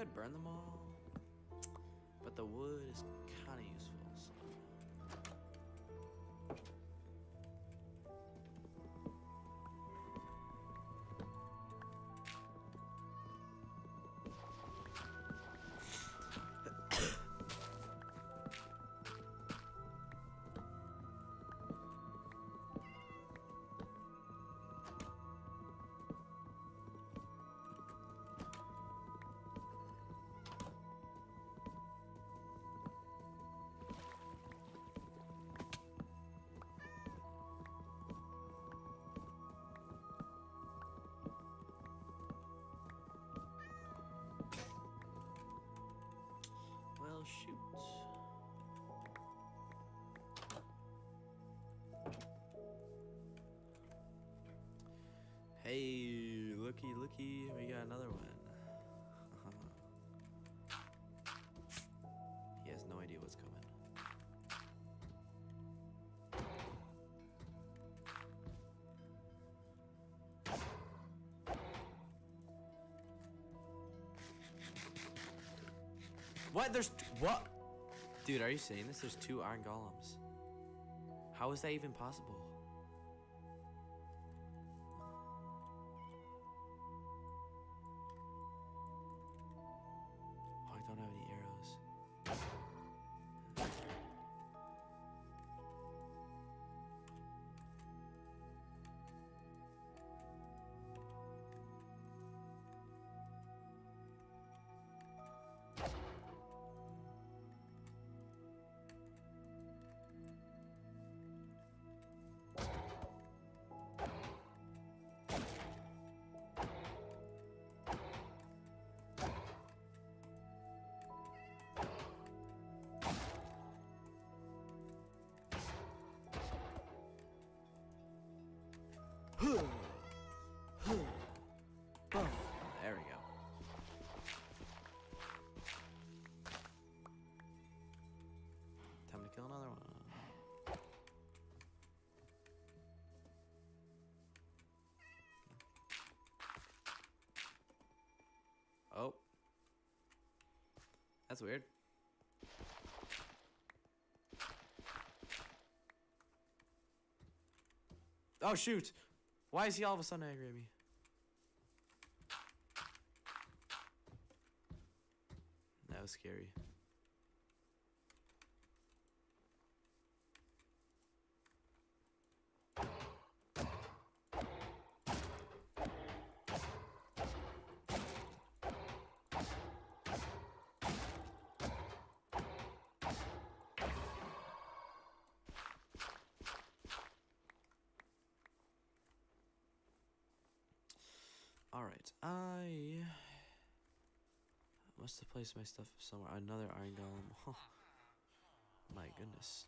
could burn them all, but the wood is kind of useful, so. Well, shoot. Hey, looky, looky, we got another one. He has no idea what's coming. What? There's what? Dude, are you saying this? There's 2 iron golems. How is that even possible? Oh, I don't have any arrows. There we go. Time to kill another one. Oh. That's weird. Oh, shoot! Why is he all of a sudden angry at me? That was scary. Alright, I must have placed my stuff somewhere. Another iron golem. Oh, my goodness.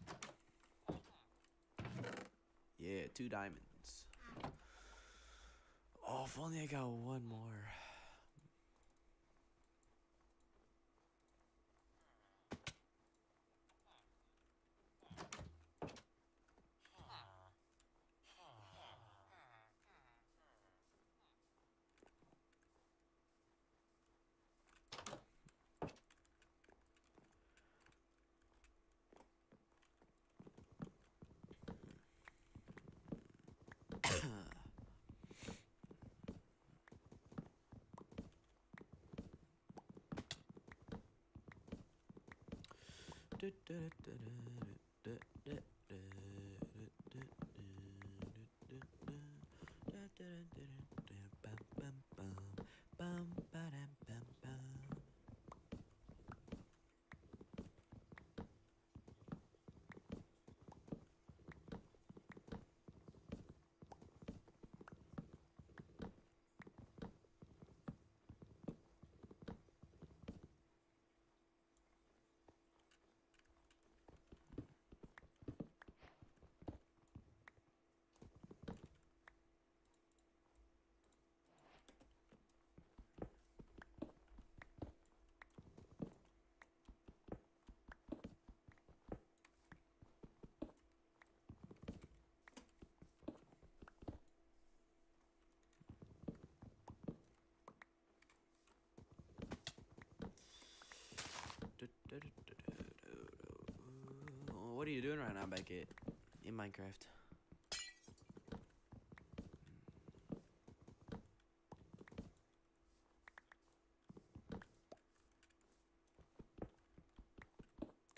Yeah, 2 diamonds. Oh, if only I got 1 more. What are you doing right now, Beckett? In Minecraft.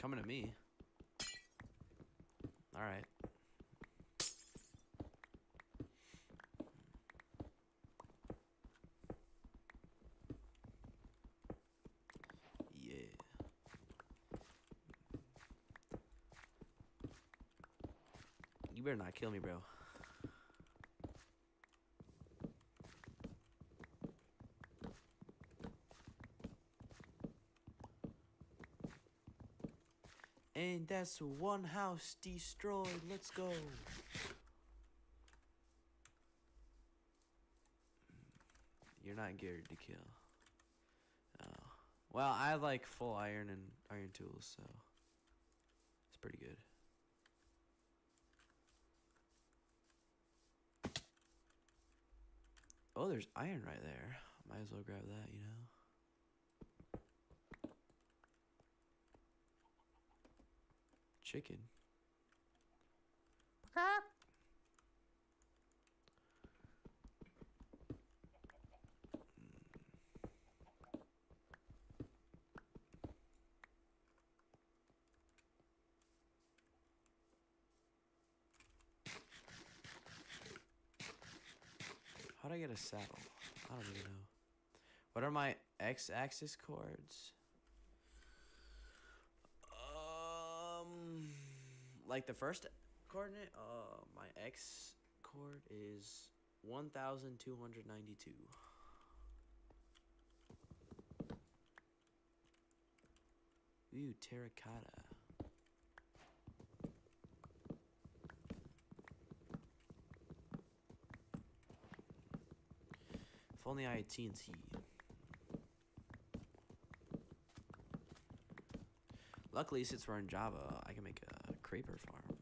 Coming to me. Alright. Yeah. You better not kill me, bro. And that's one house destroyed. Let's go. You're not geared to kill. Oh. Well, I have like full iron and iron tools, so it's pretty good. Oh, there's iron right there. Might as well grab that, you know? Chicken. How'd I get a saddle? I don't even know. What are my x-axis coords? Like the first coordinate, my x chord is 1,292. Ooh, terracotta. If only I had TNT. Luckily, since we're in Java, I can make a creeper farm.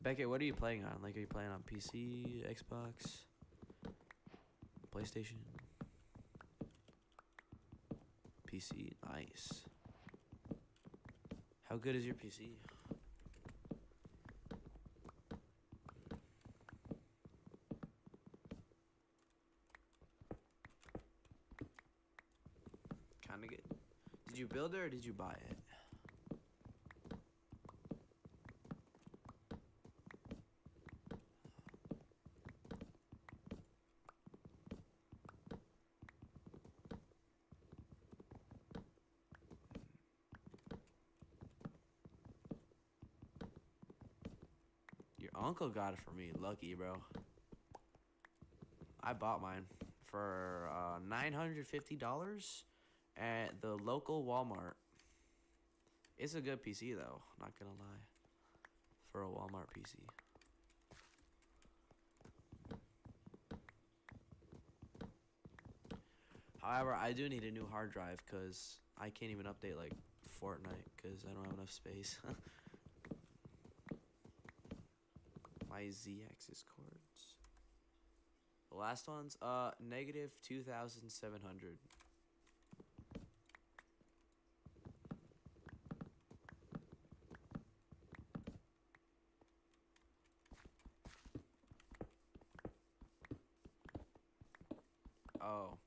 Beckett, what are you playing on? Like, are you playing on PC, Xbox, PlayStation? PC, nice. How good is your PC? Kinda good. Did you build it or did you buy it? Your uncle got it for me. Lucky, bro. I bought mine for $950 at the local Walmart. It's a good PC though, not gonna lie. For a Walmart PC. However, I do need a new hard drive because I can't even update like Fortnite because I don't have enough space. My z-axis chords. The last one's negative 2,700. Oh.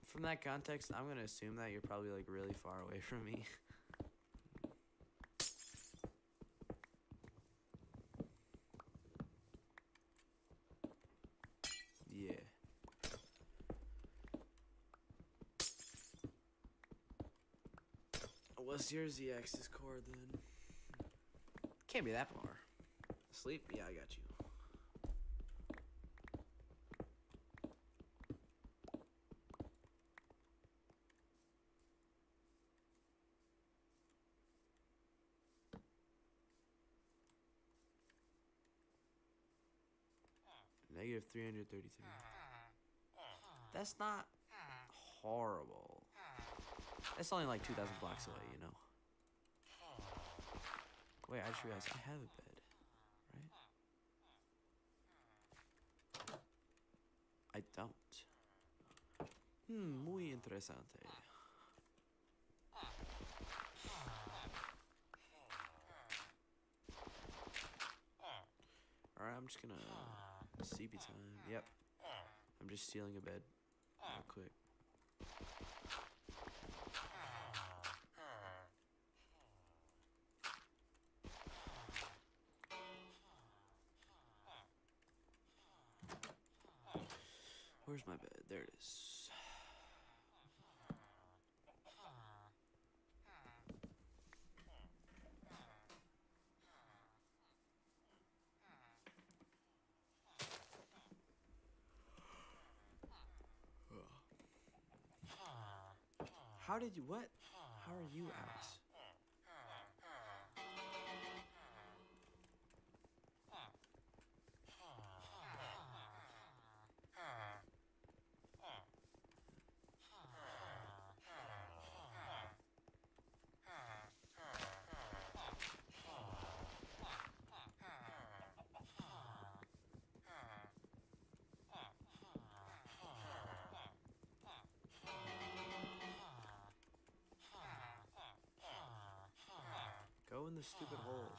From that context, I'm gonna assume that you're probably like really far away from me. Yeah. What's your z-axis chord then? Can't be that far. Sleep? Yeah, I got you. Negative 333. That's not horrible. That's only like 2,000 blocks away, you know. Wait, I just realized I have a bed, right? I don't. Muy interesante. Alright, I'm just gonna CP time. Yep. I'm just stealing a bed real quick. Where's my bed? There it is. How did you, what? How are you out? Go in the stupid hole.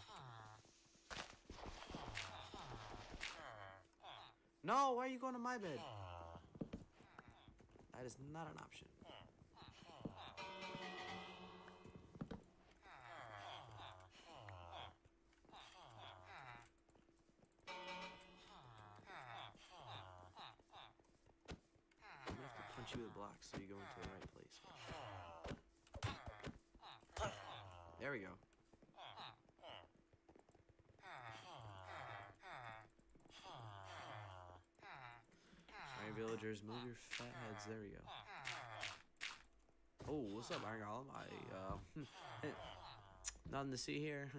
No, why are you going to my bed? That is not an option. I'm gonna have to punch you with blocks so you go into the right place. There we go. Alright, villagers, move your fat heads. There we go. Oh, what's up, Iron Golem? Nothing to see here.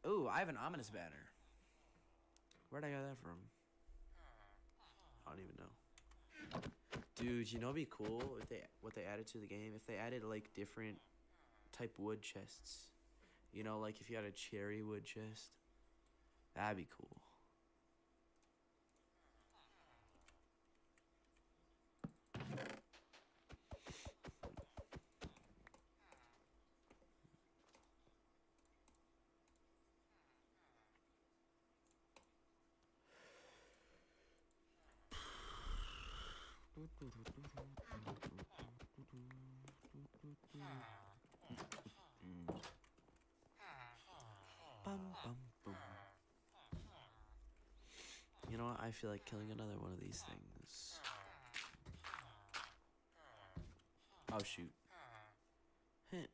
Oh, I have an ominous banner. Where'd I get that from? I don't even know. Dude, you know, it'd be cool if what they added to the game, if they added like different type wood chests. You know, like if you had a cherry wood chest, that'd be cool. Bum, bum, boom. You know what? I feel like killing another one of these things. Oh, shoot. Hint.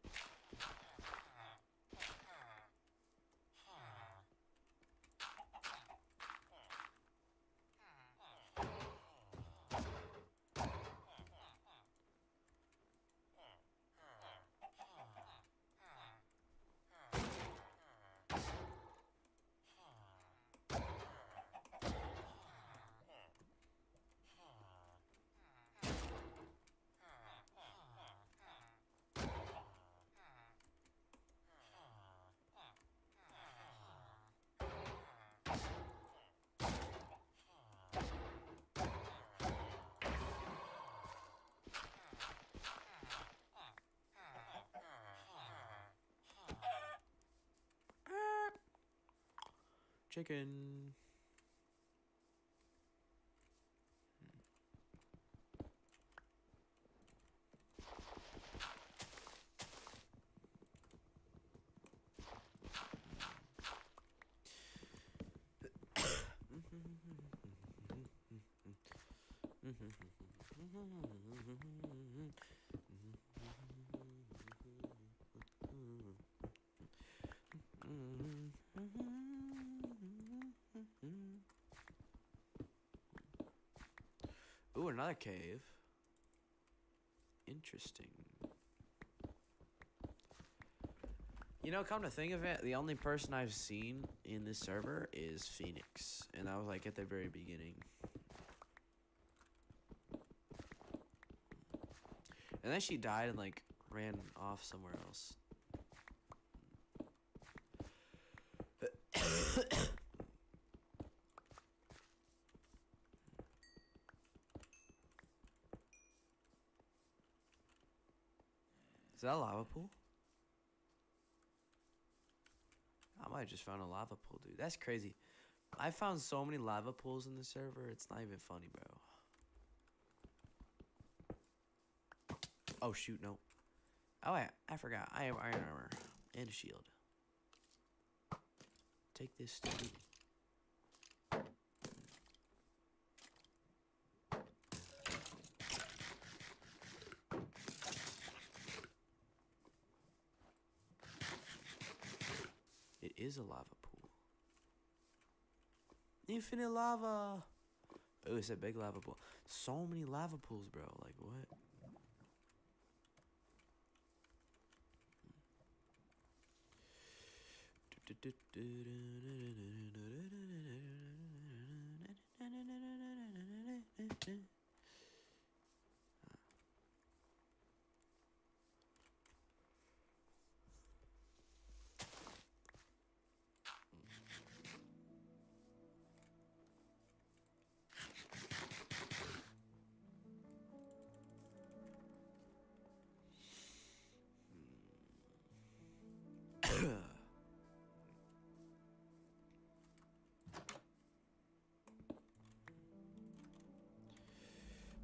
Chicken. Ooh, another cave. Interesting. You know, come to think of it, the only person I've seen in this server is Phoenix. And that was like at the very beginning. And then she died and like ran off somewhere else. Is that a lava pool? I might have just found a lava pool, dude. That's crazy. I found so many lava pools in the server, it's not even funny, bro. Oh, shoot, no. Oh, I forgot. I have iron armor and a shield. Take this, stupid. It is a lava pool. Infinite lava. Oh, it's a big lava pool. So many lava pools, bro. Like, what?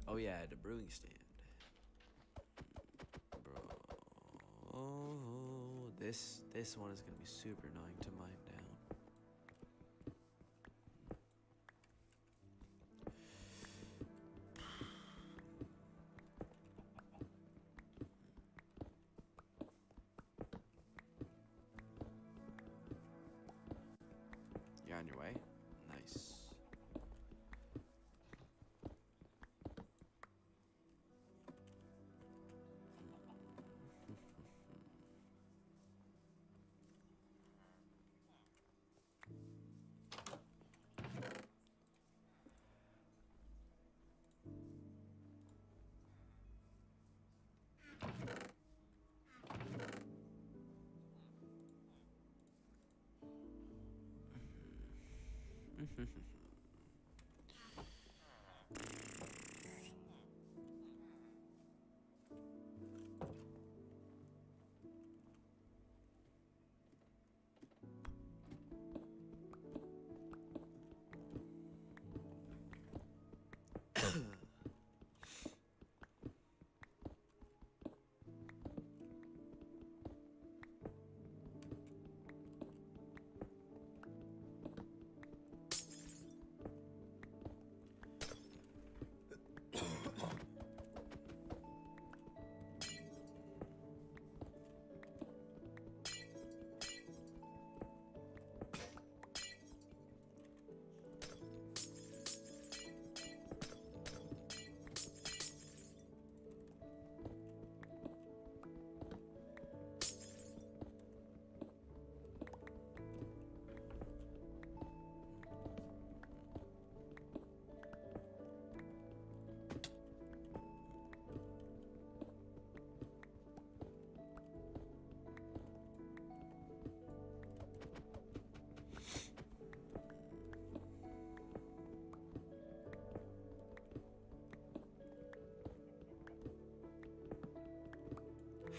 Oh yeah, the brewing stand. Bro. Oh, this one is gonna be super annoying to mine down. You're on your way? Nice.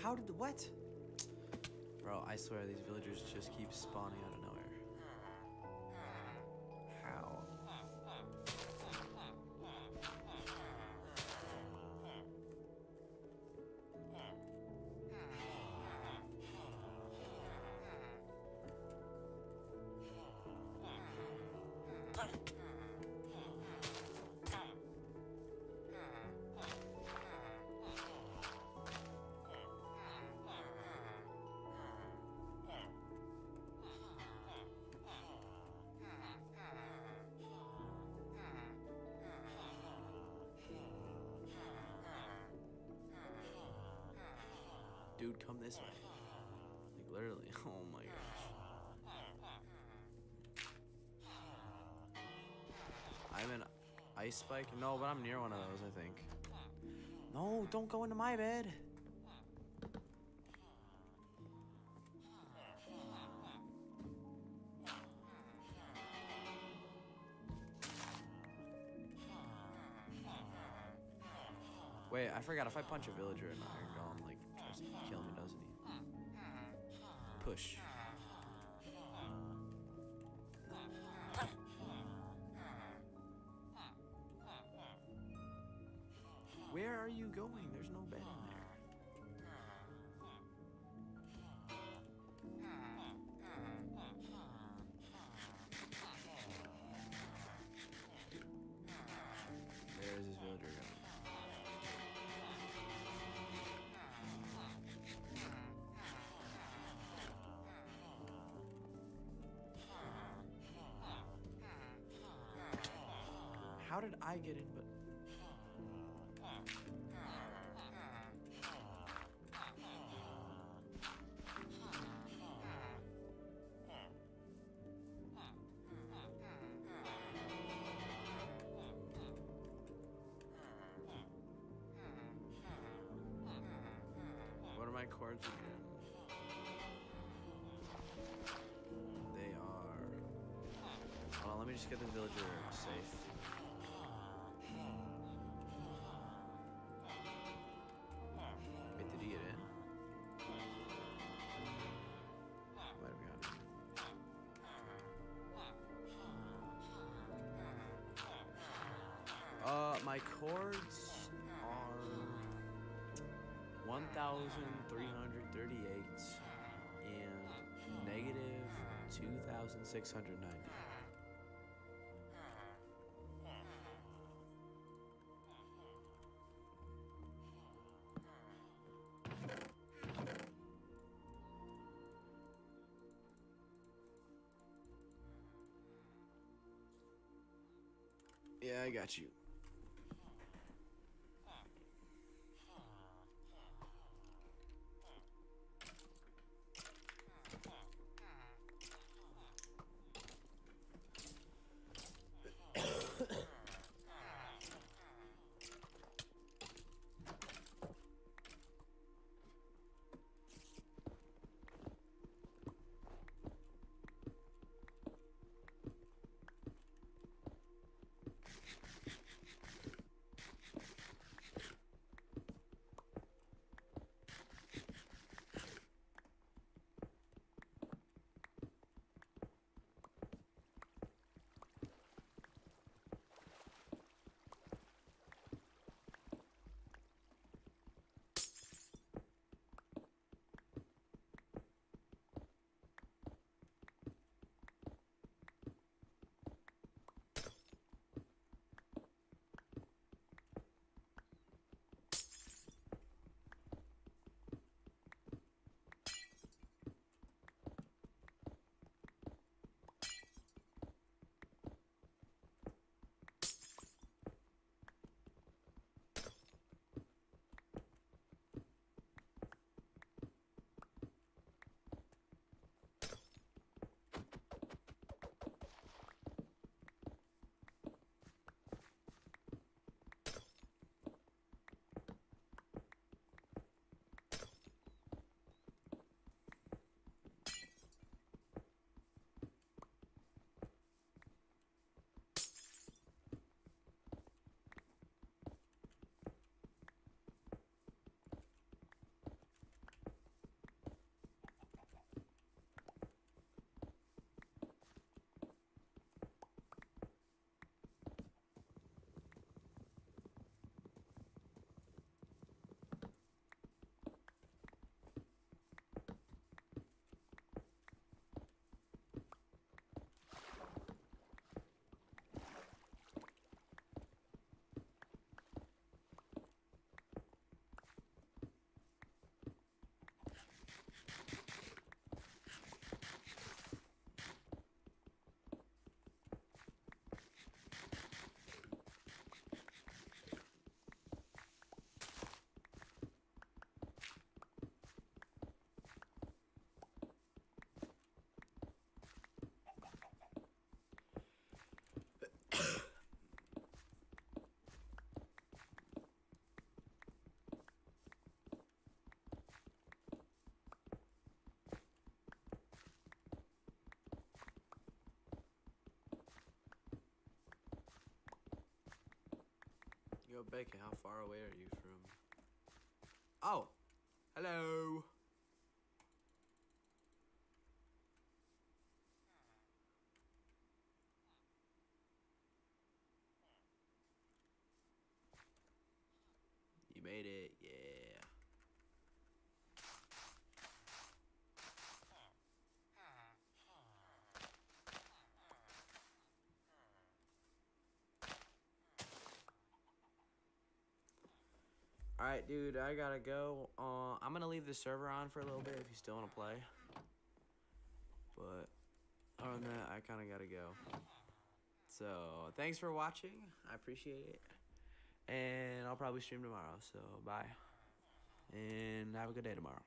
How did what? Bro, I swear these villagers just keep spawning out of nowhere. How? dude, come this way. Like, literally. Oh my gosh. I'm an ice spike? No, but I'm near one of those, I think. No, don't go into my bed. Wait, I forgot. If I punch a villager, an iron golem like tries to kill me, doesn't he? Push. Where are you going? There's no bed in there. Where is this villager going? How did I get in? But what are my chords again? They are. Hold on, let me just get the villager safe. Wait, did he get in? Might have got in. My chords are 1,338 and negative 2,690. Yeah, I got you. Yo, Bacon, how far away are you from... Oh! Hello! You made it, yeah. Alright, dude, I gotta go. I'm gonna leave the server on for a little bit if you still wanna play. But other than that, I kinda gotta go. So, thanks for watching. I appreciate it. And I'll probably stream tomorrow, so bye. And have a good day tomorrow.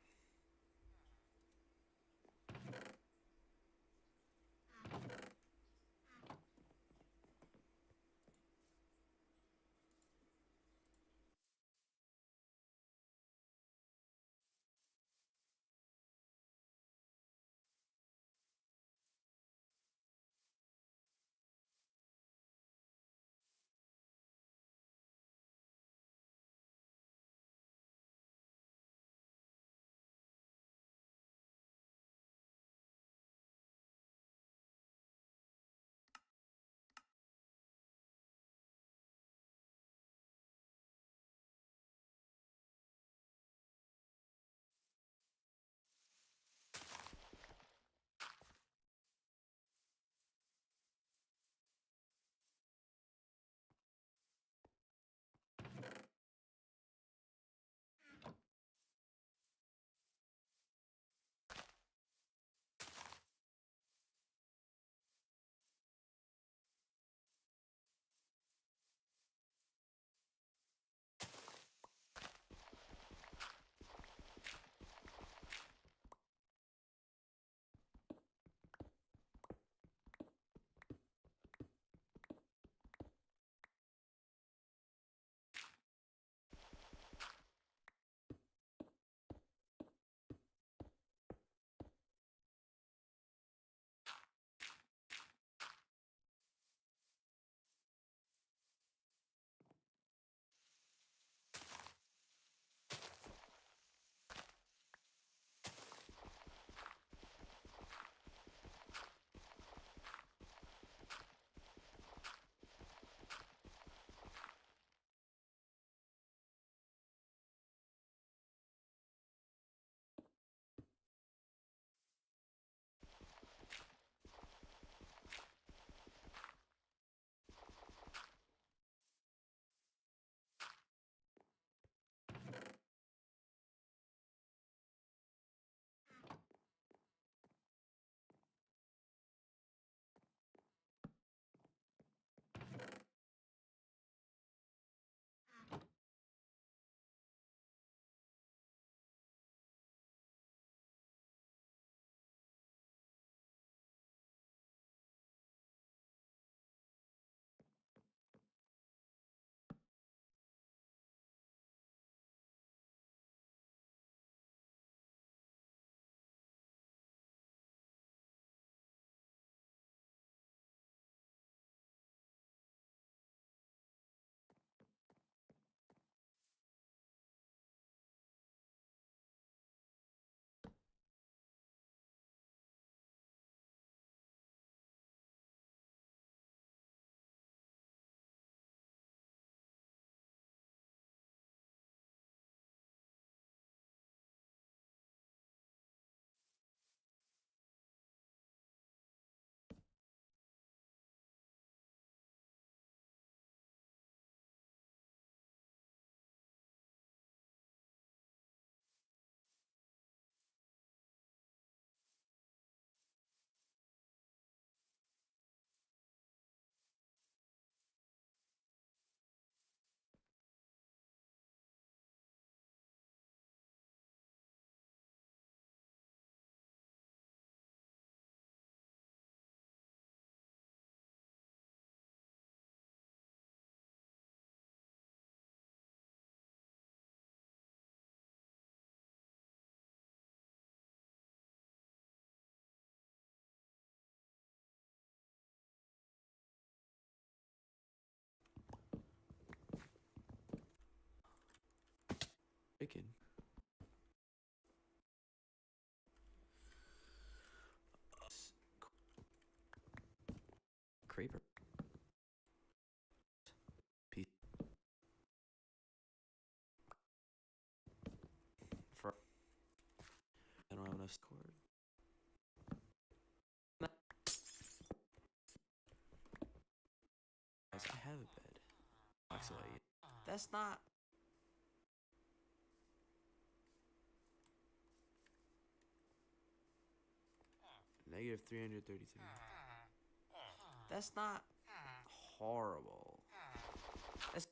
chicken. Creeper. Piece. For I don't have enough score. I have a bed. Actually, that's not. Negative 333. That's not horrible. That's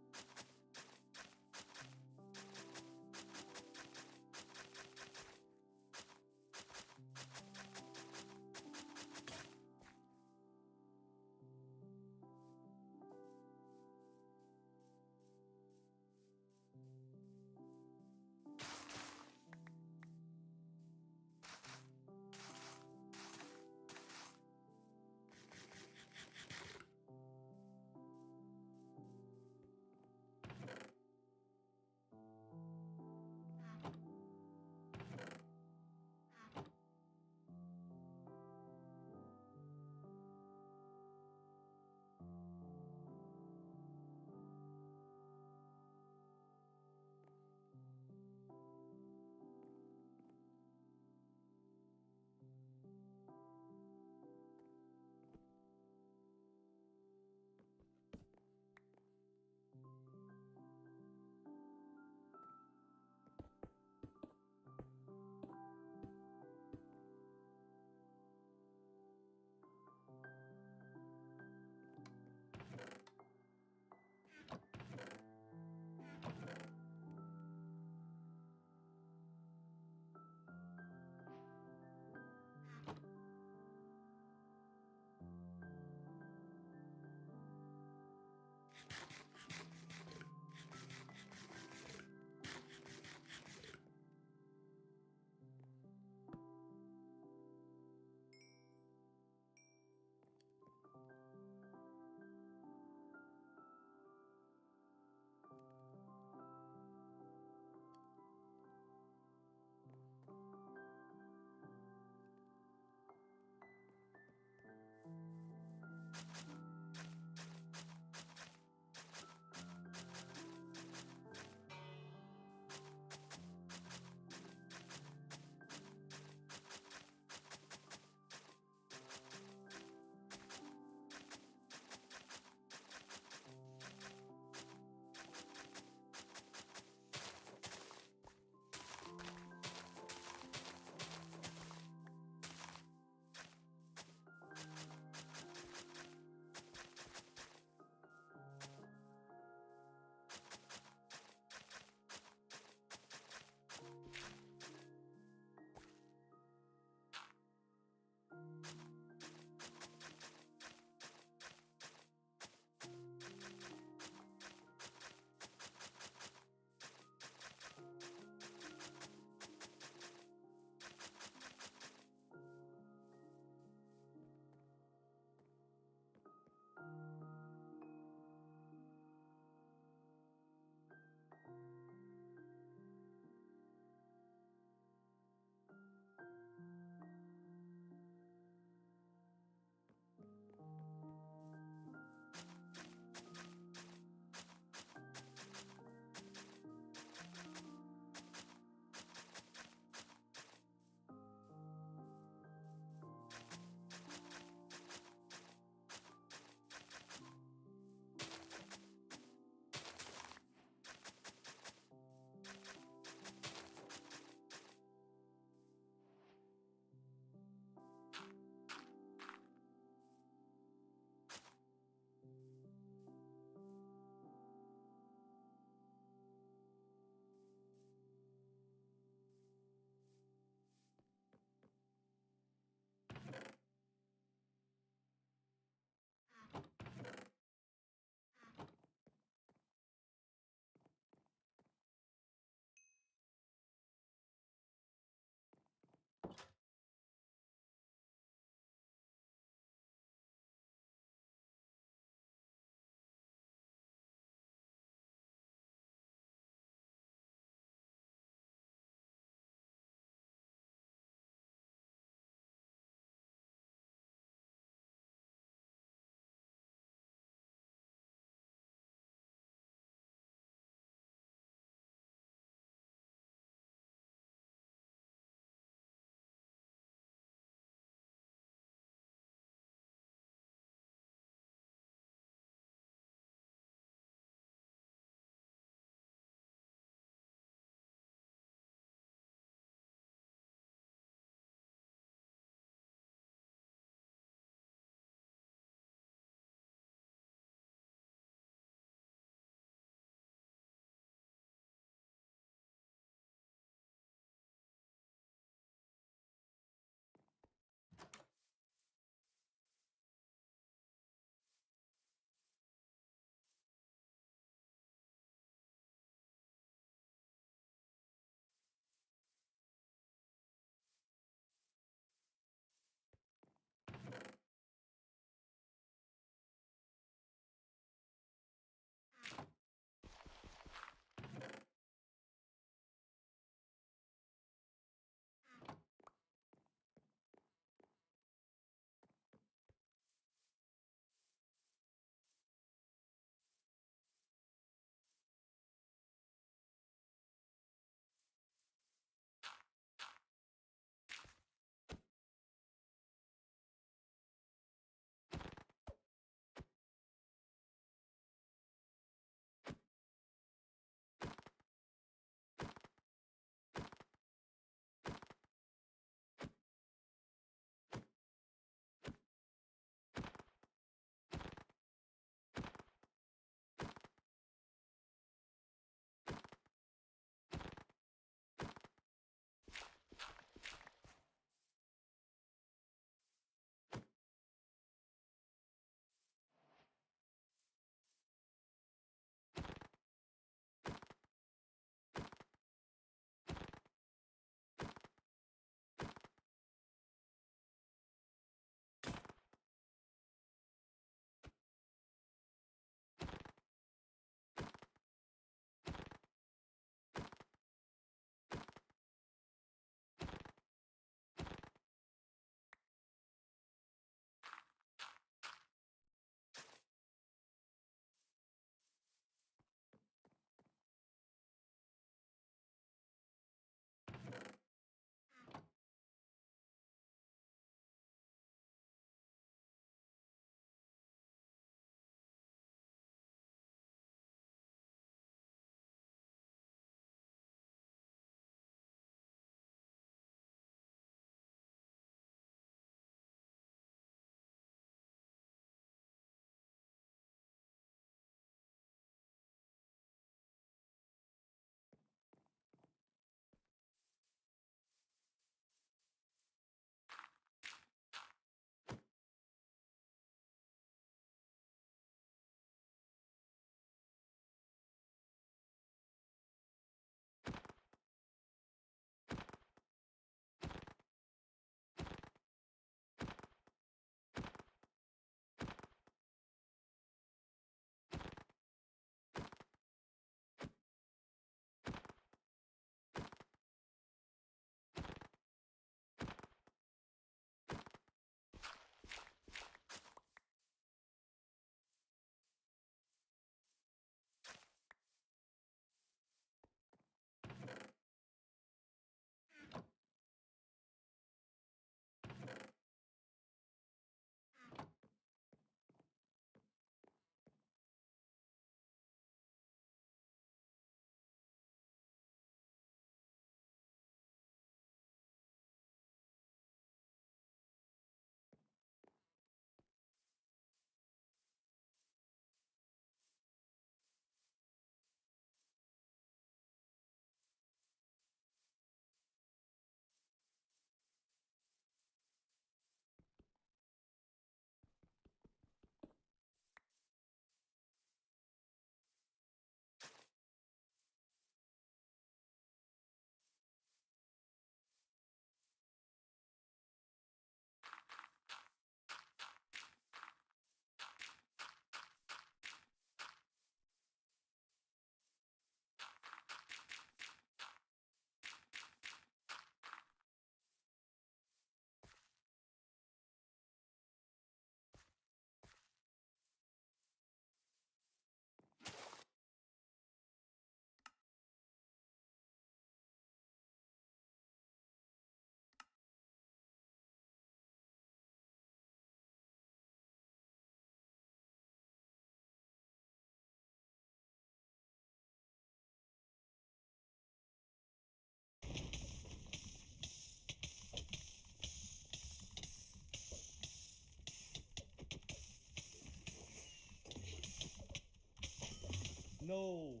No.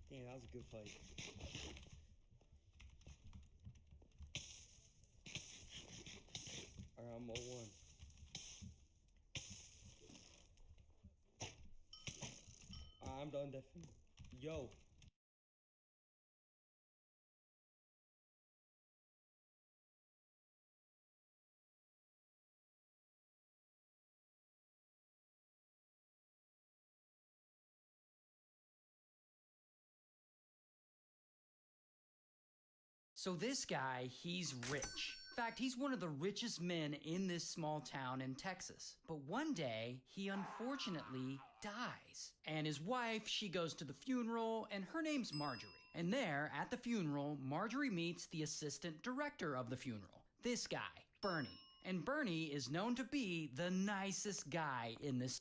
Damn, that was a good fight. Alright, I'm 0-1. I'm done defending. Yo. So this guy, he's rich. In fact, he's one of the richest men in this small town in Texas. But one day, he unfortunately dies. And his wife, she goes to the funeral, and her name's Marjorie. And there, at the funeral, Marjorie meets the assistant director of the funeral. This guy, Bernie. And Bernie is known to be the nicest guy in this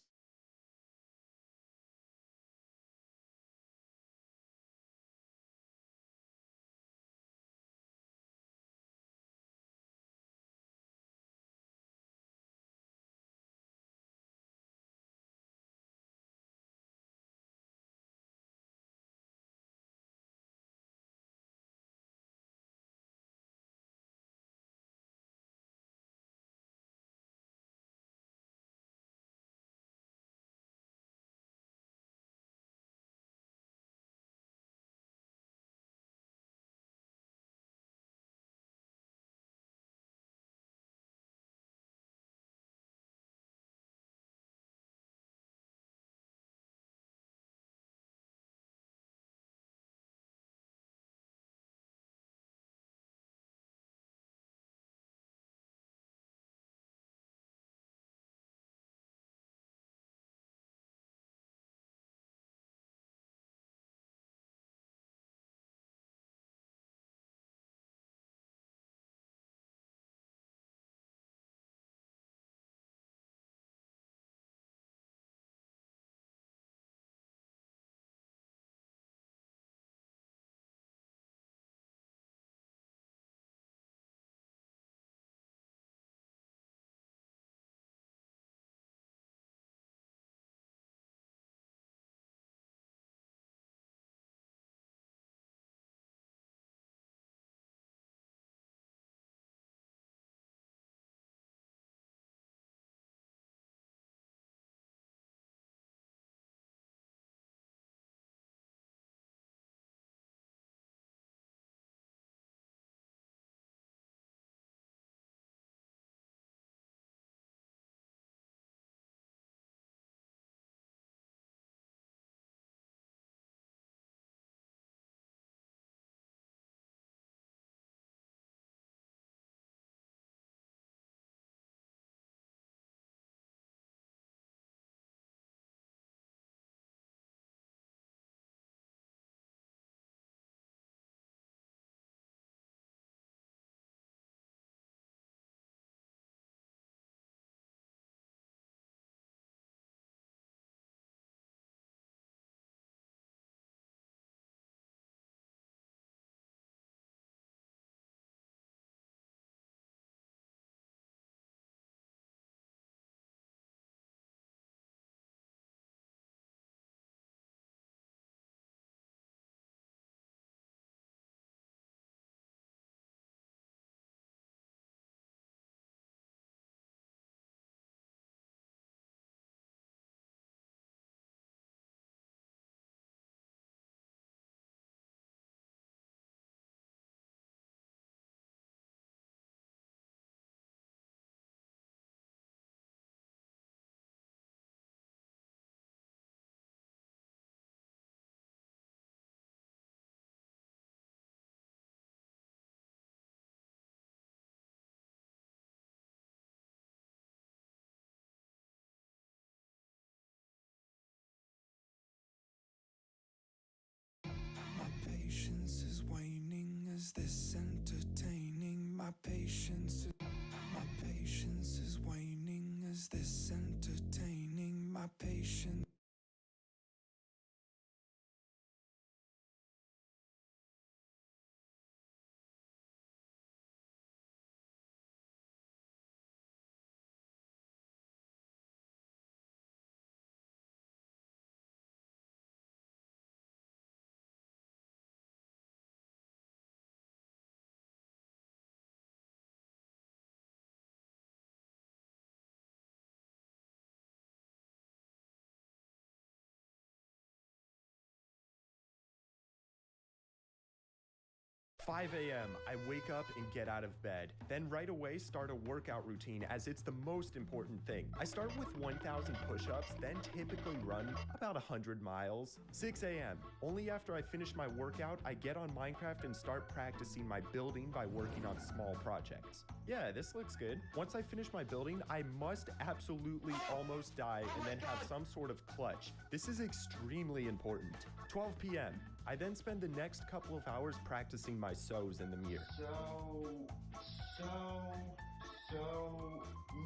5 a.m. I wake up and get out of bed. Then right away start a workout routine as it's the most important thing. I start with 1,000 push-ups, then typically run about 100 miles. 6 a.m. Only after I finish my workout, I get on Minecraft and start practicing my building by working on small projects. Yeah, this looks good. Once I finish my building, I must absolutely almost die and then have some sort of clutch. This is extremely important. 12 p.m. I then spend the next couple of hours practicing my sows in the mirror.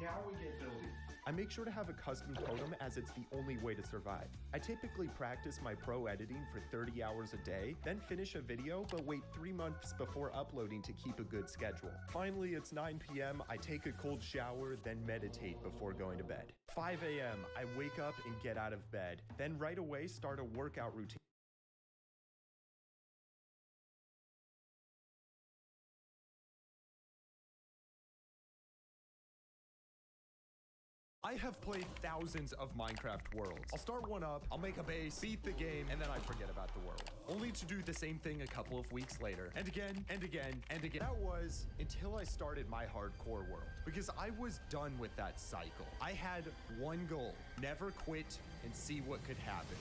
Now we get building. I make sure to have a custom totem as it's the only way to survive. I typically practice my pro editing for 30 hours a day, then finish a video, but wait 3 months before uploading to keep a good schedule. Finally, it's 9 p.m. I take a cold shower, then meditate before going to bed. 5 a.m. I wake up and get out of bed, then right away start a workout routine. I have played thousands of Minecraft worlds. I'll start one up, I'll make a base, beat the game, and then I forget about the world. Only to do the same thing a couple of weeks later, and again, and again, and again. That was until I started my hardcore world, because I was done with that cycle. I had one goal: never quit and see what could happen.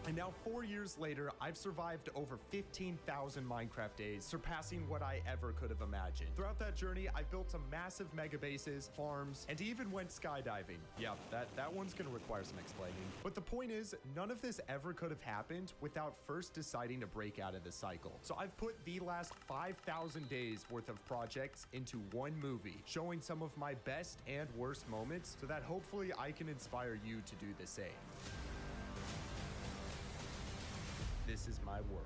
And now 4 years later, I've survived over 15,000 Minecraft days, surpassing what I ever could have imagined. Throughout that journey, I've built some massive mega bases, farms, and even went skydiving. Yeah, that one's gonna require some explaining. But the point is, none of this ever could have happened without first deciding to break out of the cycle. So I've put the last 5,000 days worth of projects into one movie, showing some of my best and worst moments so that hopefully I can inspire you to do the same. This is my world.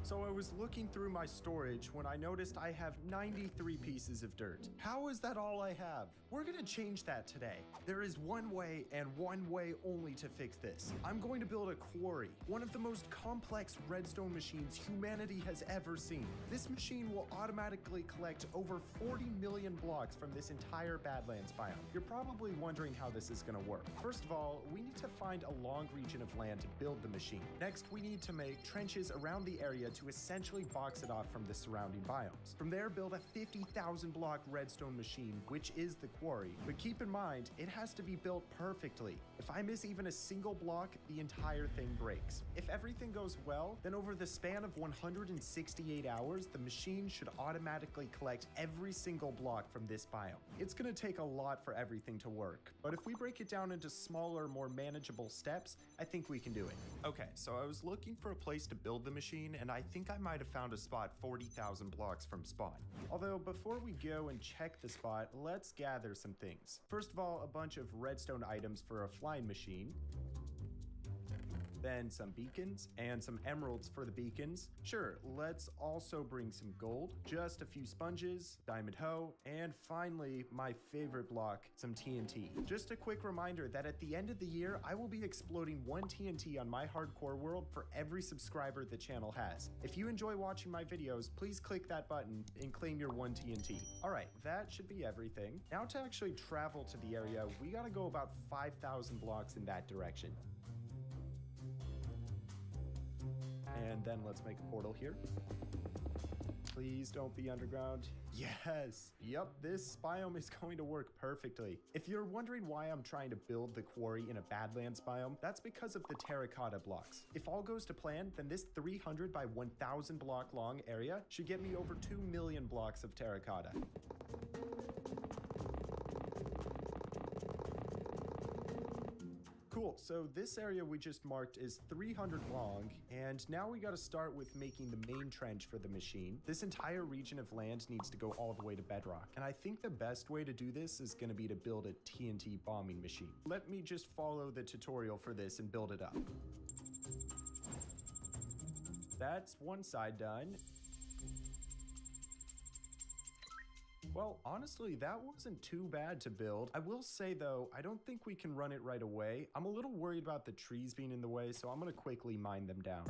So I was looking through my storage when I noticed I have 93 pieces of dirt. How is that all I have? We're gonna change that today. There is one way and one way only to fix this. I'm going to build a quarry, one of the most complex redstone machines humanity has ever seen. This machine will automatically collect over 40 million blocks from this entire Badlands biome. You're probably wondering how this is gonna work. First of all, we need to find a long region of land to build the machine. Next, we need to make trenches around the area to essentially box it off from the surrounding biomes. From there, build a 50,000 block redstone machine, which is the quarry. But keep in mind, it has to be built perfectly. If I miss even a single block, the entire thing breaks. If everything goes well, then over the span of 168 hours, the machine should automatically collect every single block from this biome. It's gonna take a lot for everything to work, but if we break it down into smaller, more manageable steps, I think we can do it. Okay, so I was looking for a place to build the machine, and I think I might have found a spot 40,000 blocks from spawn. Although before we go and check the spot, let's gather some things. First of all, a bunch of redstone items for a flying machine. Then some beacons and some emeralds for the beacons. Sure, let's also bring some gold, just a few sponges, diamond hoe, and finally, my favorite block, some TNT. Just a quick reminder that at the end of the year, I will be exploding 1 TNT on my hardcore world for every subscriber the channel has. If you enjoy watching my videos, please click that button and claim your 1 TNT. All right, that should be everything. Now to actually travel to the area, we gotta go about 5,000 blocks in that direction. And then let's make a portal here. Please don't be underground. Yes. Yep, this biome is going to work perfectly. If you're wondering why I'm trying to build the quarry in a Badlands biome, that's because of the terracotta blocks. If all goes to plan, then this 300 by 1,000 block long area should get me over 2 million blocks of terracotta. Cool, so this area we just marked is 300 long, and now we gotta start with making the main trench for the machine. This entire region of land needs to go all the way to bedrock, and I think the best way to do this is gonna be to build a TNT bombing machine. Let me just follow the tutorial for this and build it up. That's one side done. Well, honestly, that wasn't too bad to build. I will say though, I don't think we can run it right away. I'm a little worried about the trees being in the way, so I'm gonna quickly mine them down.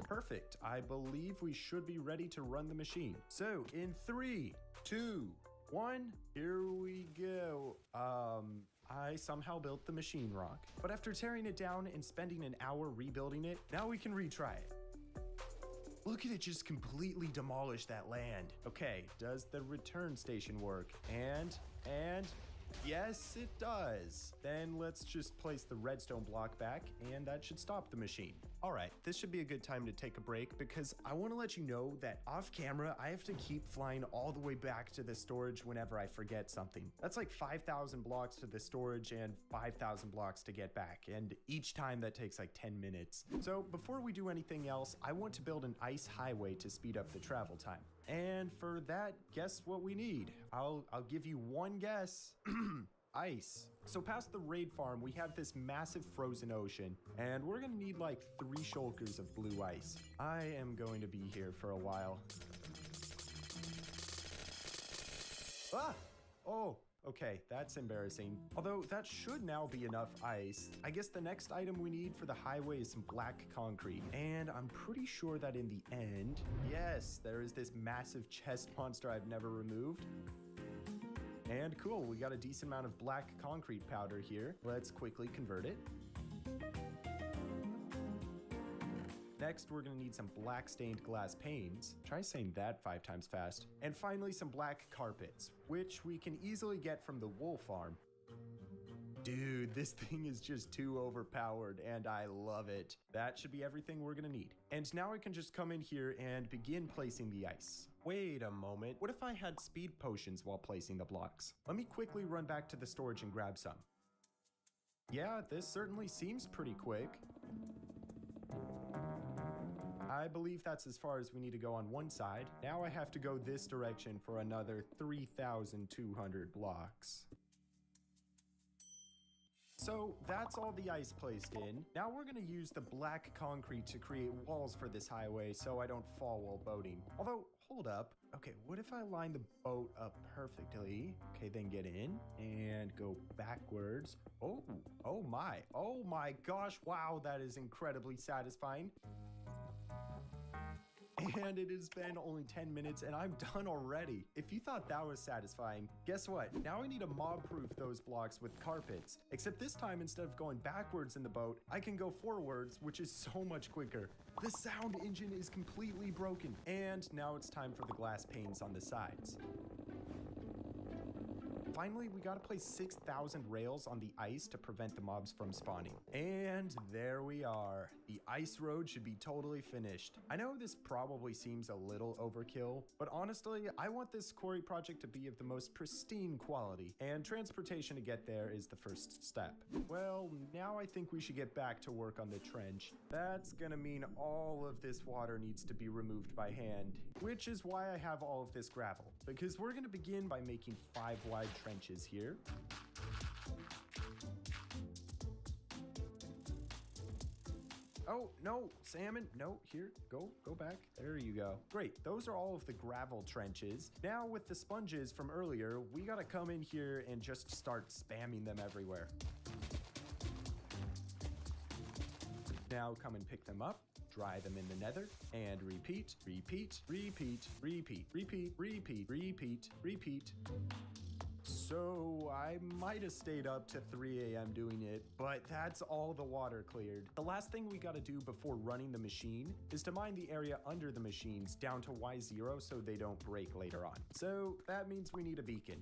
Perfect. I believe we should be ready to run the machine. So, in 3, 2, 1, here we go. I I somehow built the machine rock. But after tearing it down and spending an hour rebuilding it, now we can retry it. Look at it just completely demolish that land. Okay, does the return station work? And, yes, it does. Then let's just place the redstone block back, and that should stop the machine. All right, this should be a good time to take a break because I want to let you know that off camera, I have to keep flying all the way back to the storage whenever I forget something. That's like 5,000 blocks to the storage and 5,000 blocks to get back, and each time that takes like 10 minutes. So before we do anything else, I want to build an ice highway to speed up the travel time. And for that, guess what we need? I'll give you one guess. Ice. So past the raid farm, we have this massive frozen ocean, and we're gonna need like 3 shulkers of blue ice. I am going to be here for a while. Ah! Oh, okay, that's embarrassing. Although that should now be enough ice. I guess the next item we need for the highway is some black concrete. And I'm pretty sure that in the end, yes, there is this massive chest monster I've never removed. And cool, we got a decent amount of black concrete powder here. Let's quickly convert it. Next, we're gonna need some black stained glass panes. Try saying that 5 times fast. And finally, some black carpets, which we can easily get from the wool farm. Dude, this thing is just too overpowered, and I love it. That should be everything we're gonna need. And now I can just come in here and begin placing the ice. Wait a moment, what if I had speed potions while placing the blocks? Let me quickly run back to the storage and grab some. Yeah, this certainly seems pretty quick. I believe that's as far as we need to go on one side. Now I have to go this direction for another 3,200 blocks. So that's all the ice placed in. Now we're gonna use the black concrete to create walls for this highway so I don't fall while boating. Although, hold up. Okay, what if I line the boat up perfectly? Okay, then get in and go backwards. Oh my gosh, wow, that is incredibly satisfying. And it has been only 10 minutes and I'm done already. If you thought that was satisfying, guess what? Now I need to mob-proof those blocks with carpets. Except this time, instead of going backwards in the boat, I can go forwards, which is so much quicker. The sound engine is completely broken. And now it's time for the glass panes on the sides. Finally, we gotta place 6,000 rails on the ice to prevent the mobs from spawning. And there we are. The ice road should be totally finished. I know this probably seems a little overkill, but honestly, I want this quarry project to be of the most pristine quality, and transportation to get there is the first step. Well, now I think we should get back to work on the trench. That's gonna mean all of this water needs to be removed by hand, which is why I have all of this gravel, because we're gonna begin by making 5 wide trenches here. Oh, no, salmon, no, here, go back. There you go. Great, those are all of the gravel trenches. Now with the sponges from earlier, we gotta come in here and just start spamming them everywhere. Now come and pick them up, dry them in the nether, and repeat, repeat, repeat, repeat, repeat, repeat, repeat, repeat. So I might have stayed up to 3 a.m. doing it, but that's all the water cleared. The last thing we gotta do before running the machine is to mine the area under the machines down to Y0 so they don't break later on. So that means we need a beacon.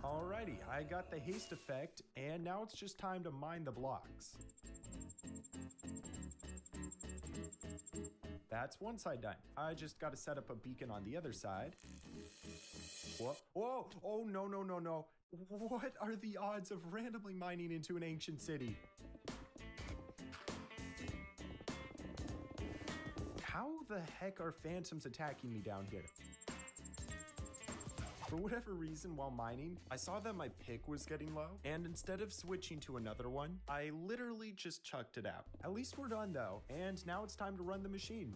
Alrighty, I got the haste effect, and now it's just time to mine the blocks. That's one side done. I just got to set up a beacon on the other side. What? Whoa! Oh, no, no, no, no. What are the odds of randomly mining into an ancient city? How the heck are phantoms attacking me down here? For whatever reason, while mining, I saw that my pick was getting low, and instead of switching to another one, I literally just chucked it out. At least we're done though, and now it's time to run the machine.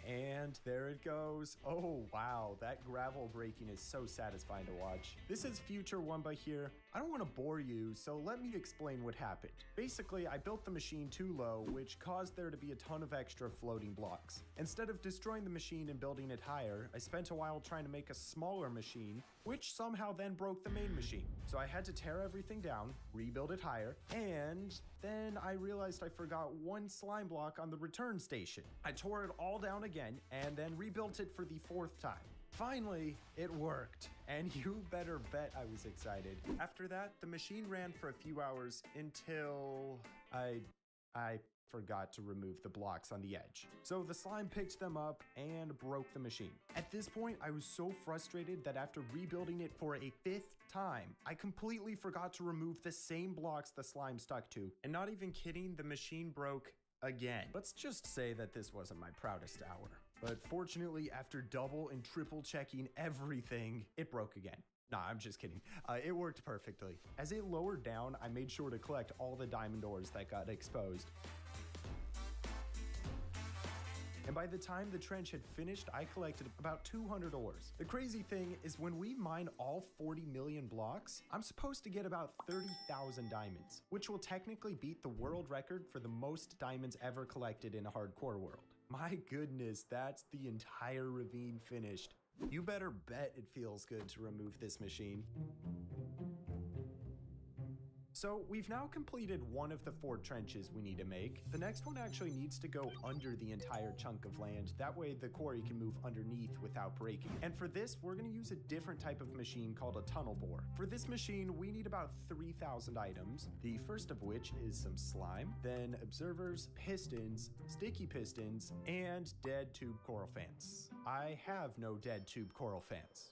And there it goes. Oh, wow. That gravel breaking is so satisfying to watch. This is Future Wumba here. I don't want to bore you, so let me explain what happened. Basically, I built the machine too low, which caused there to be a ton of extra floating blocks. Instead of destroying the machine and building it higher, I spent a while trying to make a smaller machine, which somehow then broke the main machine. So I had to tear everything down, rebuild it higher, and then I realized I forgot one slime block on the return station. I tore it all down again and then rebuilt it for the 4th time. Finally, it worked, and you better bet I was excited. After that, the machine ran for a few hours until I forgot to remove the blocks on the edge. So the slime picked them up and broke the machine. At this point, I was so frustrated that after rebuilding it for a 5th time, I completely forgot to remove the same blocks the slime stuck to. And not even kidding, the machine broke again. Let's just say that this wasn't my proudest hour. But fortunately, after double and triple checking everything, it broke again. Nah, I'm just kidding. It worked perfectly. As it lowered down, I made sure to collect all the diamond ores that got exposed. And by the time the trench had finished, I collected about 200 ores. The crazy thing is when we mine all 40 million blocks, I'm supposed to get about 30,000 diamonds, which will technically beat the world record for the most diamonds ever collected in a hardcore world. My goodness, that's the entire ravine finished. You better bet it feels good to remove this machine. So we've now completed one of the 4 trenches we need to make. The next one actually needs to go under the entire chunk of land. That way the quarry can move underneath without breaking. And for this, we're gonna use a different type of machine called a tunnel bore. For this machine, we need about 3,000 items. The first of which is some slime, then observers, pistons, sticky pistons, and dead tube coral fans. I have no dead tube coral fans.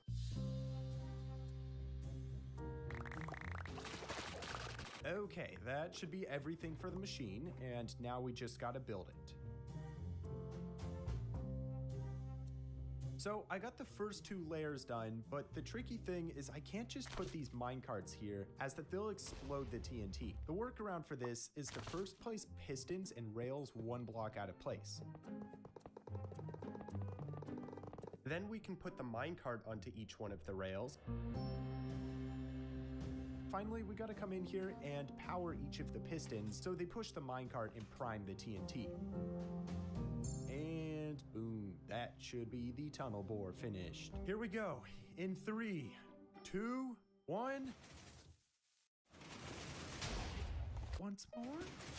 Okay, that should be everything for the machine, and now we just gotta build it. So I got the first 2 layers done, but the tricky thing is I can't just put these minecarts here, as that they'll explode the TNT. The workaround for this is to first place pistons and rails 1 block out of place. Then we can put the minecart onto each one of the rails. Finally, we gotta come in here and power each of the pistons so they push the minecart and prime the TNT. And boom, that should be the tunnel bore finished. Here we go, in 3, 2, 1. Once more?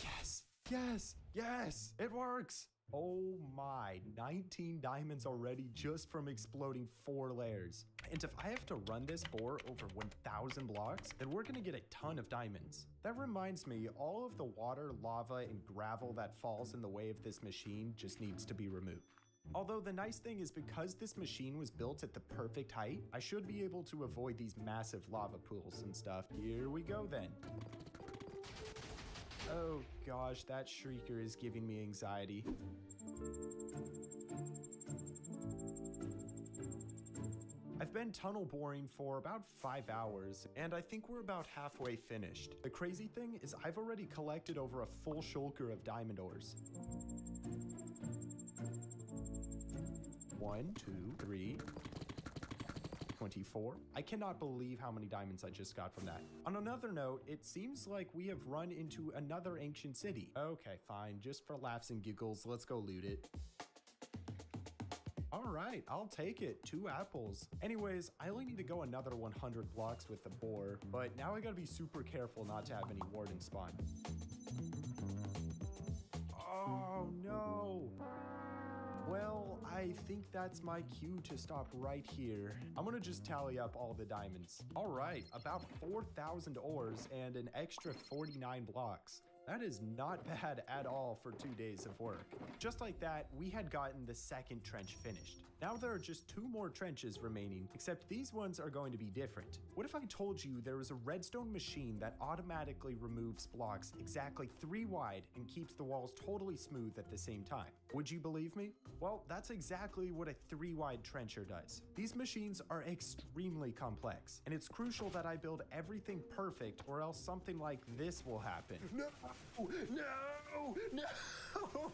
Yes, yes, yes, it works. Oh my, 19 diamonds already just from exploding 4 layers. And if I have to run this bore over 1,000 blocks, then we're gonna get a ton of diamonds. That reminds me, all of the water, lava, and gravel that falls in the way of this machine just needs to be removed. Although the nice thing is because this machine was built at the perfect height, I should be able to avoid these massive lava pools and stuff. Here we go then. Oh gosh, that shrieker is giving me anxiety. I've been tunnel boring for about 5 hours, and I think we're about halfway finished. The crazy thing is I've already collected over a full shulker of diamond ores. 1, 2, 3, 24. I cannot believe how many diamonds I just got from that. On another note, it seems like we have run into another ancient city. Okay, fine, just for laughs and giggles, let's go loot it. All right, I'll take it. 2 apples. Anyways, I only need to go another 100 blocks with the boar, but now I gotta be super careful not to have any wardens spawn. Oh no! Well, I think that's my cue to stop right here. I'm gonna just tally up all the diamonds. All right, about 4,000 ores and an extra 49 blocks. That is not bad at all for 2 days of work. Just like that, we had gotten the second trench finished. Now there are just 2 more trenches remaining, except these ones are going to be different. What if I told you there was a redstone machine that automatically removes blocks exactly 3 wide and keeps the walls totally smooth at the same time? Would you believe me? Well, that's exactly what a 3 wide trencher does. These machines are extremely complex, and it's crucial that I build everything perfect or else something like this will happen. No! No! No!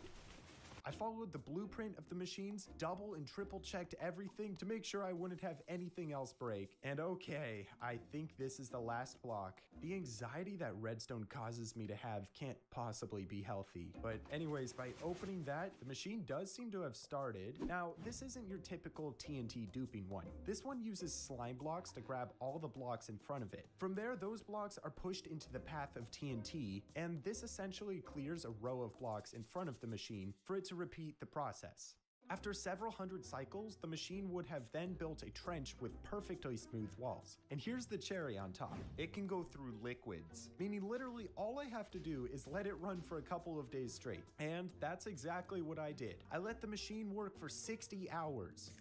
I followed the blueprint of the machines, double and triple checked everything to make sure I wouldn't have anything else break. And okay, I think this is the last block. The anxiety that redstone causes me to have can't possibly be healthy. But anyways, by opening that, the machine does seem to have started. Now, this isn't your typical TNT duping one. This one uses slime blocks to grab all the blocks in front of it. From there, those blocks are pushed into the path of TNT, and this essentially clears a row of blocks in front of the machine for it to repeat the process. After several hundred cycles, the machine would have then built a trench with perfectly smooth walls. And here's the cherry on top. It can go through liquids, meaning literally all I have to do is let it run for a couple of days straight. And that's exactly what I did. I let the machine work for 60 hours.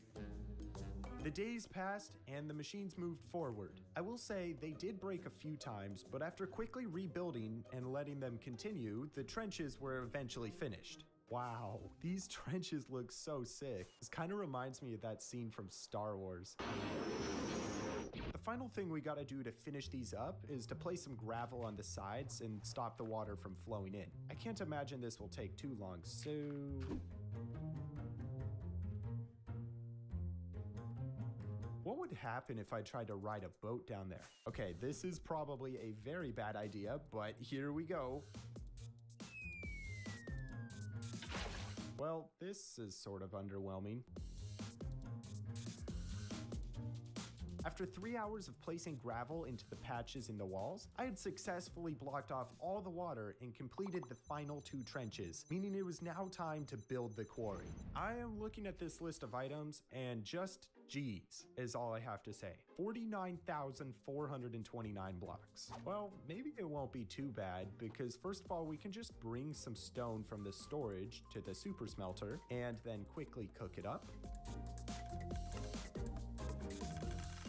The days passed and the machines moved forward. I will say they did break a few times, but after quickly rebuilding and letting them continue, the trenches were eventually finished. Wow, these trenches look so sick. This kind of reminds me of that scene from Star Wars. The final thing we gotta do to finish these up is to place some gravel on the sides and stop the water from flowing in. I can't imagine this will take too long, so... What would happen if I tried to ride a boat down there? Okay, this is probably a very bad idea, but here we go. Well, this is sort of underwhelming. After 3 hours of placing gravel into the patches in the walls, I had successfully blocked off all the water and completed the final 2 trenches, meaning it was now time to build the quarry. I am looking at this list of items and just geez is all I have to say. 49,429 blocks. Well, maybe it won't be too bad because first of all, we can just bring some stone from the storage to the super smelter and then quickly cook it up.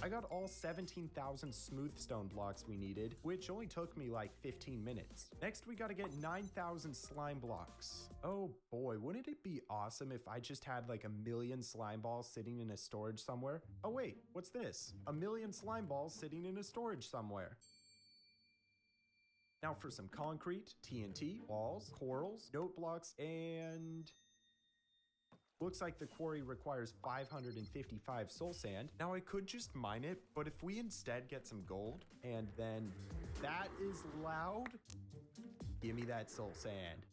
I got all 17,000 smooth stone blocks we needed, which only took me like 15 minutes. Next, we gotta get 9,000 slime blocks. Oh boy, wouldn't it be awesome if I just had like 1,000,000 slime balls sitting in a storage somewhere? Oh wait, what's this? 1,000,000 slime balls sitting in a storage somewhere. Now for some concrete, TNT, walls, corals, note blocks, and... Looks like the quarry requires 555 soul sand. Now I could just mine it, but if we instead get some gold, and then that is loud, give me that soul sand.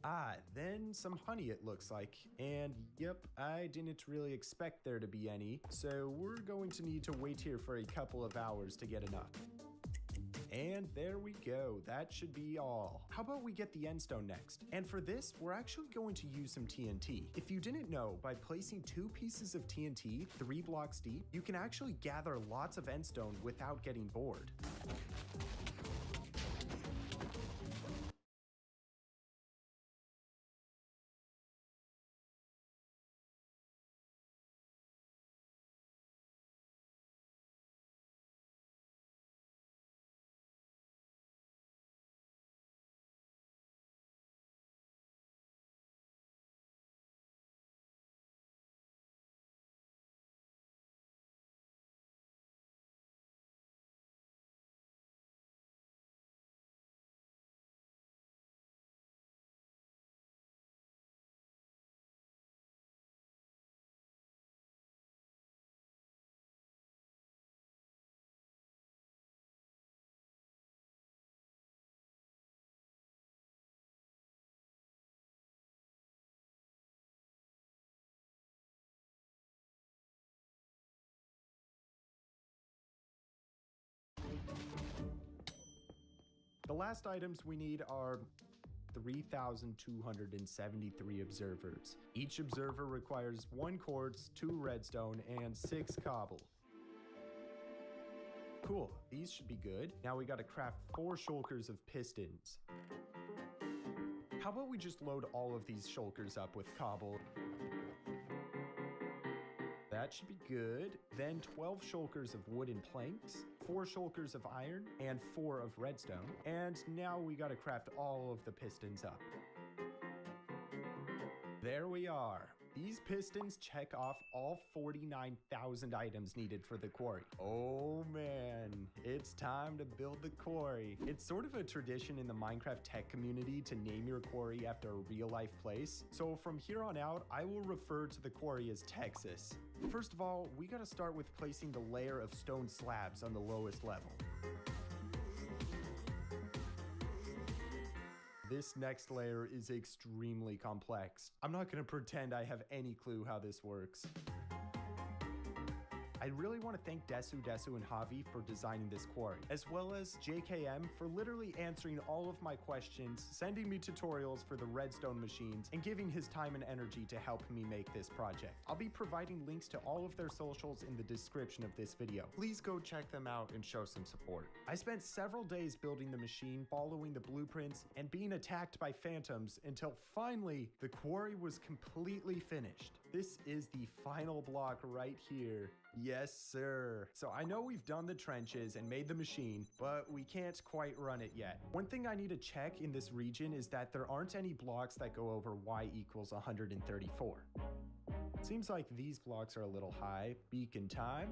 Then some honey it looks like. And yep, I didn't really expect there to be any, so we're going to need to wait here for a couple of hours to get enough. And there we go, that should be all. How about we get the endstone next? And for this, we're actually going to use some TNT. If you didn't know, by placing 2 pieces of TNT 3 blocks deep, you can actually gather lots of endstone without getting bored. The last items we need are 3,273 observers. Each observer requires 1 quartz, 2 redstone, and 6 cobble. Cool, these should be good. Now we gotta craft 4 shulkers of pistons. How about we just load all of these shulkers up with cobble? That should be good. Then 12 shulkers of wooden planks, 4 shulkers of iron, and 4 of redstone. And now we gotta craft all of the pistons up. There we are. These pistons check off all 49,000 items needed for the quarry. Oh man, it It's time to build the quarry. It's sort of a tradition in the Minecraft tech community to name your quarry after a real-life place. So from here on out, I will refer to the quarry as Texas. First of all, we gotta start with placing the layer of stone slabs on the lowest level. This next layer is extremely complex. I'm not gonna pretend I have any clue how this works. I really want to thank Desu and Javi for designing this quarry, as well as JKM for literally answering all of my questions, sending me tutorials for the redstone machines, and giving his time and energy to help me make this project. I'll be providing links to all of their socials in the description of this video. Please go check them out and show some support. I spent several days building the machine, following the blueprints, and being attacked by phantoms until finally the quarry was completely finished. This is the final block right here. Yes, sir. So I know we've done the trenches and made the machine, but we can't quite run it yet. One thing I need to check in this region is that there aren't any blocks that go over y equals 134. Seems like these blocks are a little high. Beacon time.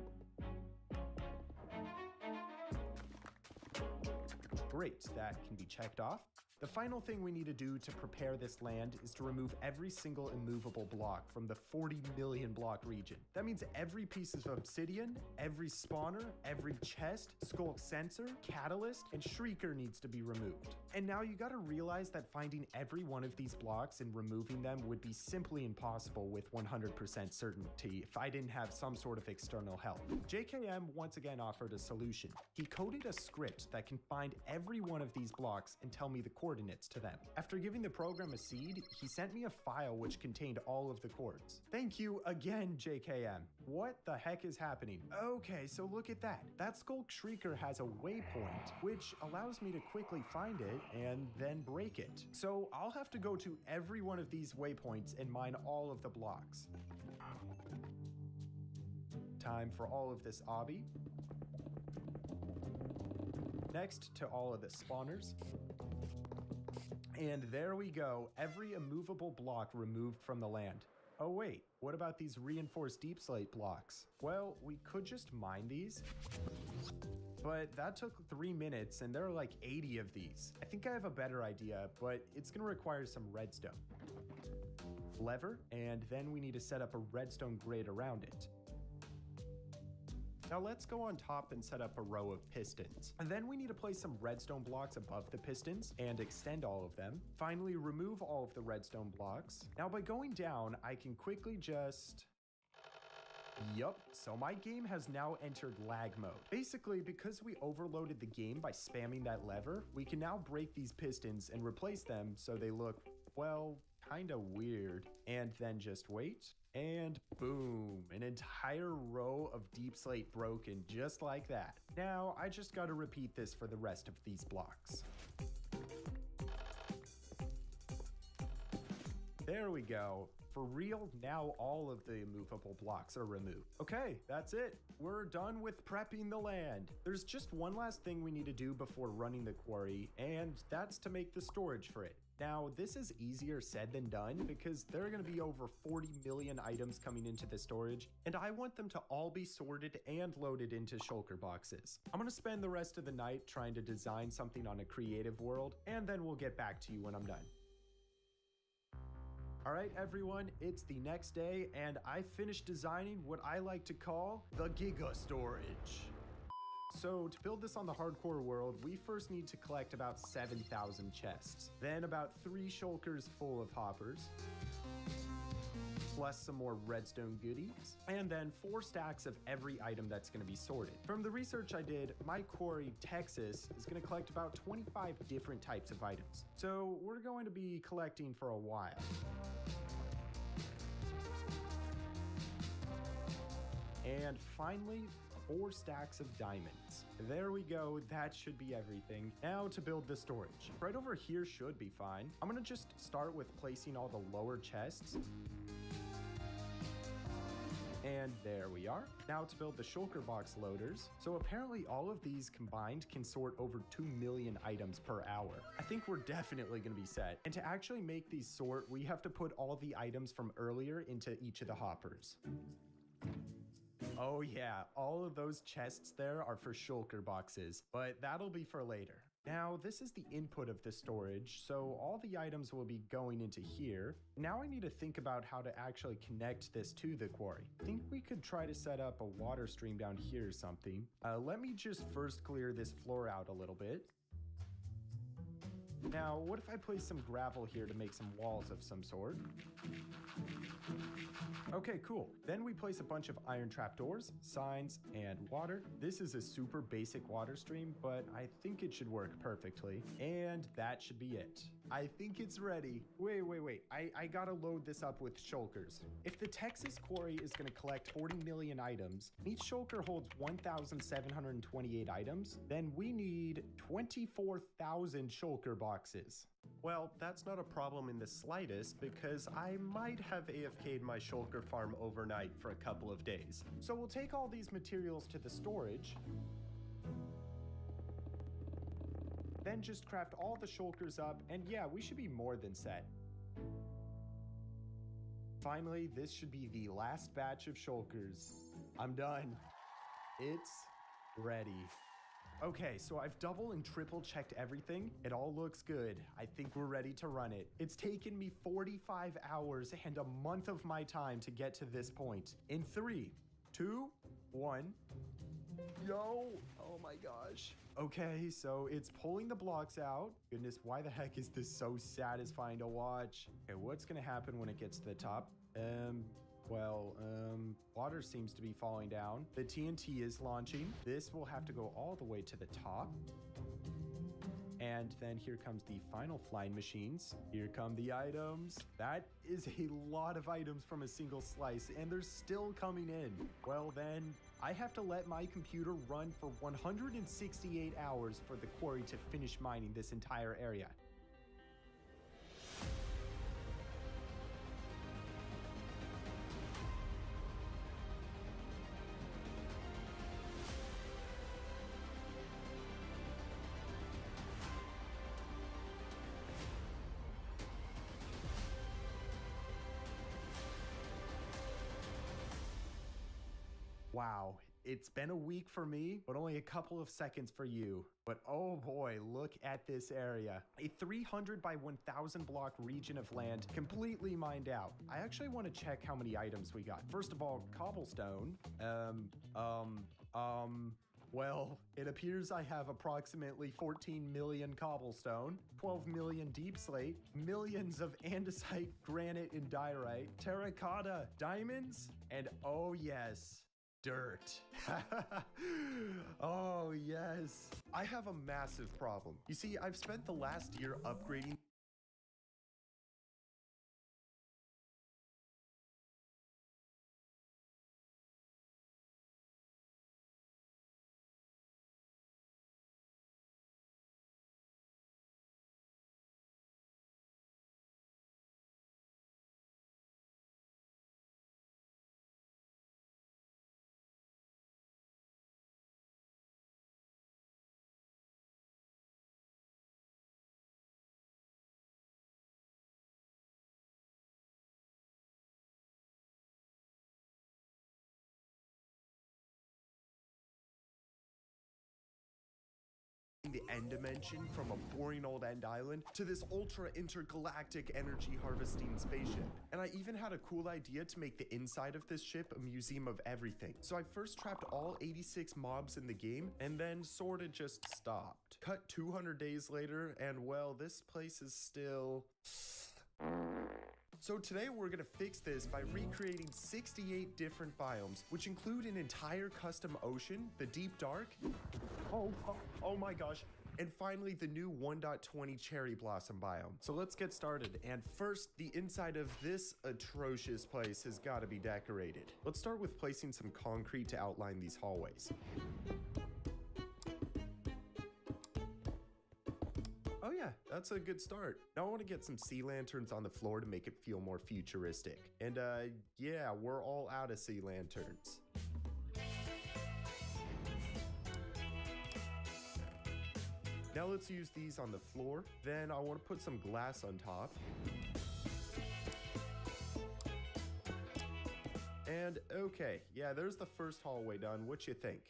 Great, that can be checked off. The final thing we need to do to prepare this land is to remove every single immovable block from the 40 million block region. That means every piece of obsidian, every spawner, every chest, skulk sensor, catalyst, and shrieker needs to be removed. And now you gotta realize that finding every one of these blocks and removing them would be simply impossible with 100% certainty if I didn't have some sort of external help. JKM once again offered a solution. He coded a script that can find every one of these blocks and tell me the coordinates to them. After giving the program a seed, he sent me a file which contained all of the chords. Thank you again, JKM. What the heck is happening? Okay, so look at that. That Skulk Shrieker has a waypoint, which allows me to quickly find it and then break it. So I'll have to go to every one of these waypoints and mine all of the blocks. Time for all of this obby. Next to all of the spawners. And there we go, every immovable block removed from the land. Oh wait, what about these reinforced deep slate blocks? Well, we could just mine these, but that took 3 minutes and there are like 80 of these. I think I have a better idea, but it's gonna require some redstone. Lever, and then we need to set up a redstone grate around it. Now let's go on top and set up a row of pistons. And then we need to place some redstone blocks above the pistons and extend all of them. Finally, remove all of the redstone blocks. Now by going down, I can quickly just... Yup, so my game has now entered lag mode. Basically, because we overloaded the game by spamming that lever, we can now break these pistons and replace them so they look, well, kinda weird. And then just wait. And boom, an entire row of deep slate broken just like that. Now, I just gotta repeat this for the rest of these blocks. There we go. For real, now all of the immovable blocks are removed. Okay, that's it. We're done with prepping the land. There's just one last thing we need to do before running the quarry, and that's to make the storage for it. Now, this is easier said than done because there are going to be over 40 million items coming into the storage, and I want them to all be sorted and loaded into shulker boxes. I'm going to spend the rest of the night trying to design something on a creative world, and then we'll get back to you when I'm done. All right, everyone, it's the next day, and I finished designing what I like to call the Giga Storage. So to build this on the hardcore world, we first need to collect about 7,000 chests, then about 3 shulkers full of hoppers, plus some more redstone goodies, and then 4 stacks of every item that's going to be sorted. From the research I did, my quarry, Texas, is going to collect about 25 different types of items. So we're going to be collecting for a while. And finally, 4 stacks of diamonds. There we go, that should be everything. Now to build the storage. Right over here should be fine. I'm gonna just start with placing all the lower chests. And there we are. Now to build the shulker box loaders. So apparently all of these combined can sort over 2 million items per hour. I think we're definitely gonna be set. And to actually make these sort, we have to put all the items from earlier into each of the hoppers. Oh yeah, all of those chests there are for shulker boxes, but that'll be for later. Now, this is the input of the storage, so all the items will be going into here. Now I need to think about how to actually connect this to the quarry. I think we could try to set up a water stream down here or something. Let me just first clear this floor out a little bit. Now, what if I place some gravel here to make some walls of some sort? Okay, cool. Then we place a bunch of iron trapdoors, signs, and water. This is a super basic water stream, but I think it should work perfectly. And that should be it. I think it's ready. Wait. I gotta load this up with shulkers. If the Texas quarry is gonna collect 40 million items, and each shulker holds 1,728 items, then we need 24,000 shulker boxes. Well, that's not a problem in the slightest because I might have AFK'd my shulker farm overnight for a couple of days. So we'll take all these materials to the storage, then just craft all the shulkers up, and yeah, we should be more than set. Finally, this should be the last batch of shulkers. I'm done. It's ready. Okay, so I've double and triple checked everything. It all looks good. I think we're ready to run it. It's taken me 45 hours and a month of my time to get to this point. In 3, 2, 1. Yo! Oh my gosh. Okay, so it's pulling the blocks out. Goodness, why the heck is this so satisfying to watch? Okay, what's gonna happen when it gets to the top? Water seems to be falling down. The TNT is launching. This will have to go all the way to the top. And then here comes the final flying machines. Here come the items. That is a lot of items from a single slice, and they're still coming in. Well then, I have to let my computer run for 168 hours for the quarry to finish mining this entire area. Wow, it's been a week for me, but only a couple of seconds for you. But oh boy, look at this area. A 300 by 1,000 block region of land completely mined out. I actually want to check how many items we got. First of all, cobblestone. Well, it appears I have approximately 14 million cobblestone, 12 million deep slate, millions of andesite, granite, and diorite, terracotta, diamonds, and oh yes, dirt. Oh yes. I have a massive problem. You see, I've spent the last year upgrading the end dimension from a boring old end island to this ultra intergalactic energy harvesting spaceship. And I even had a cool idea to make the inside of this ship a museum of everything. So I first trapped all 86 mobs in the game and then sorta just stopped. Cut 200 days later and well, this place is still... So today we're gonna fix this by recreating 68 different biomes, which include an entire custom ocean, the Deep Dark, oh my gosh, and finally the new 1.20 Cherry Blossom biome. So let's get started, and first, the inside of this atrocious place has gotta be decorated. Let's start with placing some concrete to outline these hallways. Oh yeah, that's a good start. Now I want to get some sea lanterns on the floor to make it feel more futuristic. And yeah, we're all out of sea lanterns. Now let's use these on the floor. Then I want to put some glass on top. And okay, yeah, there's the first hallway done. What you think?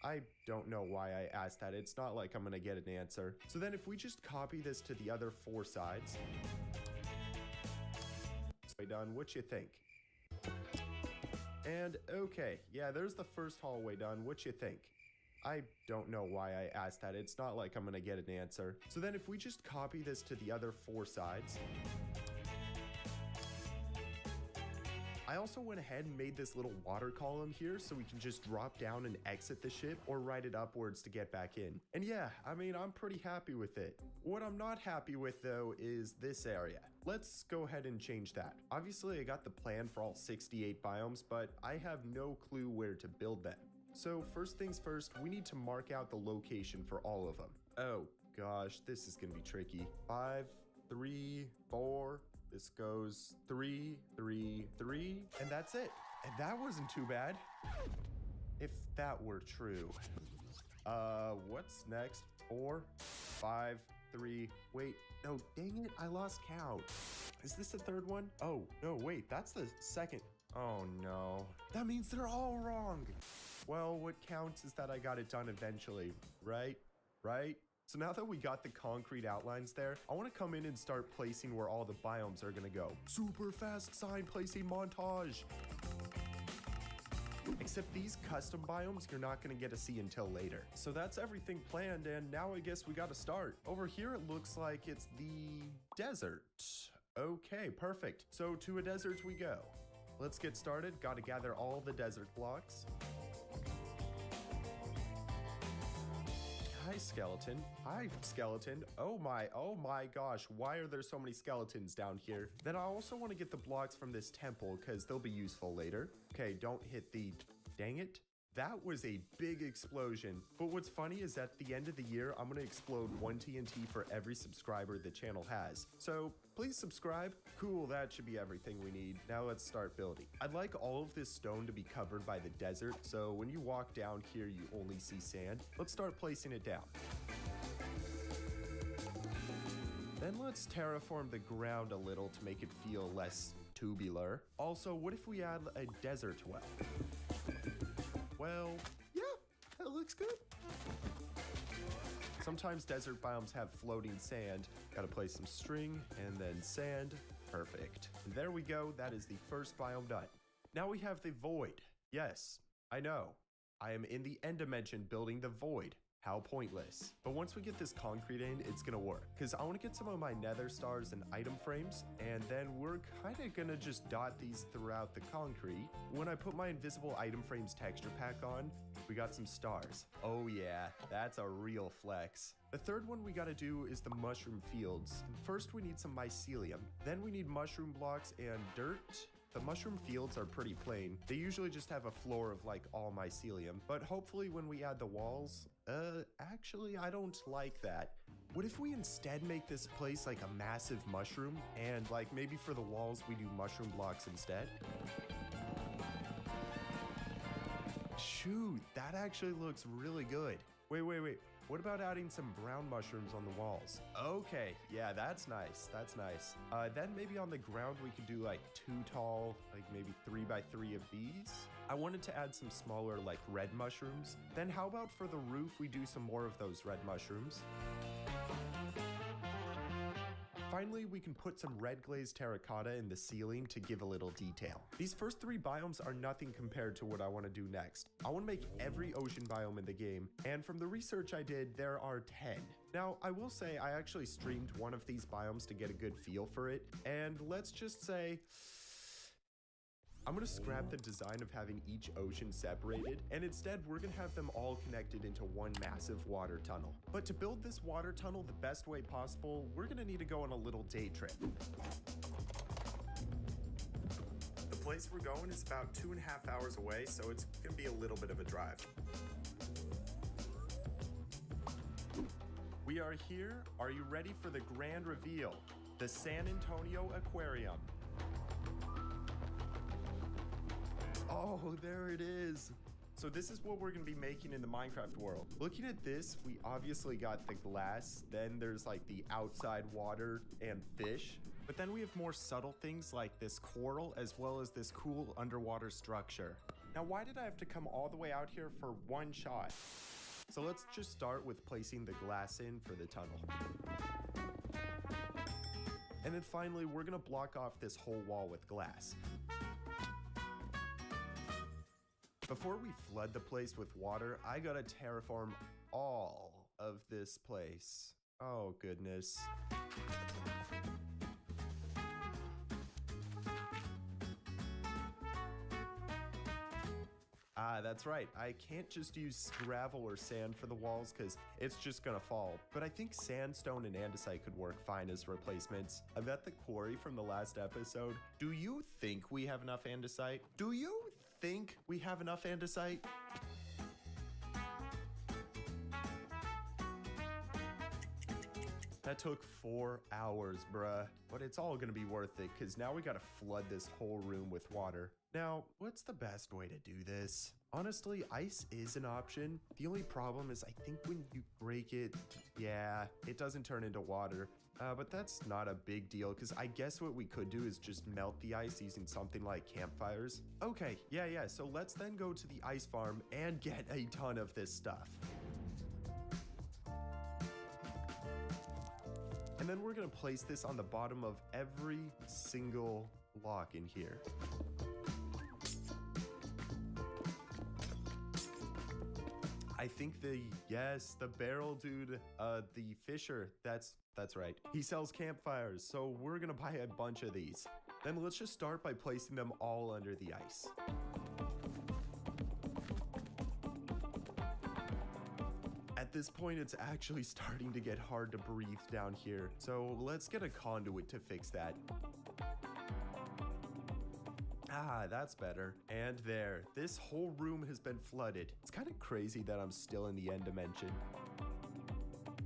I don't know why I asked that. It's not like I'm gonna get an answer. So then if we just copy this to the other 4 sides. Done. What you think? And okay, yeah, there's the first hallway done. What you think? I don't know why I asked that. It's not like I'm gonna get an answer. So then if we just copy this to the other 4 sides. I also went ahead and made this little water column here so we can just drop down and exit the ship or ride it upwards to get back in. And yeah, I mean, I'm pretty happy with it. What I'm not happy with though is this area. Let's go ahead and change that. Obviously I got the plan for all 68 biomes, but I have no clue where to build them. So first things first, we need to mark out the location for all of them. Oh gosh, this is gonna be tricky. 5, 3, 4, this goes 3, 3, 3, and that's it. And that wasn't too bad. If that were true. What's next? 4, 5, 3, wait, no, dang it, I lost count. Is this the third one? Oh, no, wait, that's the second. Oh no, that means they're all wrong. Well, what counts is that I got it done eventually, right? Right? So now that we got the concrete outlines there, I want to come in and start placing where all the biomes are going to go. Super fast sign placing montage. Except these custom biomes you're not going to get to see until later. So that's everything planned, and now I guess we got to start. Over here it looks like it's the desert. Okay, perfect. So to a desert we go. Let's get started. Got to gather all the desert blocks. Hi, skeleton. Hi, skeleton. Oh my gosh. Why are there so many skeletons down here? Then I also want to get the blocks from this temple because they'll be useful later. Okay, don't hit the... Dang it. That was a big explosion. But what's funny is at the end of the year, I'm going to explode 1 TNT for every subscriber the channel has. So please subscribe. Cool, that should be everything we need. Now let's start building. I'd like all of this stone to be covered by the desert, so when you walk down here, you only see sand. Let's start placing it down. Then let's terraform the ground a little to make it feel less tubular. Also, what if we add a desert well? Well, yeah, that looks good. Sometimes desert biomes have floating sand. Gotta place some string and then sand. Perfect. And there we go. That is the first biome done. Now we have the void. Yes, I know. I am in the end dimension building the void. How pointless. But once we get this concrete in, it's gonna work. Because I want to get some of my nether stars and item frames, and then we're kind of gonna just dot these throughout the concrete. When I put my invisible item frames texture pack on, we got some stars. Oh yeah, that's a real flex. The third one we gotta do is the mushroom fields. First we need some mycelium, then we need mushroom blocks and dirt. The mushroom fields are pretty plain. They usually just have a floor of like all mycelium, but hopefully when we add the walls, actually I don't like that. What if we instead make this place like a massive mushroom and like maybe for the walls we do mushroom blocks instead? Shoot, that actually looks really good. Wait. What about adding some brown mushrooms on the walls? Okay, yeah, that's nice. That's nice. Then maybe on the ground we could do like 2 tall, like maybe 3 by 3 of these. I wanted to add some smaller like red mushrooms. Then how about for the roof we do some more of those red mushrooms? Finally, we can put some red glazed terracotta in the ceiling to give a little detail. These first 3 biomes are nothing compared to what I want to do next. I want to make every ocean biome in the game, and from the research I did, there are 10. Now, I will say I actually streamed one of these biomes to get a good feel for it, and let's just say... I'm gonna scrap the design of having each ocean separated, and instead we're gonna have them all connected into one massive water tunnel. But to build this water tunnel the best way possible, we're gonna need to go on a little day trip. The place we're going is about 2.5 hours away, so it's gonna be a little bit of a drive. We are here. Are you ready for the grand reveal? The San Antonio Aquarium. Oh, there it is. So this is what we're going to be making in the Minecraft world. Looking at this, we obviously got the glass. Then there's like the outside water and fish. But then we have more subtle things like this coral as well as this cool underwater structure. Now, why did I have to come all the way out here for one shot? So let's just start with placing the glass in for the tunnel. And then finally, we're gonna block off this whole wall with glass. Before we flood the place with water, I gotta terraform all of this place. Oh, goodness. Ah, that's right. I can't just use gravel or sand for the walls because it's just gonna fall. But I think sandstone and andesite could work fine as replacements. I'm at the quarry from the last episode. Do you think we have enough andesite? Do you think we have enough andesite? That took 4 hours, bruh. But it's all gonna be worth it, because now we gotta flood this whole room with water. Now, what's the best way to do this? Honestly, ice is an option. The only problem is I think when you break it, yeah, it doesn't turn into water. But that's not a big deal, because I guess what we could do is just melt the ice using something like campfires. Okay, yeah, so let's then go to the ice farm and get a ton of this stuff. And then we're gonna place this on the bottom of every single block in here. I think the barrel dude, the fisher, that's right. He sells campfires, so we're gonna buy a bunch of these. Then let's just start by placing them all under the ice. At this point, it's actually starting to get hard to breathe down here, so let's get a conduit to fix that. Ah, that's better. And there, this whole room has been flooded. It's kind of crazy that I'm still in the end dimension.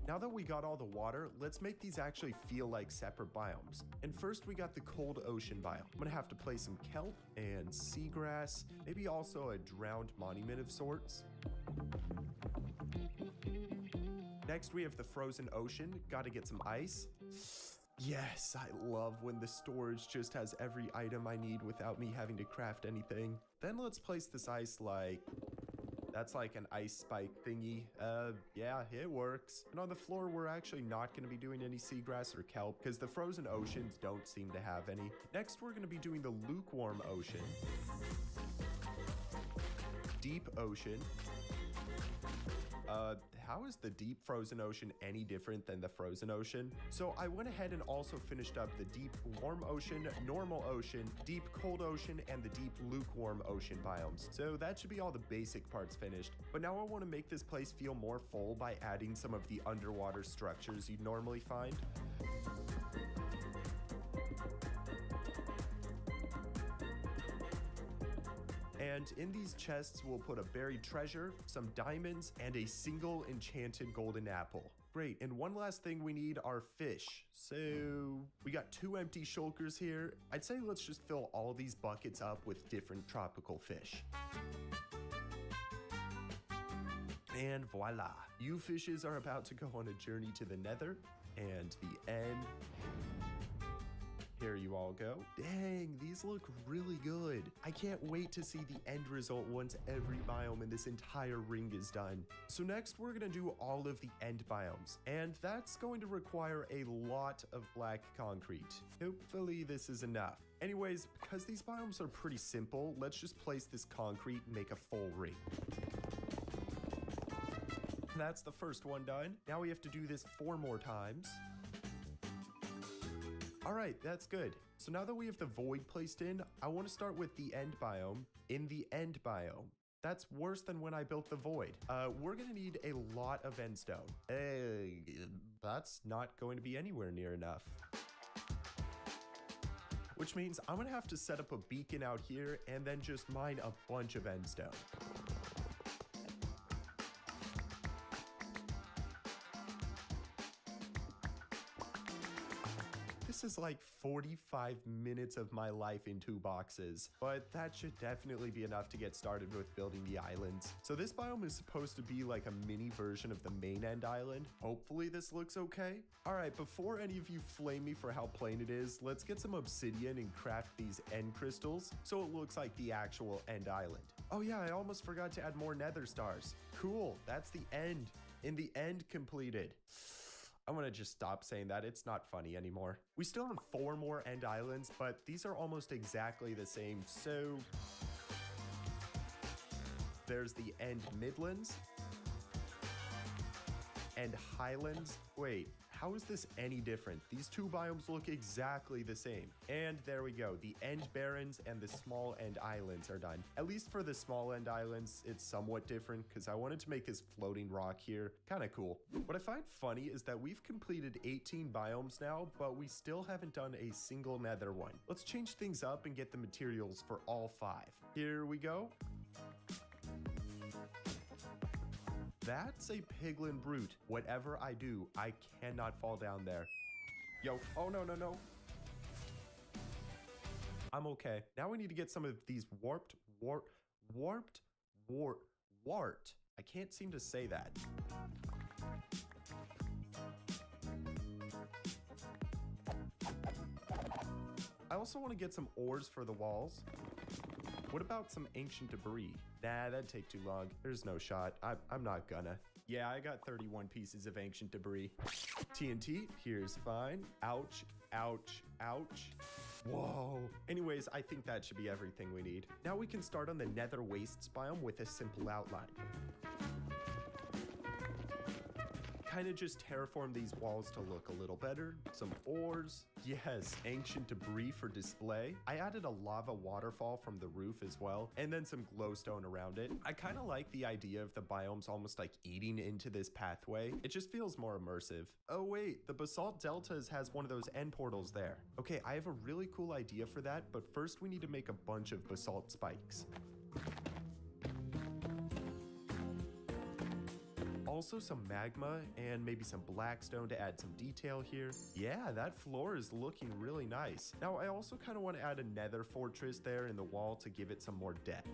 Now that we got all the water, let's make these actually feel like separate biomes. And first we got the cold ocean biome. I'm gonna have to place some kelp and seagrass, maybe also a drowned monument of sorts. Next, we have the frozen ocean. Gotta get some ice. Yes, I love when the storage just has every item I need without me having to craft anything. Then let's place this ice that's like an ice spike thingy. Yeah, it works. And on the floor, we're actually not gonna be doing any seagrass or kelp because the frozen oceans don't seem to have any. Next, we're gonna be doing the lukewarm ocean. Deep ocean. How is the deep frozen ocean any different than the frozen ocean? So I went ahead and also finished up the deep warm ocean, normal ocean, deep cold ocean, and the deep lukewarm ocean biomes. So that should be all the basic parts finished. But now I want to make this place feel more full by adding some of the underwater structures you'd normally find. And in these chests, we'll put a buried treasure, some diamonds, and a single enchanted golden apple. Great, and one last thing we need are fish. So we got 2 empty shulkers here. I'd say let's just fill all these buckets up with different tropical fish. And voila, you fishes are about to go on a journey to the nether and the end. Here you all go. Dang, these look really good. I can't wait to see the end result once every biome in this entire ring is done. So next we're gonna do all of the end biomes, and that's going to require a lot of black concrete. Hopefully this is enough. Anyways, because these biomes are pretty simple, let's just place this concrete and make a full ring. That's the first one done. Now we have to do this 4 more times. All right, that's good. So now that we have the void placed in, I want to start with the end biome. In the end biome. That's worse than when I built the void. We're gonna need a lot of endstone. That's not going to be anywhere near enough. Which means I'm gonna have to set up a beacon out here and then just mine a bunch of endstone. This This is like 45 minutes of my life in 2 boxes, but that should definitely be enough to get started with building the islands. So this biome is supposed to be like a mini version of the main end island. Hopefully this looks okay. All right, before any of you flame me for how plain it is, let's get some obsidian and craft these end crystals so it looks like the actual end island. Oh yeah, I almost forgot to add more nether stars. Cool, that's the end. In the end completed. I'm gonna just stop saying that. It's not funny anymore. We still have 4 more end islands, but these are almost exactly the same. So there's the end Midlands and Highlands. Wait, how is this any different? These 2 biomes look exactly the same. And there we go. The end Barrens and the small end islands are done. At least for the small end islands, it's somewhat different because I wanted to make this floating rock here kind of cool. What I find funny is that we've completed 18 biomes now, but we still haven't done a single nether one. Let's change things up and get the materials for all 5. Here we go. That's a piglin brute. Whatever I do, I cannot fall down there. Yo, oh no. I'm okay. Now we need to get some of these warped. I can't seem to say that. I also want to get some ores for the walls. What about some ancient debris? Nah, that'd take too long. There's no shot. I'm not gonna. Yeah, I got 31 pieces of ancient debris. TNT, here's fine. Ouch, ouch, ouch. Whoa. Anyways, I think that should be everything we need. Now we can start on the Nether Wastes biome with a simple outline. Kind of just terraform these walls to look a little better. Some ores. Yes, ancient debris for display. I added a lava waterfall from the roof as well, and then some glowstone around it. I kind of like the idea of the biomes almost like eating into this pathway. It just feels more immersive. Oh wait, the Basalt Deltas has one of those end portals there. Okay, I have a really cool idea for that, but first we need to make a bunch of basalt spikes. Also some magma and maybe some blackstone to add some detail here. Yeah, that floor is looking really nice. Now I also kind of want to add a nether fortress there in the wall to give it some more depth.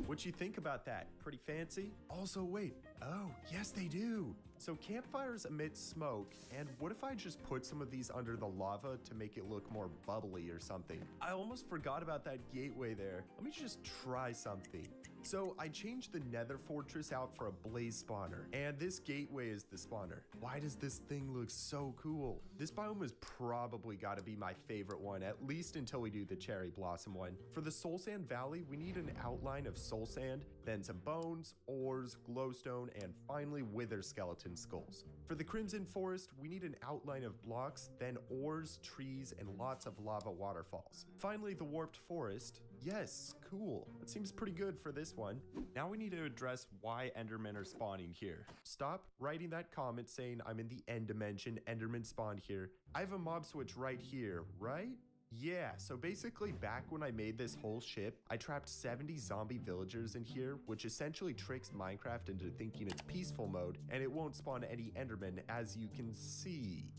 What you think about that? Pretty fancy? Also, wait. Oh, yes they do. So campfires emit smoke, and what if I just put some of these under the lava to make it look more bubbly or something? I almost forgot about that gateway there. Let me just try something. So I changed the nether fortress out for a blaze spawner, and this gateway is the spawner. Why does this thing look so cool? This biome has probably got to be my favorite one, at least until we do the cherry blossom one. For the soul sand valley, we need an outline of soul sand, then some bones, ores, glowstone, and finally wither skeleton skulls. For the crimson forest, we need an outline of blocks, then ores, trees, and lots of lava waterfalls. Finally, the warped forest. Yes, cool. That seems pretty good for this one. Now we need to address why Endermen are spawning here. Stop writing that comment saying I'm in the end dimension, Endermen spawned here. I have a mob switch right here, right? Yeah, so basically back when I made this whole ship, I trapped 70 zombie villagers in here, which essentially tricks Minecraft into thinking it's peaceful mode, and it won't spawn any Endermen, as you can see.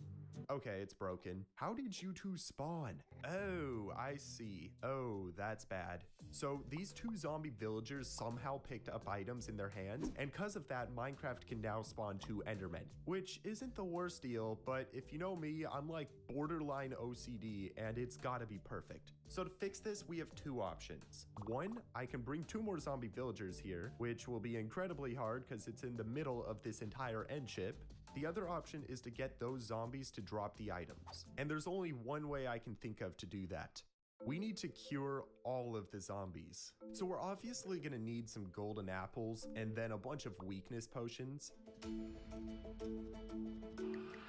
Okay, it's broken. How did you two spawn? Oh, I see. Oh, that's bad. So these 2 zombie villagers somehow picked up items in their hands, and because of that, Minecraft can now spawn 2 Endermen, which isn't the worst deal, but if you know me, I'm like borderline OCD, and it's gotta be perfect. So to fix this, we have 2 options. One, I can bring 2 more zombie villagers here, which will be incredibly hard because it's in the middle of this entire end ship. The other option is to get those zombies to drop the items. And there's only one way I can think of to do that. We need to cure all of the zombies. So we're obviously gonna need some golden apples and then a bunch of weakness potions.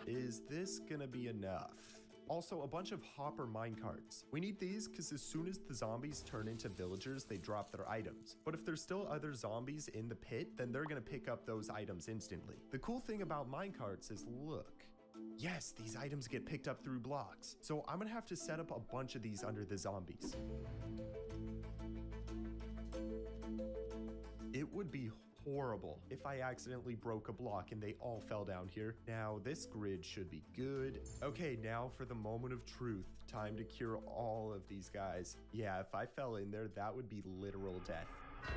Is this gonna be enough? Also, a bunch of hopper minecarts. We need these because as soon as the zombies turn into villagers, they drop their items. But if there's still other zombies in the pit, then they're gonna pick up those items instantly. The cool thing about minecarts is, look. Yes, these items get picked up through blocks. So I'm gonna have to set up a bunch of these under the zombies. It would be horrible if I accidentally broke a block and they all fell down here. Now, this grid should be good. Okay, now for the moment of truth. Time to cure all of these guys. Yeah, if I fell in there, that would be literal death.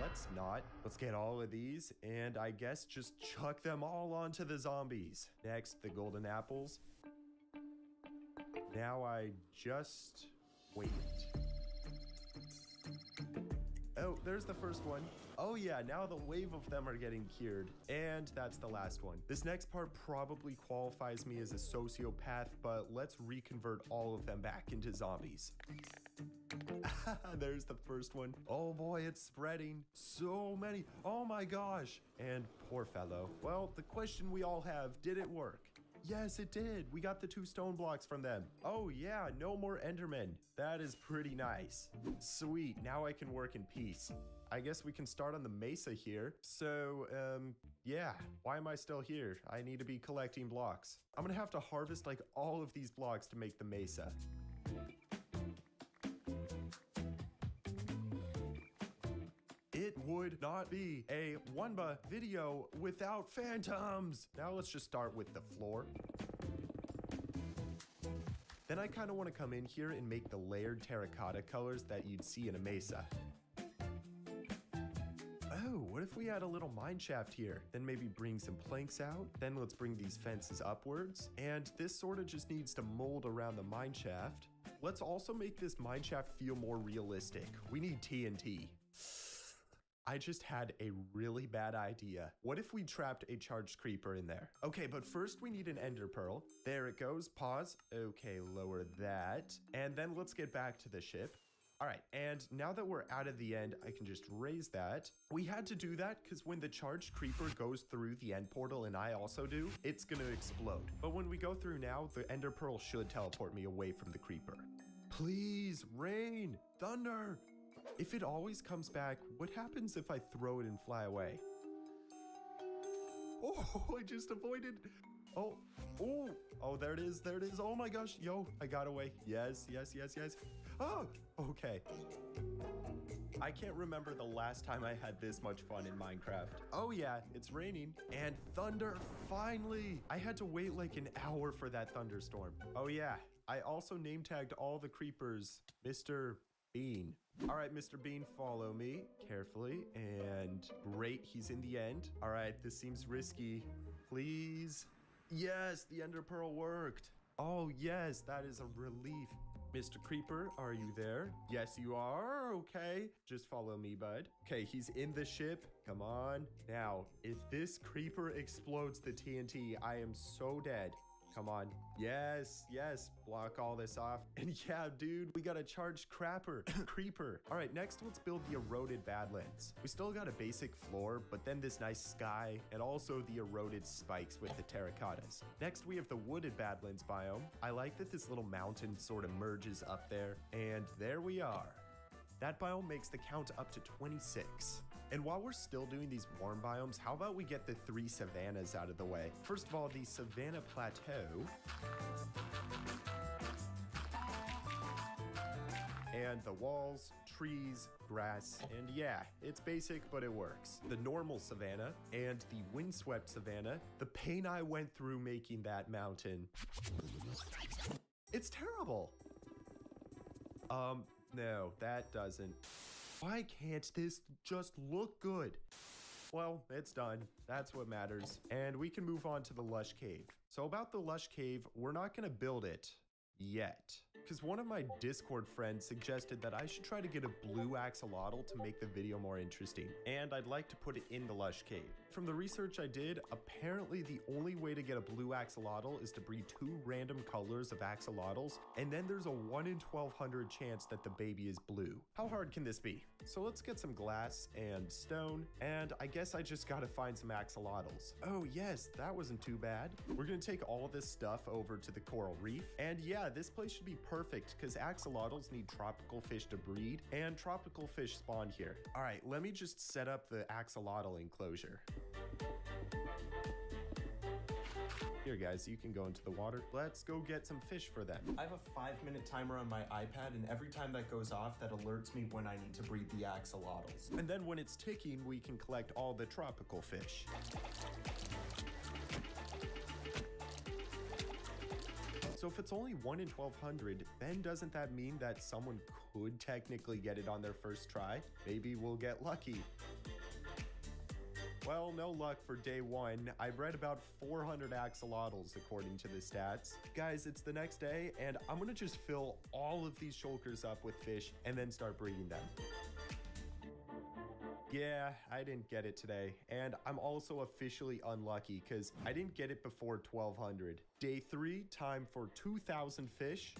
Let's not. Let's get all of these, and I guess just chuck them all onto the zombies. Next, the golden apples. Now I just wait. Oh, there's the first one. Oh yeah, now the wave of them are getting cured. And that's the last one. This next part probably qualifies me as a sociopath, but let's reconvert all of them back into zombies. There's the first one. Oh boy, it's spreading. So many. Oh my gosh. And poor fellow. Well, the question we all have, did it work? Yes, it did. We got the 2 stone blocks from them. Oh yeah, no more Endermen. That is pretty nice. Sweet, now I can work in peace. I guess we can start on the mesa here. So, yeah, why am I still here? I need to be collecting blocks. I'm gonna have to harvest like all of these blocks to make the mesa. It would not be a Wumba video without phantoms. Now let's just start with the floor. Then I kind of want to come in here and make the layered terracotta colors that you'd see in a mesa. Oh, what if we had a little mine shaft here? Then maybe bring some planks out. Then let's bring these fences upwards. And this sort of just needs to mold around the mine shaft. Let's also make this mine shaft feel more realistic. We need TNT. I just had a really bad idea. What if we trapped a charged creeper in there? Okay, but first we need an ender pearl. There it goes, pause. Okay, lower that. And then let's get back to the ship. All right, and now that we're out of the end, I can just raise that. We had to do that because when the charged creeper goes through the end portal and I also do, it's gonna explode. But when we go through now, the ender pearl should teleport me away from the creeper. Please, rain, thunder. If it always comes back, what happens if I throw it and fly away? Oh, I just avoided. Oh, there it is, there it is. Oh my gosh, yo, I got away. Yes. Oh, okay. I can't remember the last time I had this much fun in Minecraft. Oh yeah, it's raining. And thunder, finally. I had to wait like an hour for that thunderstorm. Oh yeah, I also name tagged all the creepers Mr. Bean. All right, Mr. Bean, follow me carefully. And great, he's in the end. All right, this seems risky. Please. Yes, the ender pearl worked. Oh, yes, that is a relief. Mr. Creeper, are you there? Yes, you are. Okay, just follow me, bud. Okay, he's in the ship. Come on. Now, if this creeper explodes the TNT, I am so dead. Come on. Yes, block all this off. And yeah, dude, we got a charged creeper. All right, next let's build the eroded badlands. We still got a basic floor, but then this nice sky and also the eroded spikes with the terracottas. Next, we have the wooded badlands biome. I like that this little mountain sort of merges up there. And there we are. That biome makes the count up to 26. And while we're still doing these warm biomes, how about we get the 3 savannas out of the way? First of all, the Savanna Plateau. And the walls, trees, grass, and yeah, it's basic, but it works. The normal savanna and the windswept savanna, the pain I went through making that mountain. It's terrible. No, that doesn't. Why can't this just look good? Well, it's done. That's what matters. And we can move on to the lush cave. So about the lush cave, we're not gonna build it yet. Because one of my Discord friends suggested that I should try to get a blue axolotl to make the video more interesting. And I'd like to put it in the lush cave. From the research I did, apparently the only way to get a blue axolotl is to breed 2 random colors of axolotls, and then there's a 1 in 1,200 chance that the baby is blue. How hard can this be? So let's get some glass and stone, and I guess I just gotta find some axolotls. Oh yes, that wasn't too bad. We're gonna take all this stuff over to the coral reef, and yeah, this place should be perfect because axolotls need tropical fish to breed, and tropical fish spawn here. All right, let me just set up the axolotl enclosure. Here, guys, you can go into the water. Let's go get some fish for them. I have a 5-minute timer on my iPad, and every time that goes off, that alerts me when I need to breed the axolotls. And then when it's ticking, we can collect all the tropical fish. So if it's only 1 in 1,200, then doesn't that mean that someone could technically get it on their first try? Maybe we'll get lucky. Well, no luck for day 1. I bred about 400 axolotls according to the stats. Guys, it's the next day, and I'm gonna just fill all of these shulkers up with fish and then start breeding them. Yeah, I didn't get it today, and I'm also officially unlucky because I didn't get it before 1,200. Day 3, time for 2,000 fish.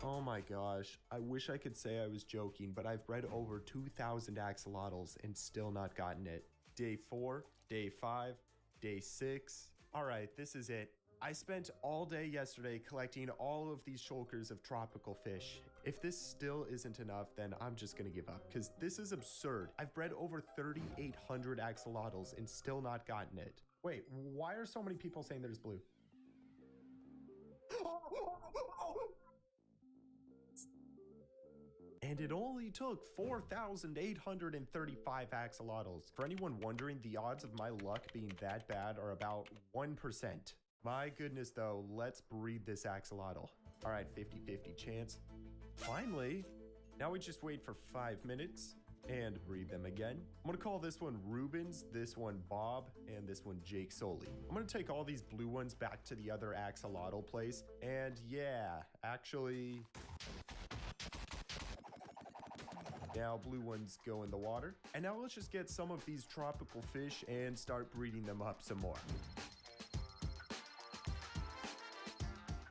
Oh my gosh, I wish I could say I was joking, but I've bred over 2,000 axolotls and still not gotten it. Day 4, day 5, day 6. All right, this is it. I spent all day yesterday collecting all of these shulkers of tropical fish. If this still isn't enough, then I'm just gonna give up, because this is absurd. I've bred over 3,800 axolotls and still not gotten it. Wait, why are so many people saying there's blue? And it only took 4,835 axolotls. For anyone wondering, the odds of my luck being that bad are about 1%. My goodness though, let's breed this axolotl. All right, 50-50 chance. Finally, now we just wait for 5 minutes and breed them again. I'm gonna call this one Rubens, this one Bob, and this one Jake Soli. I'm gonna take all these blue ones back to the other axolotl place. And yeah, actually, now blue ones go in the water. And now let's just get some of these tropical fish and start breeding them up some more.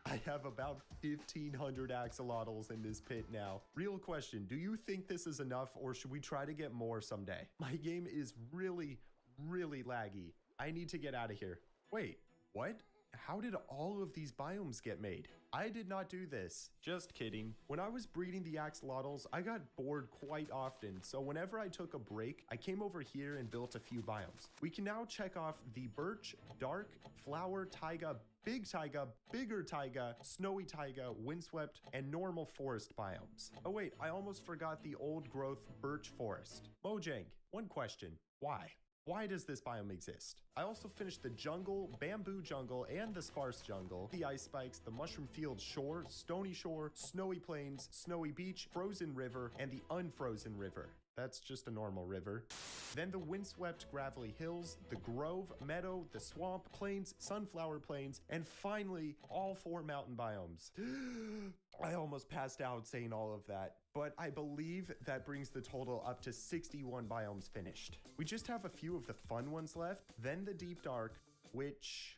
I have about 1,500 axolotls in this pit now. Real question, do you think this is enough or should we try to get more someday? My game is really laggy. I need to get out of here. Wait, what? How did all of these biomes get made? I did not do this. Just kidding. When I was breeding the axolotls, I got bored quite often, so whenever I took a break, I came over here and built a few biomes. We can now check off the birch, dark, flower, taiga, big taiga, bigger taiga, snowy taiga, windswept, and normal forest biomes. Oh wait, I almost forgot the old growth birch forest. Mojang, one question. Why? Why does this biome exist? I also finished the jungle, bamboo jungle, and the sparse jungle, the ice spikes, the mushroom field shore, stony shore, snowy plains, snowy beach, frozen river, and the unfrozen river. That's just a normal river. Then the windswept gravelly hills, the grove, meadow, the swamp, plains, sunflower plains, and finally, all 4 mountain biomes. I almost passed out saying all of that, but I believe that brings the total up to 61 biomes finished. We just have a few of the fun ones left, then the deep dark, which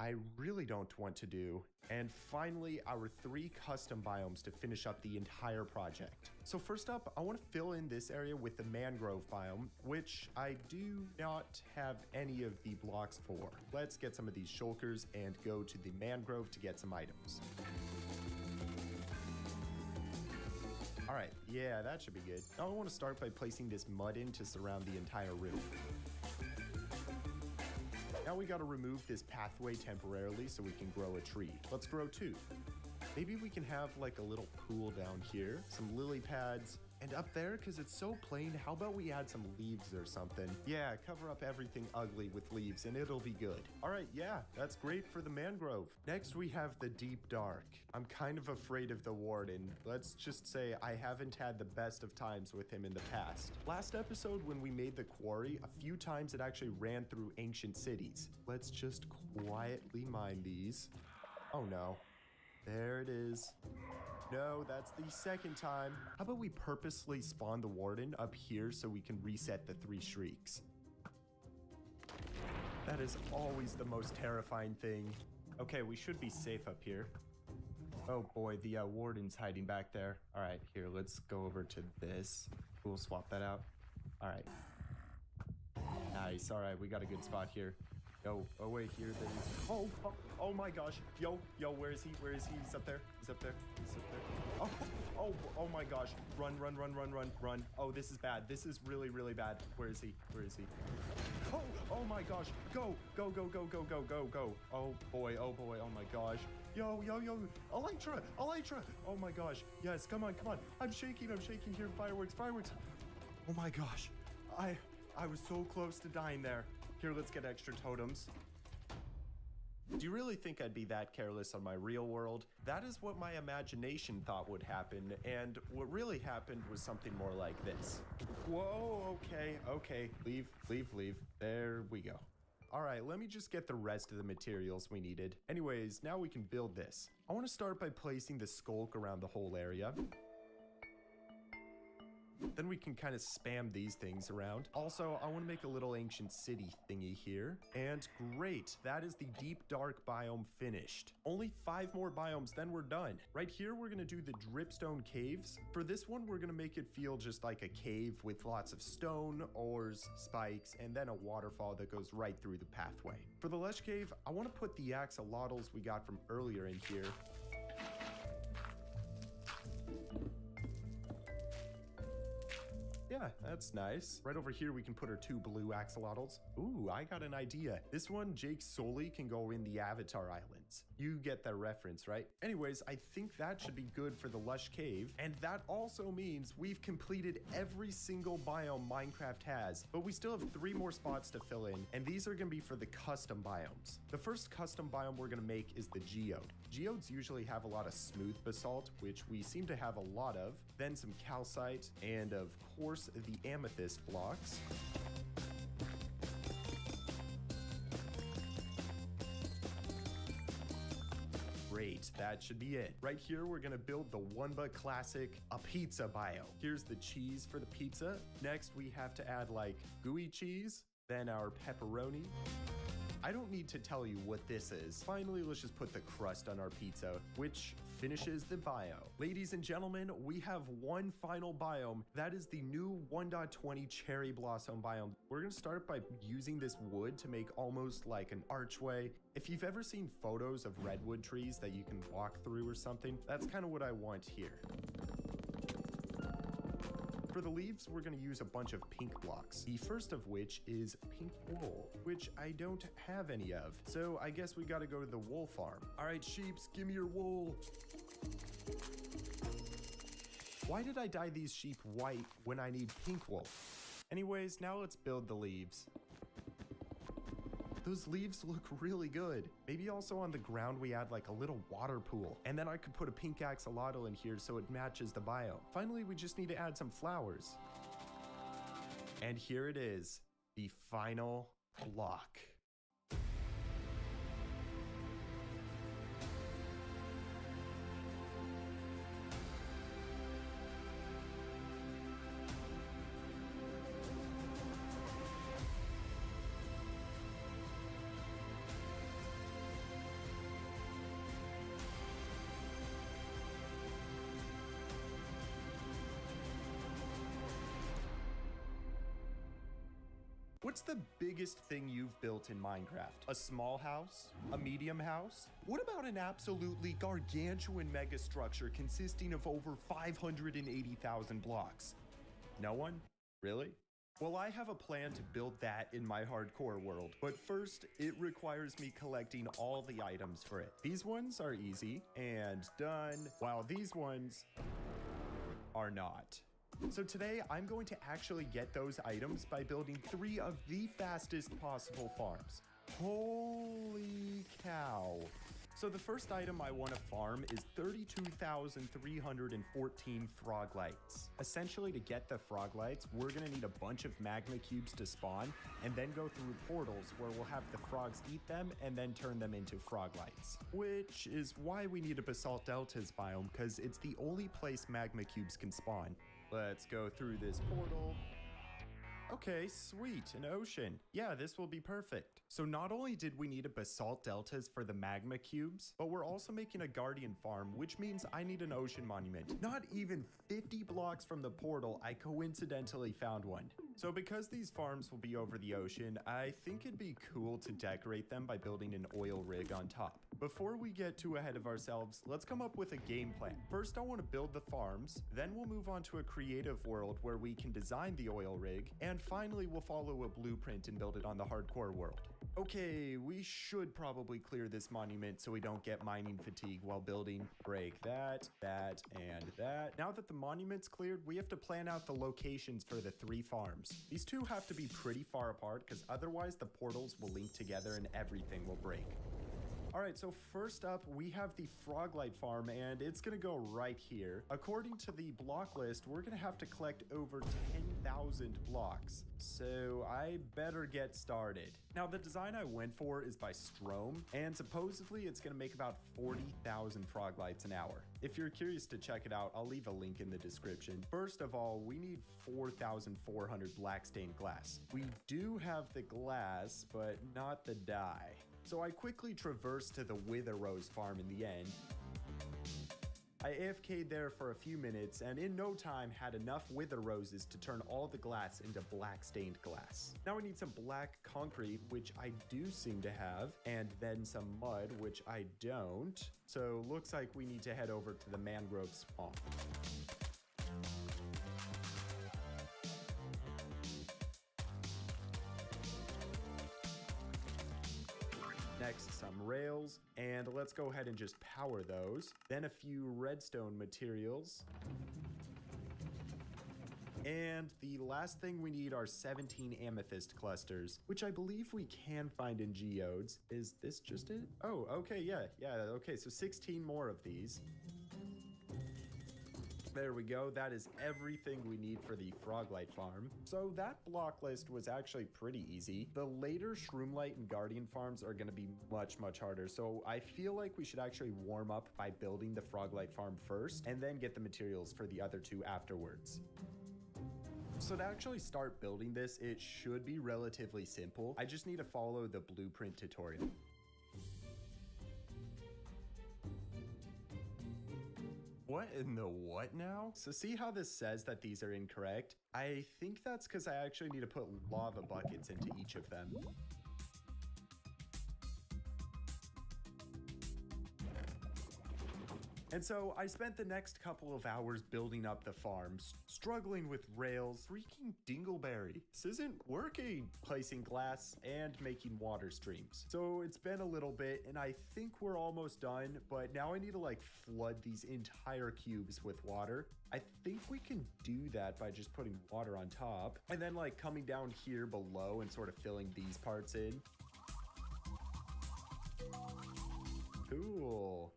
I really don't want to do. And finally, our 3 custom biomes to finish up the entire project. So first up, I want to fill in this area with the mangrove biome, which I do not have any of the blocks for. Let's get some of these shulkers and go to the mangrove to get some items. All right, yeah, that should be good. Now I want to start by placing this mud in to surround the entire room. Now we gotta remove this pathway temporarily so we can grow a tree. Let's grow 2. Maybe we can have like a little pool down here, some lily pads, and up there, because it's so plain, how about we add some leaves or something? Yeah, cover up everything ugly with leaves and it'll be good. All right, yeah, that's great for the mangrove. Next we have the deep dark. I'm kind of afraid of the warden. Let's just say I haven't had the best of times with him in the past. Last episode when we made the quarry, a few times it actually ran through ancient cities. Let's just quietly mine these. Oh no, there it is. No, that's the second time. How about we purposely spawn the warden up here so we can reset the 3 shrieks? That is always the most terrifying thing. Okay, we should be safe up here. Oh boy, the warden's hiding back there. All right, here, let's go over to this. We'll swap that out. All right. Nice, all right, we got a good spot here. Oh wait, here there is. Oh my gosh. Yo, where is he? Where is he? He's up there. He's up there. He's up there. Oh my gosh. Run. Oh, this is bad. This is really, really bad. Where is he? Where is he? Oh my gosh. Go. Oh boy. Oh my gosh. Yo. Elytra. Oh my gosh. Yes, come on. I'm shaking here. Fireworks. Oh my gosh. I was so close to dying there. Here, let's get extra totems. Do you really think I'd be that careless on my real world? That is what my imagination thought would happen, and what really happened was something more like this. Whoa, okay. Leave. There we go. All right, let me just get the rest of the materials we needed. Anyways, now we can build this. I want to start by placing the skulk around the whole area. Then we can kind of spam these things around. Also, I want to make a little ancient city thingy here. And great, that is the deep dark biome finished. Only 5 more biomes, then we're done. Right here, we're going to do the dripstone caves. For this one, we're going to make it feel just like a cave with lots of stone, ores, spikes, and then a waterfall that goes right through the pathway. For the lush cave, I want to put the axolotls we got from earlier in here. Yeah, that's nice. Right over here, we can put our 2 blue axolotls. Ooh, I got an idea. This one, Jake Sully, can go in the Avatar Islands. You get that reference, right? Anyways, I think that should be good for the lush cave. And that also means we've completed every single biome Minecraft has. But we still have 3 more spots to fill in. And these are going to be for the custom biomes. The first custom biome we're going to make is the geode. Geodes usually have a lot of smooth basalt, which we seem to have a lot of. Then some calcite, and of course, the amethyst blocks. Great, that should be it. Right here, we're gonna build the Wumba Classic, a pizza bio. Here's the cheese for the pizza. Next, we have to add like gooey cheese, then our pepperoni. I don't need to tell you what this is. Finally, let's just put the crust on our pizza, which finishes the bio. Ladies and gentlemen, we have one final biome. That is the new 1.20 cherry blossom biome. We're gonna start by using this wood to make almost like an archway. If you've ever seen photos of redwood trees that you can walk through or something, that's kind of what I want here. For the leaves, we're going to use a bunch of pink blocks. The first of which is pink wool, which I don't have any of. So I guess we got to go to the wool farm. All right, sheeps, give me your wool. Why did I dye these sheep white when I need pink wool? Anyways, now let's build the leaves. Those leaves look really good. Maybe also on the ground we add like a little water pool. And then I could put a pink axolotl in here so it matches the biome. Finally, we just need to add some flowers. And here it is, the final block. What's the biggest thing you've built in Minecraft? A small house? A medium house? What about an absolutely gargantuan mega structure consisting of over 580,000 blocks? No one? Really? Well, I have a plan to build that in my hardcore world, but first, it requires me collecting all the items for it. These ones are easy and done, while these ones are not. So today, I'm going to actually get those items by building 3 of the fastest possible farms. Holy cow. So the first item I want to farm is 32,314 frog lights. Essentially, to get the frog lights, we're going to need a bunch of magma cubes to spawn, and then go through portals where we'll have the frogs eat them and then turn them into frog lights. Which is why we need a Basalt Deltas biome, because it's the only place magma cubes can spawn. Let's go through this portal. Okay, sweet, an ocean. Yeah, this will be perfect. So not only did we need a Basalt Deltas for the magma cubes, but we're also making a guardian farm, which means I need an ocean monument. Not even 50 blocks from the portal, I coincidentally found one. So because these farms will be over the ocean, I think it'd be cool to decorate them by building an oil rig on top. Before we get too ahead of ourselves, let's come up with a game plan. First, I want to build the farms, then we'll move on to a creative world where we can design the oil rig, and finally we'll follow a blueprint and build it on the hardcore world. Okay, we should probably clear this monument so we don't get mining fatigue while building. Break that, that, and that. Now that the monument's cleared, we have to plan out the locations for the 3 farms. These 2 have to be pretty far apart because otherwise the portals will link together and everything will break. Alright, so first up, we have the Froglight farm, and it's gonna go right here. According to the block list, we're gonna have to collect over 10,000 blocks. So I better get started. Now, the design I went for is by Strom, and supposedly it's gonna make about 40,000 Froglights an hour. If you're curious to check it out, I'll leave a link in the description. First of all, we need 4,400 black stained glass. We do have the glass, but not the dye. So I quickly traversed to the Wither Rose farm in the end. I AFK'd there for a few minutes and in no time had enough Wither Roses to turn all the glass into black stained glass. Now we need some black concrete, which I do seem to have, and then some mud, which I don't. So looks like we need to head over to the mangrove swamp. Next, some rails, and let's go ahead and just power those. Then a few redstone materials. And the last thing we need are 17 amethyst clusters, which I believe we can find in geodes. Is this just it? Oh, okay, yeah, okay, so 16 more of these. There we go. That is everything we need for the Froglight farm. So that block list was actually pretty easy. The later Shroomlight and Guardian farms are going to be much, much harder. So I feel like we should actually warm up by building the Froglight farm first and then get the materials for the other 2 afterwards. So to actually start building this, it should be relatively simple. I just need to follow the blueprint tutorial. What in the what now? So see how this says that these are incorrect? I think that's because I actually need to put lava buckets into each of them. And so I spent the next couple of hours building up the farms, struggling with rails. Freaking dingleberry. This isn't working. Placing glass and making water streams. So it's been a little bit and I think we're almost done, but now I need to like flood these entire cubes with water. I think we can do that by just putting water on top and then like coming down here below and sort of filling these parts in. Cool.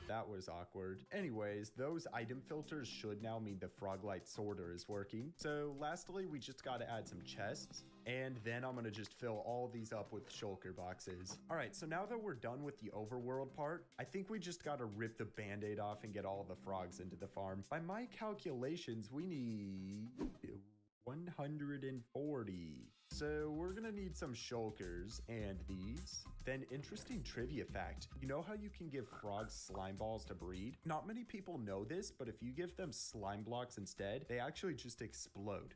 That was awkward. Anyways, those item filters should now mean the Froglight sorter is working. So lastly, we just got to add some chests. And then I'm going to just fill all these up with shulker boxes. All right, so now that we're done with the overworld part, I think we just got to rip the band-aid off and get all the frogs into the farm. By my calculations, we need 140. So we're gonna need some shulkers and these. Then interesting trivia fact, you know how you can give frogs slime balls to breed? Not many people know this, but if you give them slime blocks instead, they actually just explode.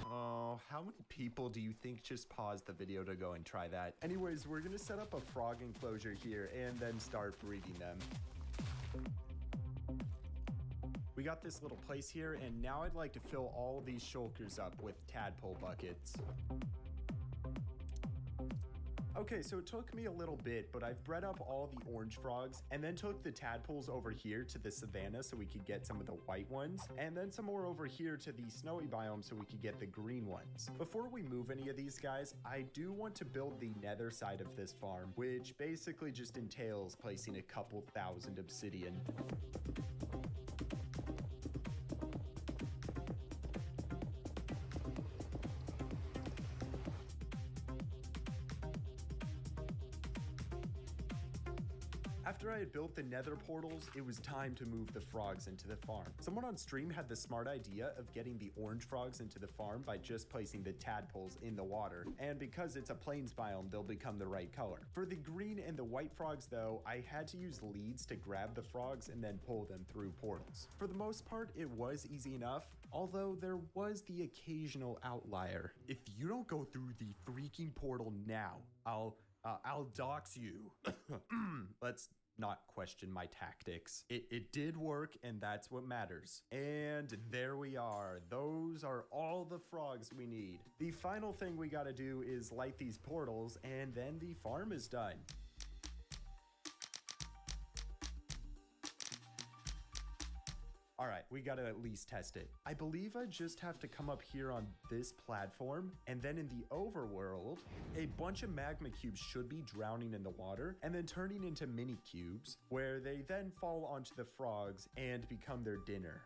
Oh, how many people do you think just paused the video to go and try that? Anyways, we're gonna set up a frog enclosure here and then start breeding them. We got this little place here, and now I'd like to fill all these shulkers up with tadpole buckets. Okay, so it took me a little bit, but I've bred up all the orange frogs and then took the tadpoles over here to the savanna so we could get some of the white ones, and then some more over here to the snowy biome so we could get the green ones. Before we move any of these guys, I do want to build the nether side of this farm, which basically just entails placing a couple thousand obsidian. After I had built the nether portals, it was time to move the frogs into the farm. Someone on stream had the smart idea of getting the orange frogs into the farm by just placing the tadpoles in the water, and because it's a plains biome, they'll become the right color. For the green and the white frogs though, I had to use leads to grab the frogs and then pull them through portals. For the most part, it was easy enough, although there was the occasional outlier. If you don't go through the freaking portal now, I'll dox you. Let's not question my tactics. It did work, and that's what matters. And there we are. Those are all the frogs we need. The final thing we gotta do is light these portals, and then the farm is done. All right, we gotta at least test it. I believe I just have to come up here on this platform, and then in the overworld, a bunch of magma cubes should be drowning in the water and then turning into mini cubes, where they then fall onto the frogs and become their dinner.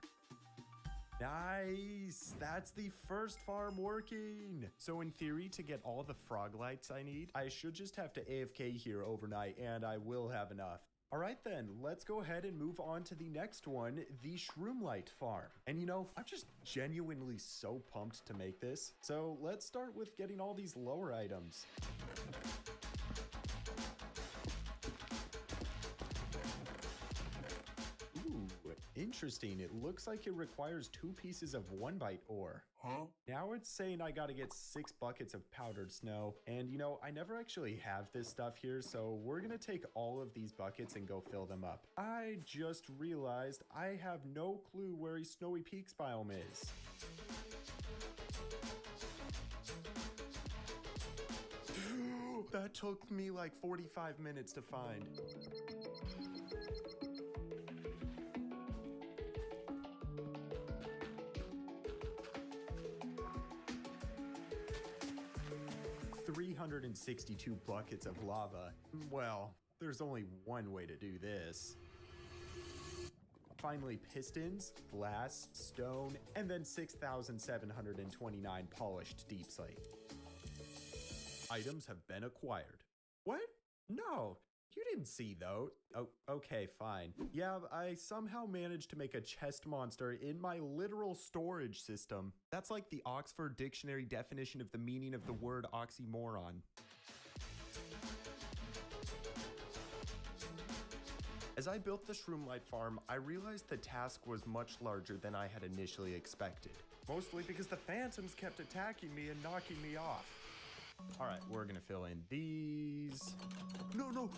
Nice! That's the first farm working! So in theory, to get all the frog lights I need, I should just have to AFK here overnight, and I will have enough. All right then, let's go ahead and move on to the next one, the Shroomlight Farm. And you know, I'm just genuinely so pumped to make this. So let's start with getting all these lower items. Ooh, interesting. It looks like it requires 2 pieces of 1-bite ore. Huh? Now it's saying I gotta get 6 buckets of powdered snow. And you know, I never actually have this stuff here, so we're gonna take all of these buckets and go fill them up. I just realized I have no clue where a Snowy Peaks biome is. That took me like 45 minutes to find. $362 buckets of lava. Well, there's only one way to do this. Finally, pistons, glass, stone, and then 6,729 polished deep slate. Items have been acquired. What? No, you didn't see those. Oh, okay, fine. Yeah, I somehow managed to make a chest monster in my literal storage system. That's like the Oxford Dictionary definition of the meaning of the word oxymoron. As I built the Shroomlight farm, I realized the task was much larger than I had initially expected. Mostly because the phantoms kept attacking me and knocking me off. All right, we're gonna fill in these. No,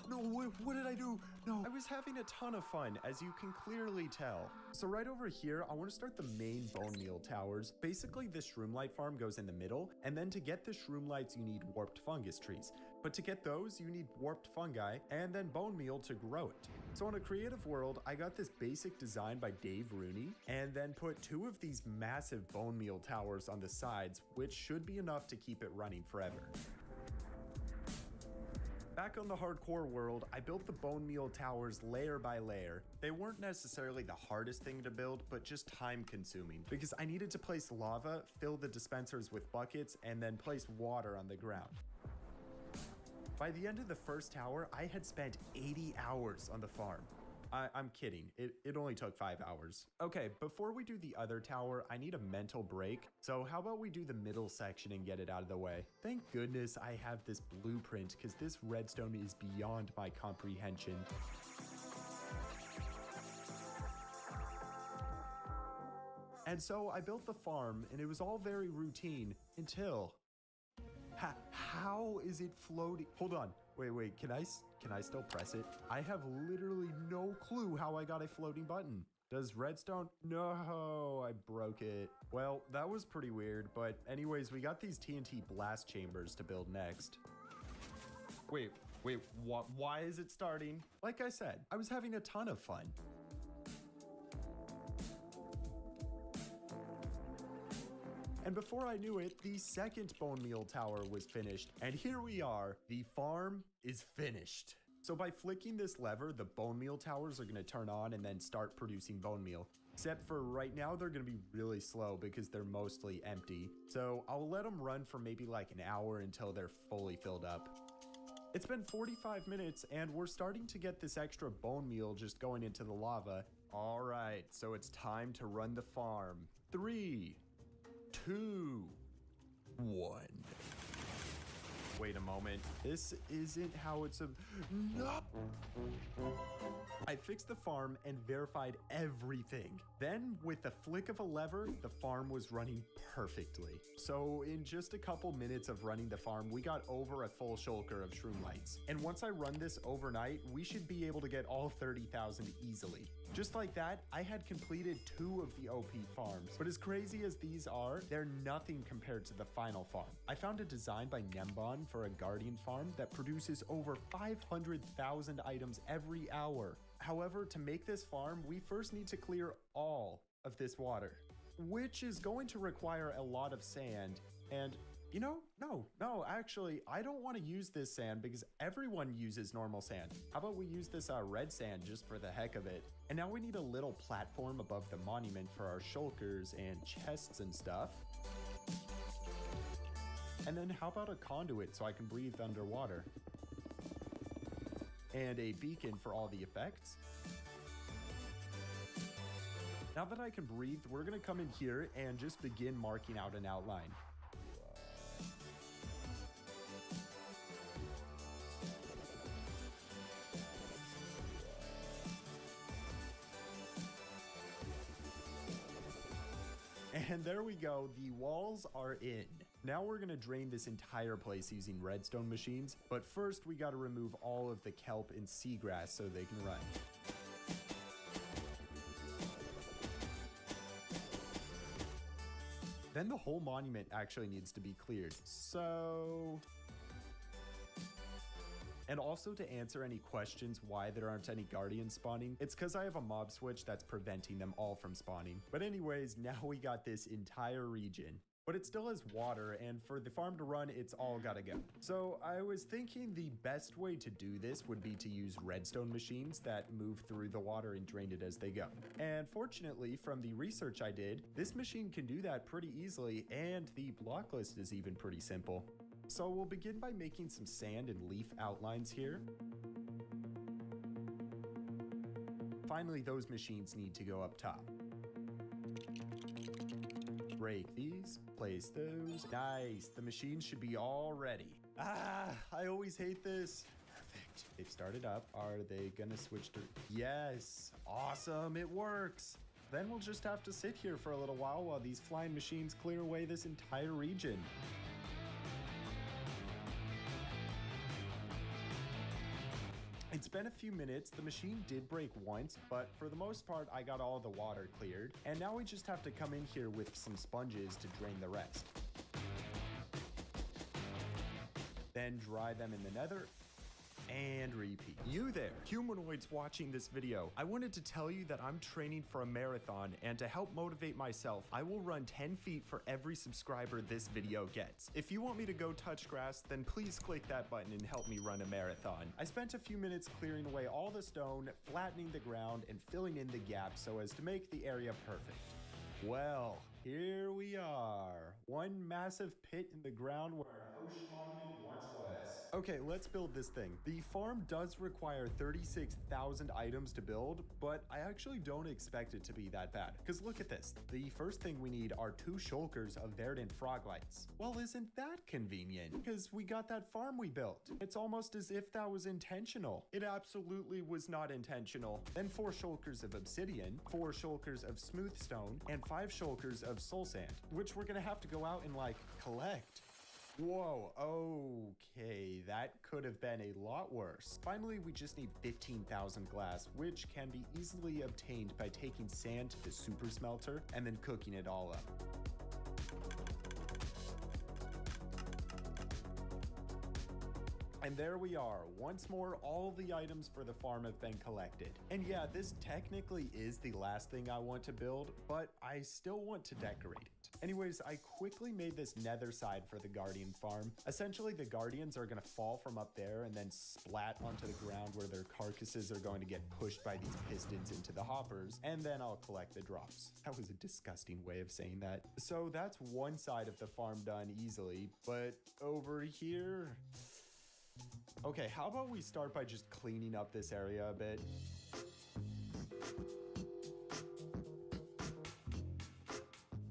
what did I do? No, I was having a ton of fun, as you can clearly tell. So right over here, I wanna start the main bone meal towers. Basically, this Shroomlight farm goes in the middle, and then to get the Shroomlights, you need warped fungus trees. But to get those, you need warped fungi, and then bone meal to grow it. So on a creative world, I got this basic design by Dave Rooney, and then put 2 of these massive bone meal towers on the sides, which should be enough to keep it running forever. Back on the hardcore world, I built the bone meal towers layer by layer. They weren't necessarily the hardest thing to build, but just time consuming, because I needed to place lava, fill the dispensers with buckets, and then place water on the ground. By the end of the first tower, I had spent 80 hours on the farm. I'm kidding, it only took 5 hours. Okay, before we do the other tower, I need a mental break. So how about we do the middle section and get it out of the way? Thank goodness I have this blueprint, because this redstone is beyond my comprehension. And so I built the farm, and it was all very routine until... How is it floating? Hold on. Wait. Can I still press it? I have literally no clue how I got a floating button. Does redstone? No, I broke it. Well, that was pretty weird, but anyways, we got these TNT blast chambers to build next. Wait, why is it starting? Like I said, I was having a ton of fun. And before I knew it, the second bone meal tower was finished. And here we are, the farm is finished. So by flicking this lever, the bone meal towers are gonna turn on and then start producing bone meal. Except for right now, they're gonna be really slow because they're mostly empty. So I'll let them run for maybe like an hour until they're fully filled up. It's been 45 minutes and we're starting to get this extra bone meal just going into the lava. All right, so it's time to run the farm. 3, 2, 1. Wait a moment. This isn't how it's a... Nope. I fixed the farm and verified everything. Then, with the flick of a lever, the farm was running perfectly. So, in just a couple minutes of running the farm, we got over a full shulker of shroom lights. And once I run this overnight, we should be able to get all 30,000 easily. Just like that, I had completed 2 of the OP farms. But as crazy as these are, they're nothing compared to the final farm. I found a design by Nembon for a Guardian farm that produces over 500,000 items every hour. However, to make this farm, we first need to clear all of this water, which is going to require a lot of sand. And you know, no, actually, I don't want to use this sand because everyone uses normal sand. How about we use this red sand just for the heck of it? And now we need a little platform above the monument for our shulkers and chests and stuff. And then how about a conduit so I can breathe underwater? And a beacon for all the effects. Now that I can breathe, we're gonna come in here and just begin marking out an outline. And there we go, the walls are in. Now we're gonna drain this entire place using redstone machines, but first we gotta remove all of the kelp and seagrass so they can run. Then the whole monument actually needs to be cleared, so... And also to answer any questions why there aren't any guardians spawning, it's because I have a mob switch that's preventing them all from spawning. But anyways, now we got this entire region. But it still has water, and for the farm to run, it's all gotta go. So I was thinking the best way to do this would be to use redstone machines that move through the water and drain it as they go. And fortunately, from the research I did, this machine can do that pretty easily, and the block list is even pretty simple. So we'll begin by making some sand and leaf outlines here. Finally, those machines need to go up top. Break these, place those. Nice, the machines should be all ready. I always hate this. Perfect, they've started up. Are they gonna switch to... Yes, awesome, it works. Then we'll just have to sit here for a little while these flying machines clear away this entire region. It's been a few minutes, the machine did break once, but for the most part I got all the water cleared, and now we just have to come in here with some sponges to drain the rest. Then dry them in the nether, and repeat. You there, humanoids watching this video, I wanted to tell you that I'm training for a marathon, and to help motivate myself, I will run 10 feet for every subscriber this video gets. If you want me to go touch grass, then please click that button and help me run a marathon. I spent a few minutes clearing away all the stone, flattening the ground, and filling in the gaps so as to make the area perfect. Well, here we are. One massive pit in the ground where our ocean monument once was. Okay, let's build this thing. The farm does require 36,000 items to build, but I actually don't expect it to be that bad. Because look at this. The first thing we need are 2 shulkers of verdant frog lights. Well, isn't that convenient? Because we got that farm we built. It's almost as if that was intentional. It absolutely was not intentional. Then 4 shulkers of obsidian, 4 shulkers of smooth stone, and 5 shulkers of soul sand, which we're gonna have to go out and collect. Whoa, okay, that could have been a lot worse. Finally, we just need 15,000 glass, which can be easily obtained by taking sand to the super smelter and then cooking it all up. And there we are. Once more, all the items for the farm have been collected. And yeah, this technically is the last thing I want to build, but I still want to decorate it. Anyways, I quickly made this nether side for the Guardian farm. Essentially, the Guardians are gonna fall from up there and then splat onto the ground where their carcasses are going to get pushed by these pistons into the hoppers, and then I'll collect the drops. That was a disgusting way of saying that. So that's one side of the farm done easily, but over here... Okay, how about we start by just cleaning up this area a bit?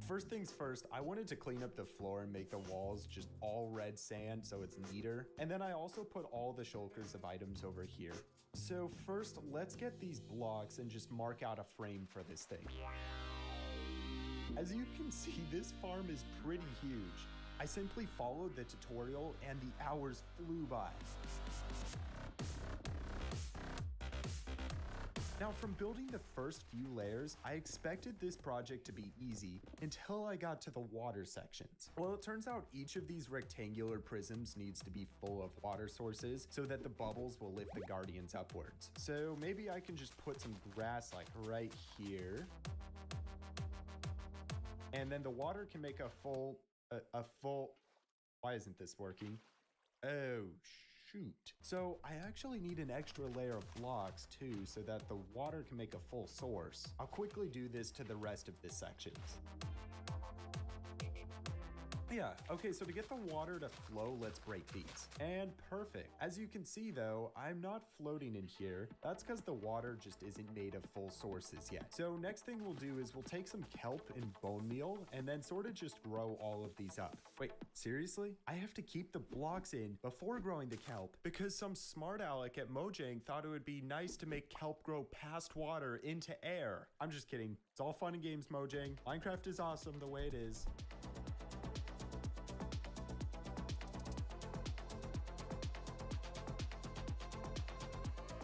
First things first, I wanted to clean up the floor and make the walls just all red sand so it's neater. And then I also put all the shulkers of items over here. So first, let's get these blocks and just mark out a frame for this thing. As you can see, this farm is pretty huge. I simply followed the tutorial and the hours flew by. Now, from building the first few layers, I expected this project to be easy until I got to the water sections. Well, it turns out each of these rectangular prisms needs to be full of water sources so that the bubbles will lift the guardians upwards. So maybe I can just put some grass like right here. And then the water can make a full, why isn't this working? Oh, shoot. So I actually need an extra layer of blocks too, so that the water can make a full source. I'll quickly do this to the rest of the sections. Yeah, okay, so to get the water to flow, let's break these. And perfect. As you can see though, I'm not floating in here. That's because the water just isn't made of full sources yet. So next thing we'll do is we'll take some kelp and bone meal and then sort of just grow all of these up. Wait, seriously? I have to keep the blocks in before growing the kelp because some smart aleck at Mojang thought it would be nice to make kelp grow past water into air. I'm just kidding. It's all fun and games, Mojang. Minecraft is awesome the way it is.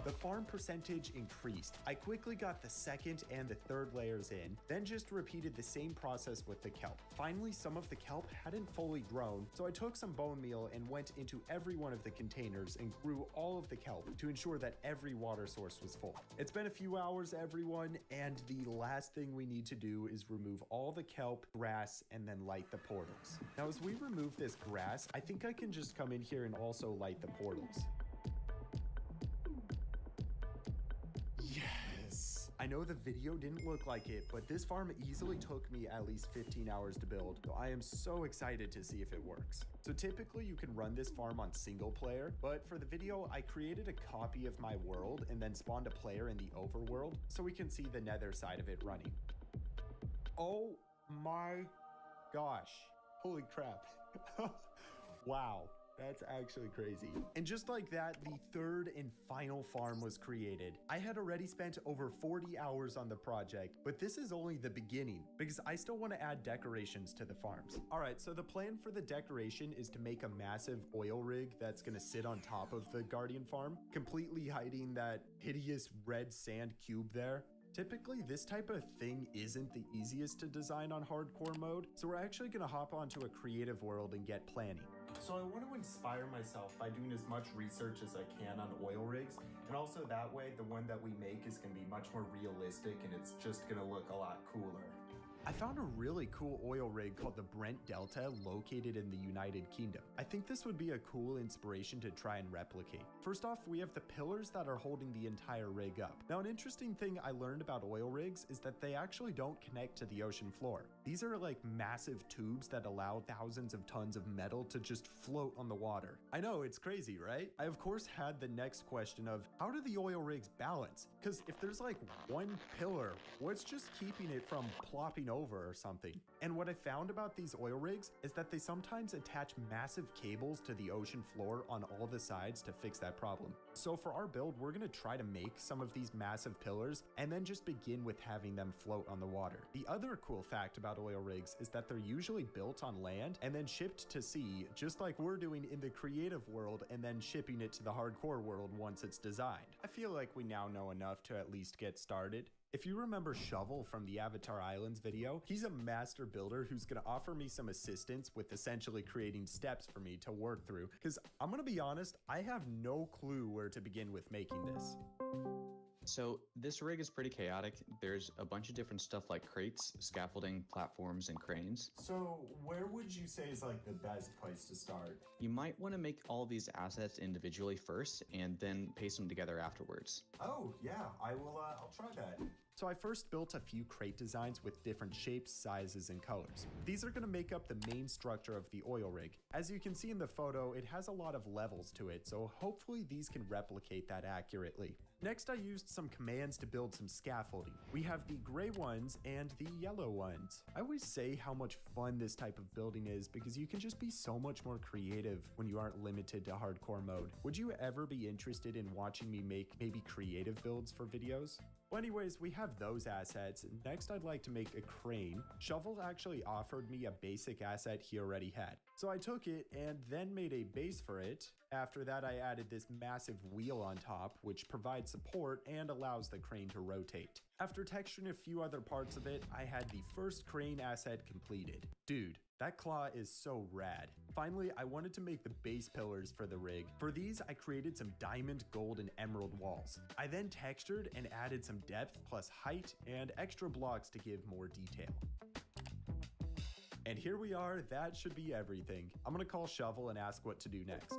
The farm percentage increased. I quickly got the second and the third layers in, then just repeated the same process with the kelp. Finally, some of the kelp hadn't fully grown, so I took some bone meal and went into every one of the containers and grew all of the kelp to ensure that every water source was full. It's been a few hours, everyone, and the last thing we need to do is remove all the kelp, grass, and then light the portals. Now, as we remove this grass, I think I can just come in here and also light the portals. I know the video didn't look like it, but this farm easily took me at least 15 hours to build, so I am so excited to see if it works. So typically you can run this farm on single player, but for the video, I created a copy of my world and then spawned a player in the overworld so we can see the nether side of it running. Oh my gosh. Holy crap. Wow. That's actually crazy. And just like that, the third and final farm was created. I had already spent over 40 hours on the project, but this is only the beginning because I still want to add decorations to the farms. All right, so the plan for the decoration is to make a massive oil rig that's going to sit on top of the Guardian farm, completely hiding that hideous red sand cube there. Typically, this type of thing isn't the easiest to design on hardcore mode, so we're actually going to hop onto a creative world and get planning. So I want to inspire myself by doing as much research as I can on oil rigs, and also that way the one that we make is going to be much more realistic and it's just going to look a lot cooler. I found a really cool oil rig called the Brent Delta located in the United Kingdom. I think this would be a cool inspiration to try and replicate. First off, we have the pillars that are holding the entire rig up. Now, an interesting thing I learned about oil rigs is that they actually don't connect to the ocean floor. These are like massive tubes that allow thousands of tons of metal to just float on the water. I know, it's crazy, right? I of course had the next question of how do the oil rigs balance? Because if there's like one pillar, what's just keeping it from plopping over or something? And what I found about these oil rigs is that they sometimes attach massive cables to the ocean floor on all the sides to fix that problem. So for our build, we're going to try to make some of these massive pillars and then just begin with having them float on the water. The other cool fact about oil rigs is that they're usually built on land and then shipped to sea, just like we're doing in the creative world and then shipping it to the hardcore world once it's designed. I feel like we now know enough to at least get started. If you remember Shovel from the Avatar Islands video, he's a master builder who's going to offer me some assistance with essentially creating steps for me to work through, because I'm going to be honest, I have no clue where to begin with making this. So this rig is pretty chaotic. There's a bunch of different stuff like crates, scaffolding, platforms, and cranes. So, where would you say is like the best place to start? You might want to make all these assets individually first and then paste them together afterwards. Oh, yeah, I'll try that. So I first built a few crate designs with different shapes, sizes, and colors. These are going to make up the main structure of the oil rig. As you can see in the photo, it has a lot of levels to it, so hopefully these can replicate that accurately. Next, I used some commands to build some scaffolding. We have the gray ones and the yellow ones. I always say how much fun this type of building is because you can just be so much more creative when you aren't limited to hardcore mode. Would you ever be interested in watching me make maybe creative builds for videos? Well, anyways, we have those assets. Next, I'd like to make a crane. Shovel actually offered me a basic asset he already had. So I took it and then made a base for it. After that, I added this massive wheel on top, which provides support and allows the crane to rotate. After texturing a few other parts of it, I had the first crane asset completed. Dude, that claw is so rad. Finally, I wanted to make the base pillars for the rig. For these, I created some diamond, gold, and emerald walls. I then textured and added some depth plus height and extra blocks to give more detail. And here we are, that should be everything. I'm gonna call Shovel and ask what to do next.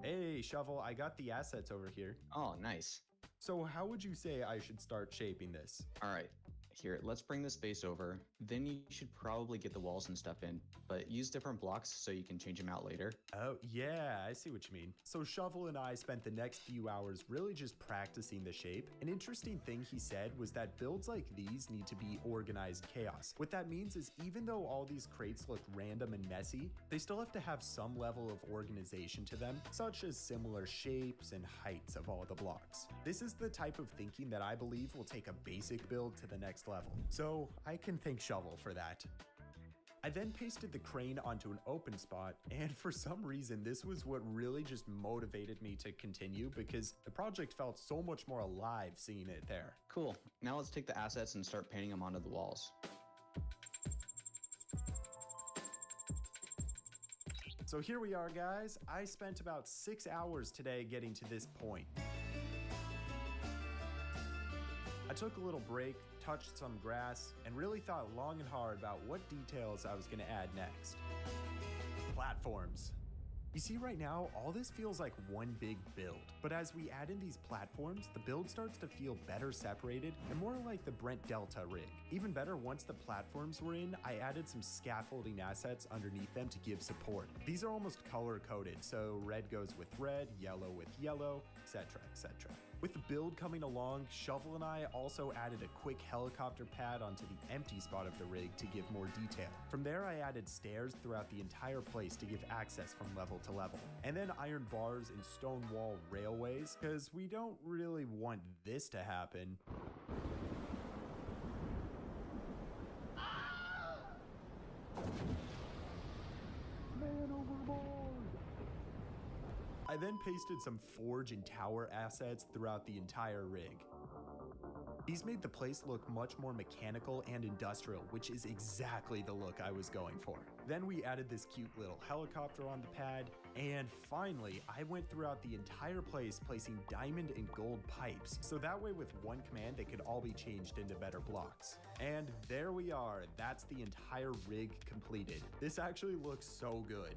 Hey, Shovel, I got the assets over here. Oh, nice. So how would you say I should start shaping this? All right. Here, let's bring this base over. Then you should probably get the walls and stuff in, but use different blocks so you can change them out later. Oh, yeah, I see what you mean. So Shovel and I spent the next few hours really just practicing the shape. An interesting thing he said was that builds like these need to be organized chaos. What that means is even though all these crates look random and messy, they still have to have some level of organization to them, such as similar shapes and heights of all the blocks. This is the type of thinking that I believe will take a basic build to the next level. So I can thank Shovel for that. I then pasted the crane onto an open spot, and for some reason this was what really just motivated me to continue because the project felt so much more alive seeing it there. Cool. Now let's take the assets and start painting them onto the walls. So here we are, guys. I spent about 6 hours today getting to this point. I took a little break, touched some grass, and really thought long and hard about what details I was going to add next. Platforms. You see right now, all this feels like one big build, but as we add in these platforms, the build starts to feel better separated and more like the Brent Delta rig. Even better, once the platforms were in, I added some scaffolding assets underneath them to give support. These are almost color-coded, so red goes with red, yellow with yellow, etc., etc. With the build coming along, Shovel and I also added a quick helicopter pad onto the empty spot of the rig to give more detail. From there, I added stairs throughout the entire place to give access from level to level. And then iron bars and stone wall railways, because we don't really want this to happen. Man overboard! I then pasted some forge and tower assets throughout the entire rig. These made the place look much more mechanical and industrial, which is exactly the look I was going for. Then we added this cute little helicopter on the pad, and finally, I went throughout the entire place placing diamond and gold pipes, so that way with one command they could all be changed into better blocks. And there we are, that's the entire rig completed. This actually looks so good.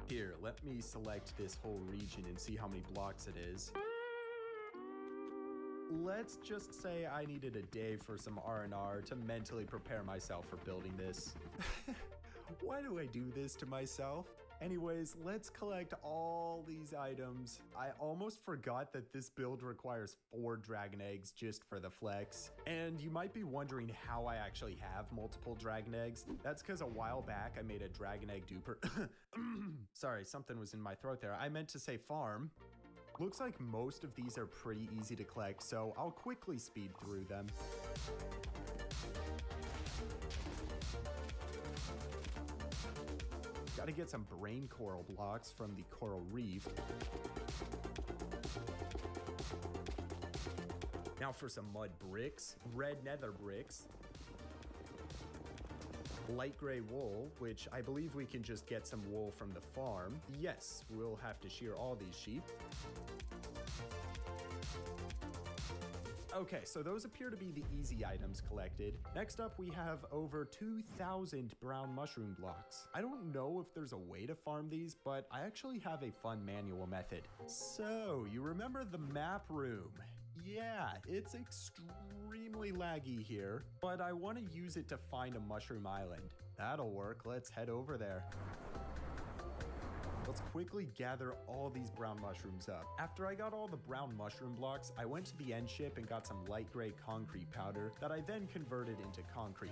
Here, let me select this whole region and see how many blocks it is. Let's just say I needed a day for some R&R to mentally prepare myself for building this. Why do I do this to myself? Anyways, let's collect all these items. I almost forgot that this build requires 4 dragon eggs just for the flex. And you might be wondering how I actually have multiple dragon eggs. That's because a while back I made a dragon egg duper. Sorry, something was in my throat there. I meant to say farm. Looks like most of these are pretty easy to collect, so I'll quickly speed through them. Gotta get some brain coral blocks from the coral reef. Now for some mud bricks, red nether bricks, light gray wool, which I believe we can just get some wool from the farm. Yes, we'll have to shear all these sheep. Okay, so those appear to be the easy items collected. Next up, we have over 2,000 brown mushroom blocks. I don't know if there's a way to farm these, but I actually have a fun manual method. So, you remember the map room? Yeah, it's extremely laggy here, but I want to use it to find a mushroom island. That'll work. Let's head over there. Let's quickly gather all these brown mushrooms up. After I got all the brown mushroom blocks, I went to the end ship and got some light gray concrete powder that I then converted into concrete.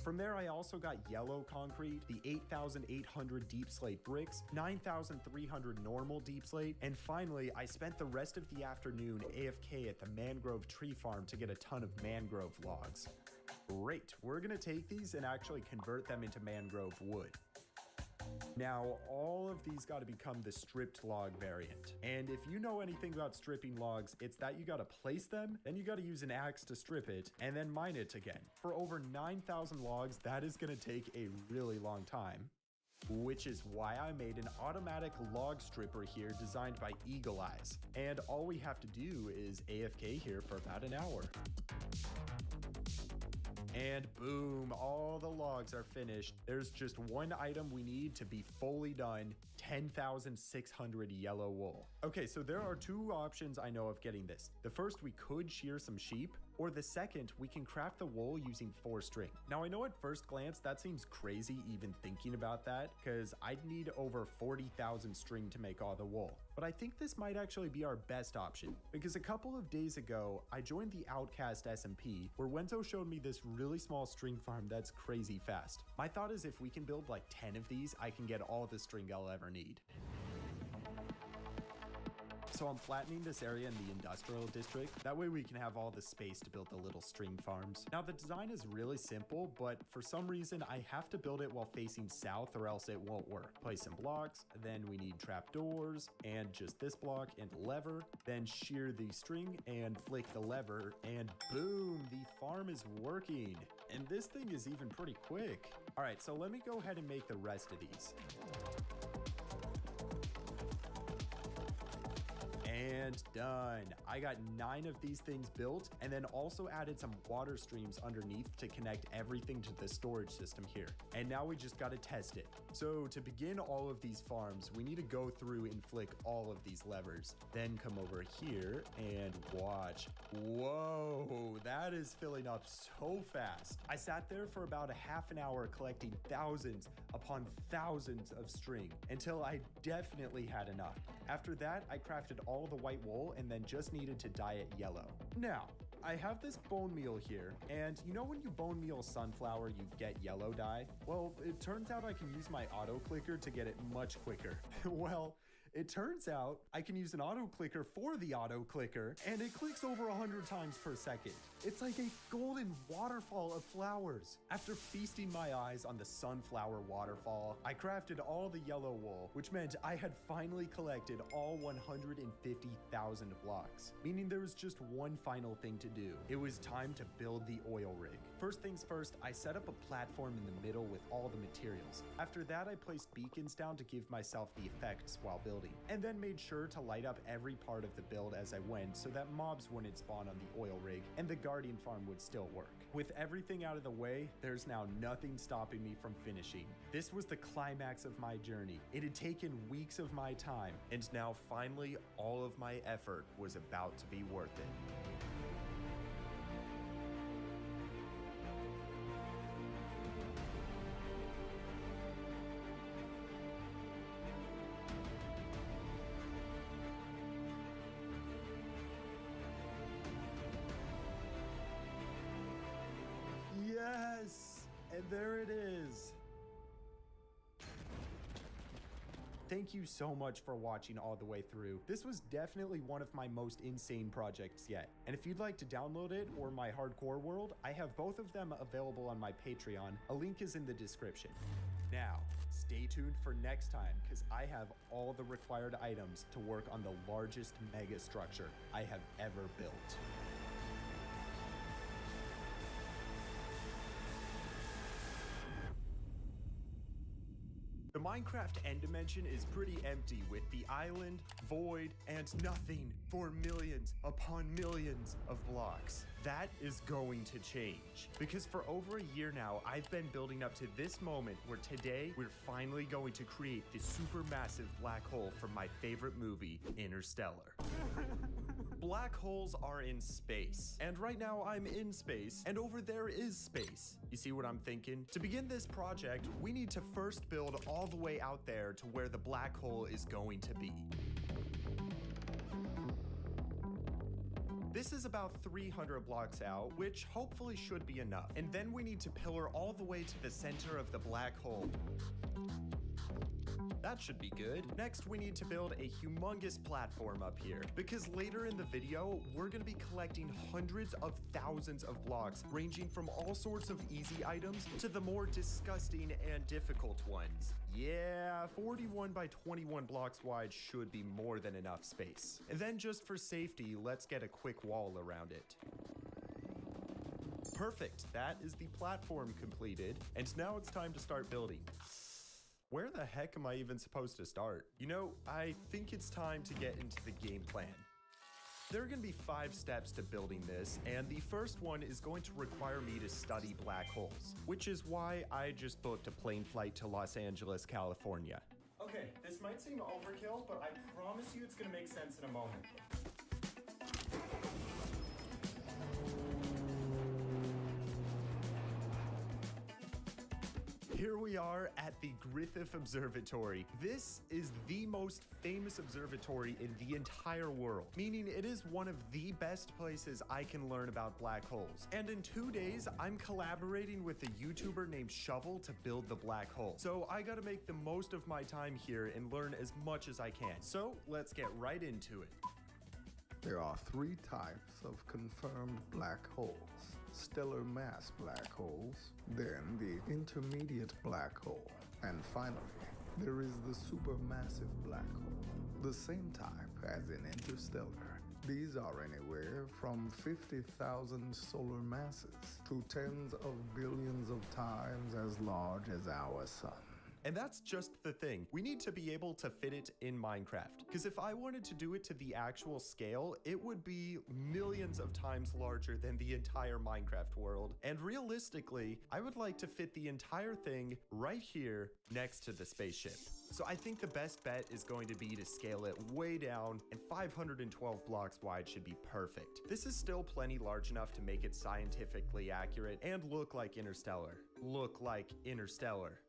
From there, I also got yellow concrete, the 8,800 deep slate bricks, 9,300 normal deep slate, and finally, I spent the rest of the afternoon AFK at the mangrove tree farm to get a ton of mangrove logs. Great, we're gonna take these and actually convert them into mangrove wood. Now, all of these got to become the stripped log variant. And if you know anything about stripping logs, it's that you got to place them, then you got to use an axe to strip it, and then mine it again. For over 9,000 logs, that is going to take a really long time. Which is why I made an automatic log stripper here designed by Eagle Eyes. And all we have to do is AFK here for about an hour. And boom, all the logs are finished. There's just one item we need to be fully done, 10,600 yellow wool. Okay, so there are two options I know of getting this. The first, we could shear some sheep, or the second, we can craft the wool using 4 string. Now I know at first glance that seems crazy even thinking about that, because I'd need over 40,000 string to make all the wool. But I think this might actually be our best option, because a couple of days ago, I joined the Outcast SMP, where Wenzo showed me this really small string farm that's crazy fast. My thought is if we can build like 10 of these, I can get all the string I'll ever need. So I'm flattening this area in the industrial district. That way we can have all the space to build the little string farms. Now the design is really simple, but for some reason I have to build it while facing south or else it won't work. Place some blocks, then we need trapdoors, and just this block and lever, then shear the string and flick the lever, and boom, the farm is working. And this thing is even pretty quick. All right, so let me go ahead and make the rest of these. And done. I got 9 of these things built and then also added some water streams underneath to connect everything to the storage system here. And now we just got to test it. So to begin all of these farms, we need to go through and flick all of these levers. Then come over here and watch. Whoa, that is filling up so fast. I sat there for about a half an hour collecting thousands upon thousands of string until I definitely had enough. After that, I crafted all the white wool and then just needed to dye it yellow. Now, I have this bone meal here, and you know when you bone meal sunflower, you get yellow dye? Well, it turns out I can use my auto clicker to get it much quicker. Well, it turns out I can use an auto clicker for the auto clicker, and it clicks over 100 times per second. It's like a golden waterfall of flowers. After feasting my eyes on the sunflower waterfall, I crafted all the yellow wool, which meant I had finally collected all 150,000 blocks, meaning there was just one final thing to do. It was time to build the oil rig. First things first, I set up a platform in the middle with all the materials. After that, I placed beacons down to give myself the effects while building, and then made sure to light up every part of the build as I went so that mobs wouldn't spawn on the oil rig and the guardian farm would still work. With everything out of the way, there's now nothing stopping me from finishing. This was the climax of my journey. It had taken weeks of my time, and now finally all of my effort was about to be worth it. Yes! And there it is. Thank you so much for watching all the way through. This was definitely one of my most insane projects yet. And if you'd like to download it or my hardcore world, I have both of them available on my Patreon. A link is in the description. Now, stay tuned for next time because I have all the required items to work on the largest mega structure I have ever built. The Minecraft end dimension is pretty empty with the island, void, and nothing for millions upon millions of blocks. That is going to change because for over a year now, I've been building up to this moment where today we're finally going to create this supermassive black hole from my favorite movie, Interstellar. Black holes are in space, and right now I'm in space, and over there is space. You see what I'm thinking? To begin this project, we need to first build all the way out there to where the black hole is going to be. This is about 300 blocks out, which hopefully should be enough. And then we need to pillar all the way to the center of the black hole. That should be good. Next, we need to build a humongous platform up here because later in the video, we're gonna be collecting hundreds of thousands of blocks, ranging from all sorts of easy items to the more disgusting and difficult ones. Yeah, 41 by 21 blocks wide should be more than enough space. And then just for safety, let's get a quick wall around it. Perfect, that is the platform completed. And now it's time to start building. Where the heck am I even supposed to start? You know, I think it's time to get into the game plan. There are going to be 5 steps to building this, and the first one is going to require me to study black holes, which is why I just booked a plane flight to Los Angeles, California. Okay, this might seem overkill, but I promise you it's going to make sense in a moment. Here we are at the Griffith Observatory. This is the most famous observatory in the entire world, meaning it is one of the best places I can learn about black holes. And in 2 days, I'm collaborating with a YouTuber named Shovel to build the black hole. So I gotta make the most of my time here and learn as much as I can. So let's get right into it. There are 3 types of confirmed black holes. Stellar mass black holes, then the intermediate black hole, and finally, there is the supermassive black hole, the same type as in Interstellar. These are anywhere from 50,000 solar masses to tens of billions of times as large as our sun. And that's just the thing. We need to be able to fit it in Minecraft. Because if I wanted to do it to the actual scale, it would be millions of times larger than the entire Minecraft world. And realistically, I would like to fit the entire thing right here next to the spaceship. So I think the best bet is going to be to scale it way down, and 512 blocks wide should be perfect. This is still plenty large enough to make it scientifically accurate and look like Interstellar. Look like Interstellar.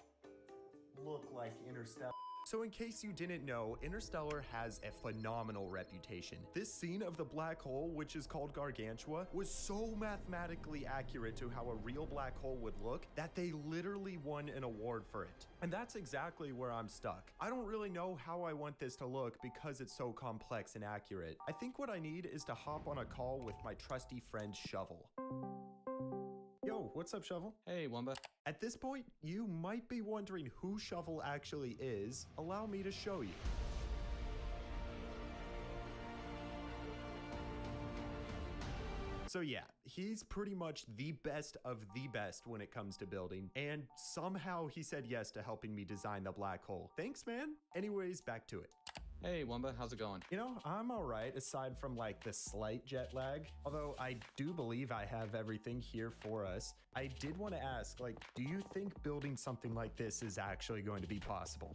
Look like Interstellar. So in case you didn't know, Interstellar has a phenomenal reputation. This scene of the black hole, which is called Gargantua, was so mathematically accurate to how a real black hole would look that they literally won an award for it. And that's exactly where I'm stuck. I don't really know how I want this to look because it's so complex and accurate. I think what I need is to hop on a call with my trusty friend Shovel. Yo, what's up, Shovel? Hey, Wumba. At this point, you might be wondering who Shovel actually is. Allow me to show you. So yeah, he's pretty much the best of the best when it comes to building, and somehow he said yes to helping me design the black hole. Thanks, man. Anyways, back to it. Hey, Wumba, how's it going? You know, I'm all right, aside from like the slight jet lag. Although I do believe I have everything here for us. I did want to ask, like, do you think building something like this is actually going to be possible?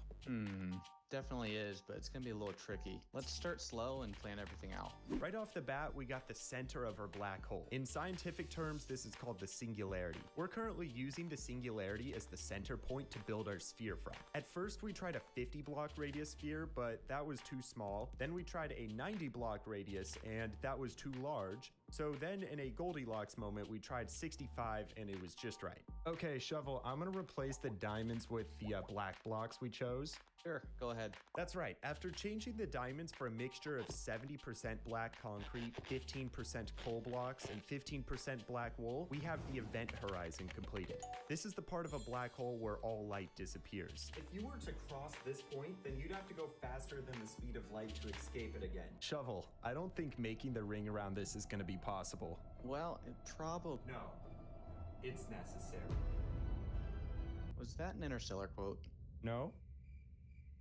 Definitely is, but it's gonna be a little tricky. Let's start slow and plan everything out. Right off the bat, we got the center of our black hole. In scientific terms, this is called the singularity. We're currently using the singularity as the center point to build our sphere from. At first, we tried a 50 block radius sphere, but that was too small. Then we tried a 90 block radius, and that was too large. So then in a Goldilocks moment, we tried 65 and it was just right. Okay, Shovel, I'm gonna replace the diamonds with the black blocks we chose. Sure, go ahead. That's right. After changing the diamonds for a mixture of 70% black concrete, 15% coal blocks, and 15% black wool, we have the event horizon completed. This is the part of a black hole where all light disappears. If you were to cross this point, then you'd have to go faster than the speed of light to escape it again. Shovel, I don't think making the ring around this is gonna be possible. Well, it probably... No, it's necessary. Was that an Interstellar quote? No,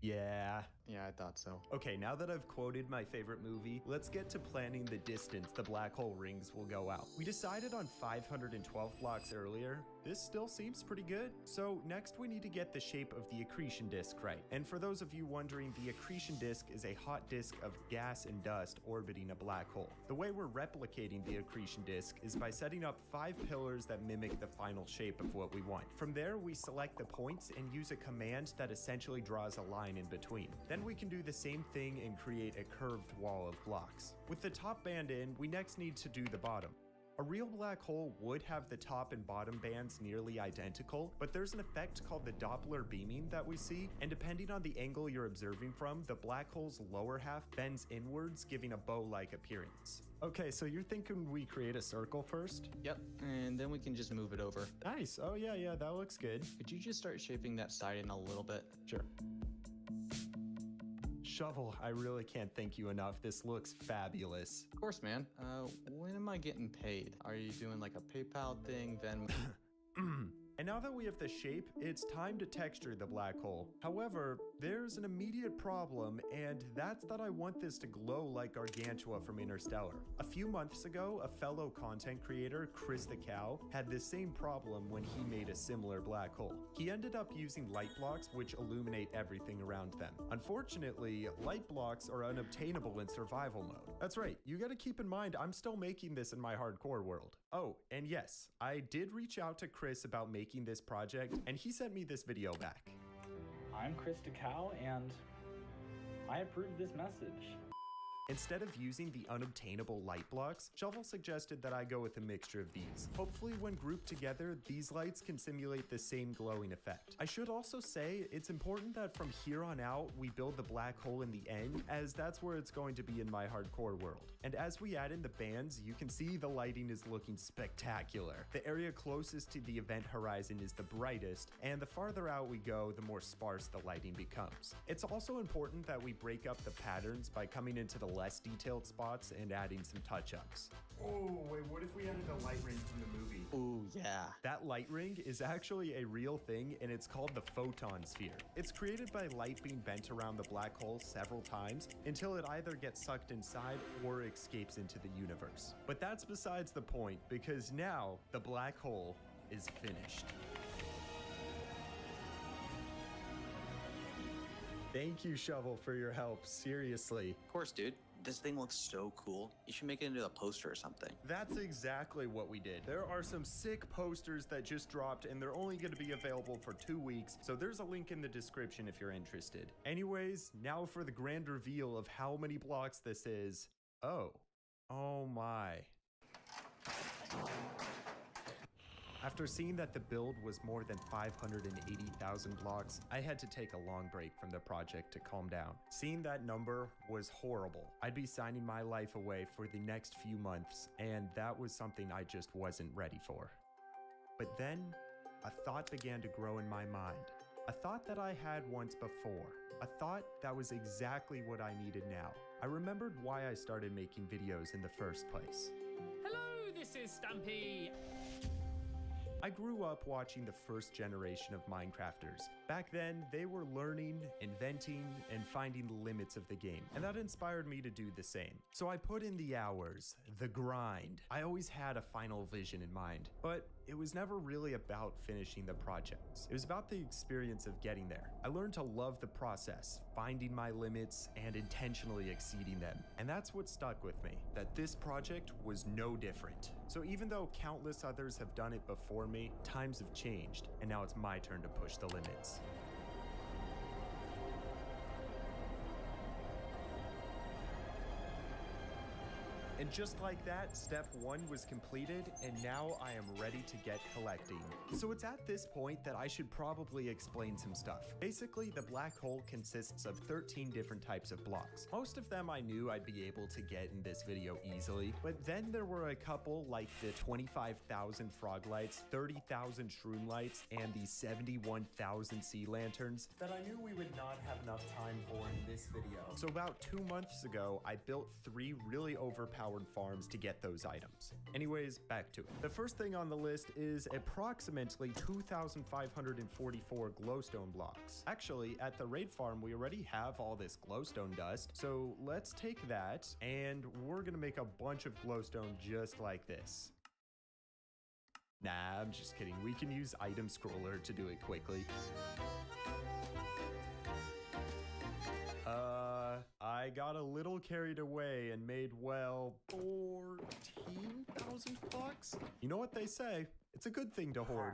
Yeah. Yeah, I thought so. Okay, now that I've quoted my favorite movie, let's get to planning the distance the black hole rings will go out. We decided on 512 blocks earlier. This still seems pretty good. So next we need to get the shape of the accretion disk right. And for those of you wondering, the accretion disk is a hot disk of gas and dust orbiting a black hole. The way we're replicating the accretion disk is by setting up 5 pillars that mimic the final shape of what we want. From there, we select the points and use a command that essentially draws a line in between. Then we can do the same thing and create a curved wall of blocks. With the top band in, we next need to do the bottom. A real black hole would have the top and bottom bands nearly identical, but there's an effect called the Doppler beaming that we see, and depending on the angle you're observing from, the black hole's lower half bends inwards, giving a bow-like appearance. Okay, so you're thinking we create a circle first? Yep, and then we can just move it over. Nice. Oh yeah, that looks good. Could you just start shaping that side in a little bit? Sure. Shovel, I really can't thank you enough. This looks fabulous. Of course, man. When am I getting paid? Are you doing like a PayPal thing, then? And now that we have the shape, it's time to texture the black hole. However, there's an immediate problem, and that's that I want this to glow like Gargantua from Interstellar. A few months ago, a fellow content creator, Chris the Cow, had this same problem when he made a similar black hole. He ended up using light blocks which illuminate everything around them. Unfortunately, light blocks are unobtainable in survival mode. That's right, you gotta keep in mind I'm still making this in my hardcore world. Oh, and yes, I did reach out to Chris about making this project, and he sent me this video back. I'm Chris DeCow, and I approve this message. Instead of using the unobtainable light blocks, Shovel suggested that I go with a mixture of these. Hopefully when grouped together, these lights can simulate the same glowing effect. I should also say it's important that from here on out, we build the black hole in the end, as that's where it's going to be in my hardcore world. And as we add in the bands, you can see the lighting is looking spectacular. The area closest to the event horizon is the brightest, and the farther out we go, the more sparse the lighting becomes. It's also important that we break up the patterns by coming into the less detailed spots and adding some touch-ups. Oh, wait, what if we added a light ring from the movie? Ooh, yeah. That light ring is actually a real thing, and it's called the photon sphere. It's created by light being bent around the black hole several times until it either gets sucked inside or escapes into the universe. But that's besides the point, because now the black hole is finished. Thank you, Shovel, for your help, seriously. Of course, dude. This thing looks so cool. You should make it into a poster or something. That's exactly what we did. There are some sick posters that just dropped, and they're only going to be available for 2 weeks, so there's a link in the description if you're interested. Anyways, now for the grand reveal of how many blocks this is. Oh my. After seeing that the build was more than 580,000 blocks, I had to take a long break from the project to calm down. Seeing that number was horrible. I'd be signing my life away for the next few months, and that was something I just wasn't ready for. But then, a thought began to grow in my mind. A thought that I had once before. A thought that was exactly what I needed now. I remembered why I started making videos in the first place. Hello, this is Stampy. I grew up watching the first generation of Minecrafters. Back then, they were learning, inventing, and finding the limits of the game, and that inspired me to do the same. So I put in the hours, the grind. I always had a final vision in mind, but it was never really about finishing the projects. It was about the experience of getting there. I learned to love the process, finding my limits and intentionally exceeding them. And that's what stuck with me, that this project was no different. So even though countless others have done it before me, times have changed, and now it's my turn to push the limits. And just like that, step 1 was completed, and now I am ready to get collecting. So it's at this point that I should probably explain some stuff. Basically, the black hole consists of 13 different types of blocks. Most of them I knew I'd be able to get in this video easily, but then there were a couple like the 25,000 frog lights, 30,000 shroom lights, and the 71,000 sea lanterns that I knew we would not have enough time for in this video. So about 2 months ago, I built 3 really overpowered powered farms to get those items. Anyways, back to it. The first thing on the list is approximately 2,544 glowstone blocks. Actually, at the raid farm, we already have all this glowstone dust, so let's take that and we're gonna make a bunch of glowstone just like this. Nah, I'm just kidding. We can use item scroller to do it quickly. I got a little carried away and made, well, 14,000 blocks? You know what they say, it's a good thing to hoard.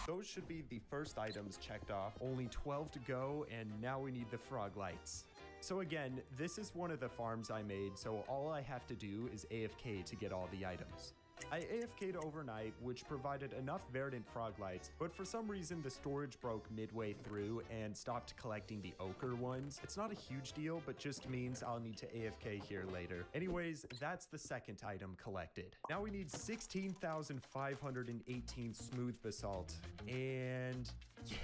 Those should be the first items checked off. Only 12 to go, and now we need the frog lights. So again, this is one of the farms I made, so all I have to do is AFK to get all the items. I AFK'd overnight, which provided enough verdant frog lights, but for some reason the storage broke midway through and stopped collecting the ochre ones. It's not a huge deal, but just means I'll need to AFK here later. Anyways, that's the second item collected. Now we need 16,518 smooth basalt, and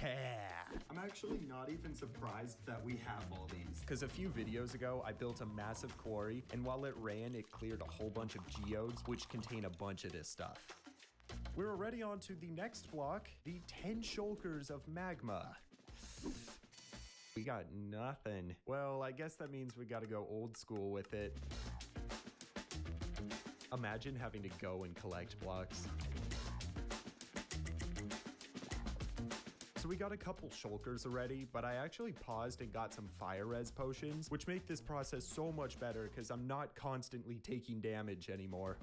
yeah! I'm actually not even surprised that we have all these, because a few videos ago I built a massive quarry, and while it ran, it cleared a whole bunch of geodes, which contain a bunch of this stuff. We're already on to the next block, the 10 shulkers of magma. We got nothing. Well, I guess that means we gotta go old school with it. Imagine having to go and collect blocks. So we got a couple shulkers already, but I actually paused and got some fire res potions, which make this process so much better because I'm not constantly taking damage anymore.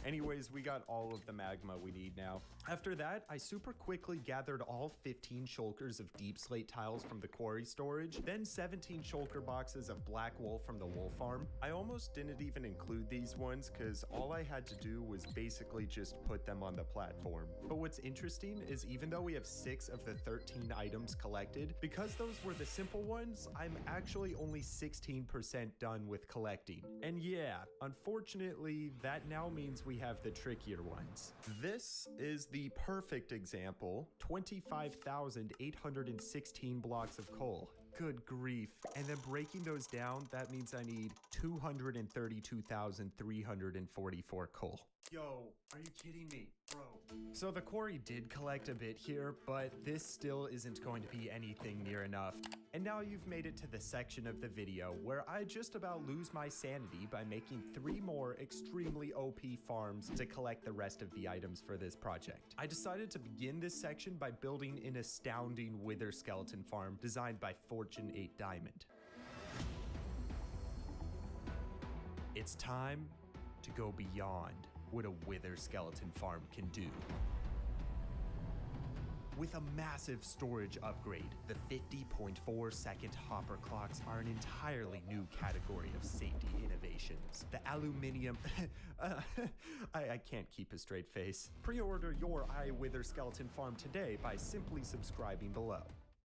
Anyways, we got all of the magma we need now. After that, I super quickly gathered all 15 shulkers of deep slate tiles from the quarry storage, then 17 shulker boxes of black wool from the wool farm. I almost didn't even include these ones because all I had to do was basically just put them on the platform. But what's interesting is even though we have 6 of the 13 items collected, because those were the simple ones, I'm actually only 16% done with collecting. And yeah, unfortunately, that now means we have the trickier ones. This is the perfect example, 25,816 blocks of coal. Good grief. And then breaking those down, that means I need 232,344 coal. Yo, are you kidding me, bro? So the quarry did collect a bit here, but this still isn't going to be anything near enough. And now you've made it to the section of the video where I just about lose my sanity by making 3 more extremely OP farms to collect the rest of the items for this project. I decided to begin this section by building an astounding wither skeleton farm designed by Fortune 8 Diamond. It's time to go beyond what a wither skeleton farm can do. With a massive storage upgrade, the 50.4 second hopper clocks are an entirely new category of safety innovations. The aluminium... I can't keep a straight face. Pre-order your iWither skeleton farm today by simply subscribing below.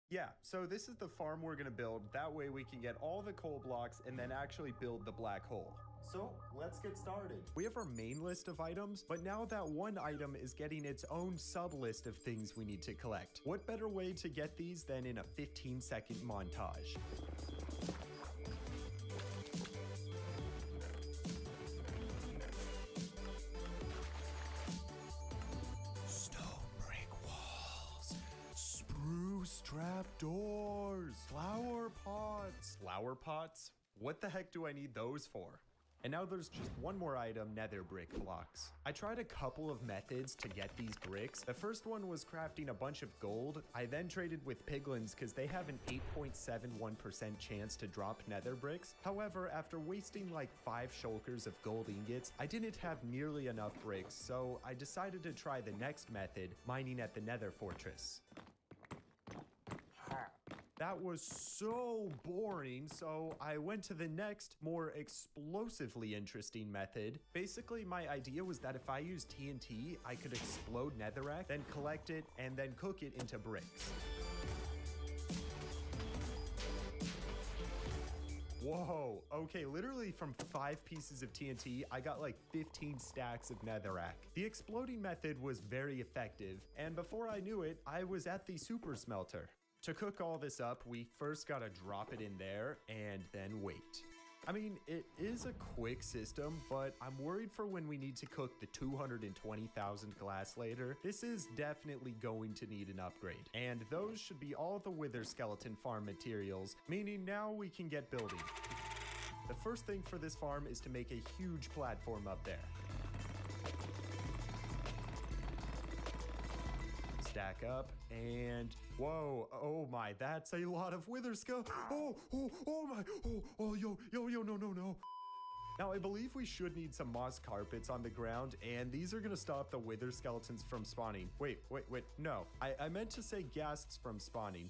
Yeah, so this is the farm we're gonna build. That way we can get all the coal blocks and then actually build the black hole. So let's get started. We have our main list of items, but now that one item is getting its own sub-list of things we need to collect. What better way to get these than in a 15-second montage? Stone brick walls, spruce trap doors, flower pots. Flower pots? What the heck do I need those for? And now there's just one more item, nether brick blocks. I tried a couple of methods to get these bricks. The first one was crafting a bunch of gold. I then traded with piglins because they have an 8.71% chance to drop nether bricks. However, after wasting like 5 shulkers of gold ingots, I didn't have nearly enough bricks, so I decided to try the next method, mining at the nether fortress. That was so boring, so I went to the next, more explosively interesting method. Basically, my idea was that if I used TNT, I could explode netherrack, then collect it, and then cook it into bricks. Whoa, okay, literally from 5 pieces of TNT, I got like 15 stacks of netherrack. The exploding method was very effective, and before I knew it, I was at the super smelter. To cook all this up, we first gotta drop it in there and then wait. I mean, it is a quick system, but I'm worried for when we need to cook the 220,000 glass later. This is definitely going to need an upgrade. And those should be all the Wither Skeleton farm materials, meaning now we can get building. The first thing for this farm is to make a huge platform up there. Stack up and whoa, oh my, that's a lot of Wither skeleton. Oh my, yo, no. Now, I believe we should need some moss carpets on the ground, and these are gonna stop the Wither skeletons from spawning. Wait, no. I meant to say ghasts from spawning.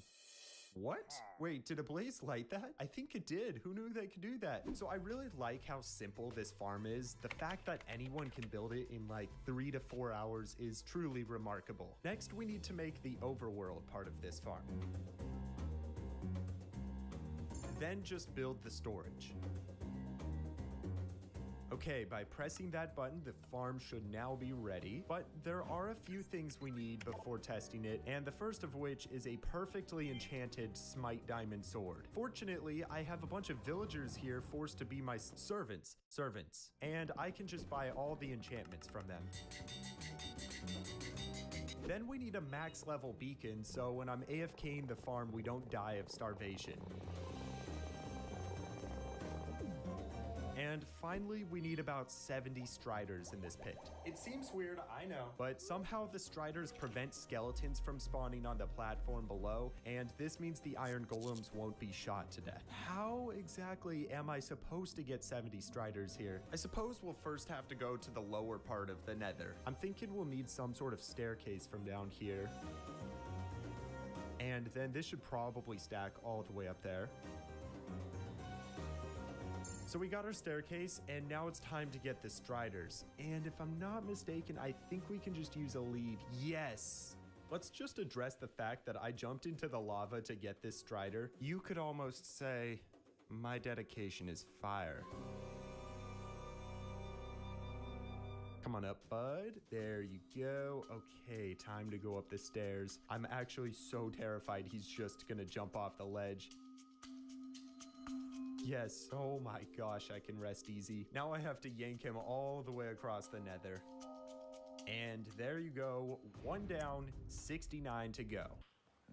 What? Wait, did a blaze light that? I think it did. Who knew they could do that? So I really like how simple this farm is. The fact that anyone can build it in like 3 to 4 hours is truly remarkable. Next, we need to make the overworld part of this farm. Then just build the storage. Okay, by pressing that button, the farm should now be ready, but there are a few things we need before testing it, and the first of which is a perfectly enchanted Smite Diamond Sword. Fortunately, I have a bunch of villagers here forced to be my servants, and I can just buy all the enchantments from them. Then we need a max level beacon, so when I'm AFKing the farm, we don't die of starvation. And finally, we need about 70 striders in this pit. It seems weird, I know, but somehow the striders prevent skeletons from spawning on the platform below, and this means the iron golems won't be shot to death. How exactly am I supposed to get 70 striders here? I suppose we'll first have to go to the lower part of the nether. I'm thinking we'll need some sort of staircase from down here. And then this should probably stack all the way up there. So we got our staircase, and now it's time to get the striders. And if I'm not mistaken, I think we can just use a lead. Yes! Let's just address the fact that I jumped into the lava to get this strider. You could almost say, my dedication is fire. Come on up, bud. There you go. Okay, time to go up the stairs. I'm actually so terrified he's just gonna jump off the ledge. Yes, oh my gosh, I can rest easy. Now I have to yank him all the way across the nether. And there you go, 1 down, 69 to go.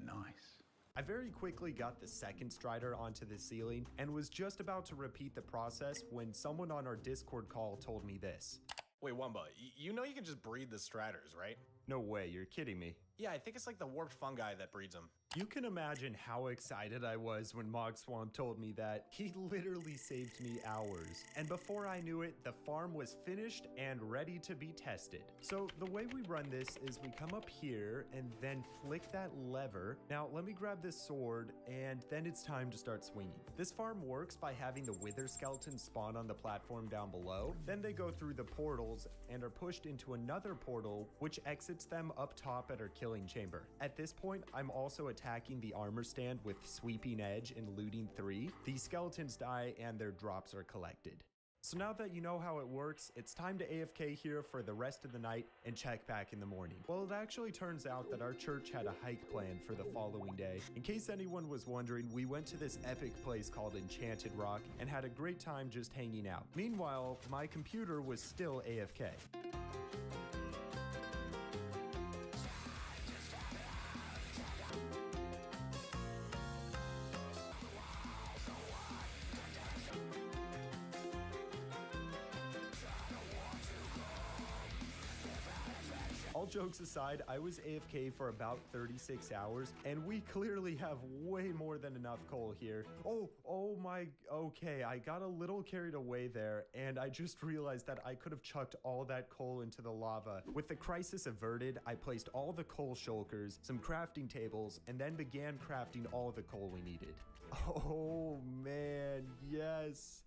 Nice. I very quickly got the second strider onto the ceiling and was just about to repeat the process when someone on our Discord call told me this. Wait, Wumba, you know you can just breed the striders, right? No way, you're kidding me. Yeah, I think it's like the warped fungi that breeds them. You can imagine how excited I was when Mogswamp told me that. He literally saved me hours. And before I knew it, the farm was finished and ready to be tested. So the way we run this is we come up here and then flick that lever. Now let me grab this sword and then it's time to start swinging. This farm works by having the wither skeletons spawn on the platform down below. Then they go through the portals and are pushed into another portal which exits them up top at our killing chamber. At this point, I'm also attacking the armor stand with Sweeping Edge and Looting 3. These skeletons die and their drops are collected. So now that you know how it works, it's time to AFK here for the rest of the night and check back in the morning. Well, it actually turns out that our church had a hike planned for the following day. In case anyone was wondering, we went to this epic place called Enchanted Rock and had a great time just hanging out. Meanwhile, my computer was still AFK. All jokes aside, I was AFK for about 36 hours, and we clearly have way more than enough coal here. Okay, I got a little carried away there, and I just realized that I could have chucked all that coal into the lava. With the crisis averted, I placed all the coal shulkers, some crafting tables, and then began crafting all the coal we needed. Oh man, yes.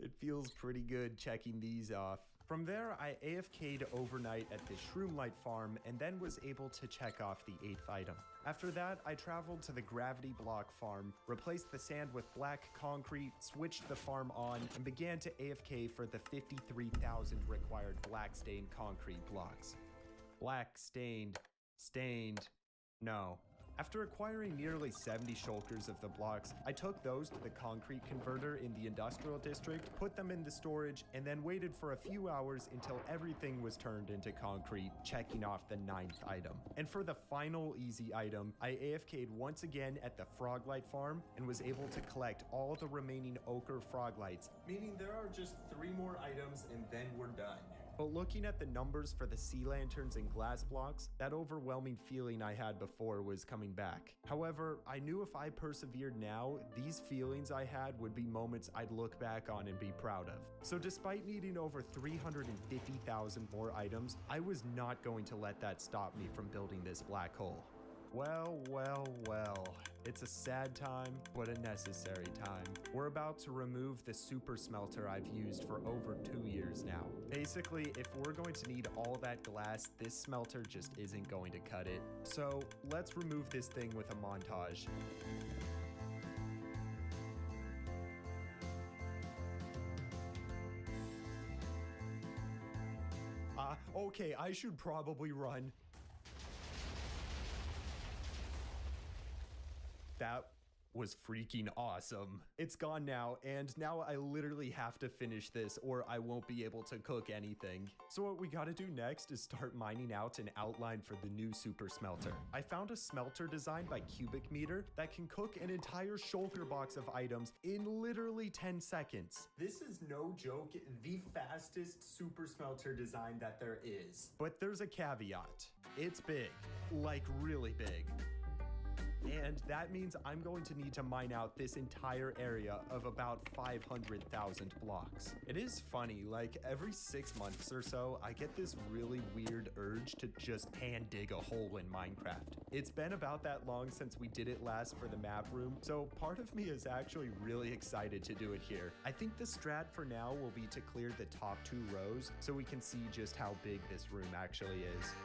It feels pretty good checking these off. From there, I AFK'd overnight at the Shroomlight farm and then was able to check off the 8th item. After that, I traveled to the Gravity Block farm, replaced the sand with black concrete, switched the farm on, and began to AFK for the 53,000 required black stained concrete blocks. Black stained, no. After acquiring nearly 70 shulkers of the blocks, I took those to the concrete converter in the industrial district, put them in the storage, and then waited for a few hours until everything was turned into concrete, checking off the 9th item. And for the final easy item, I AFK'd once again at the Froglight farm and was able to collect all the remaining ochre Froglights, meaning there are just 3 more items and then we're done. But looking at the numbers for the sea lanterns and glass blocks, that overwhelming feeling I had before was coming back. However, I knew if I persevered now, these feelings I had would be moments I'd look back on and be proud of. So despite needing over 350,000 more items, I was not going to let that stop me from building this black hole. Well, well, well. It's a sad time, but a necessary time. We're about to remove the super smelter I've used for over 2 years now. Basically, if we're going to need all that glass, this smelter just isn't going to cut it. So let's remove this thing with a montage. Okay, I should probably run. That was freaking awesome. It's gone now, and now I literally have to finish this or I won't be able to cook anything. So what we gotta do next is start mining out an outline for the new super smelter. I found a smelter designed by Cubic Meter that can cook an entire shulker box of items in literally 10 seconds. This is no joke, the fastest super smelter design that there is. But there's a caveat. It's big, like really big. And that means I'm going to need to mine out this entire area of about 500,000 blocks. It is funny, like every 6 months or so, I get this really weird urge to just hand dig a hole in Minecraft. It's been about that long since we did it last for the map room, so part of me is actually really excited to do it here. I think the strat for now will be to clear the top 2 rows so we can see just how big this room actually is.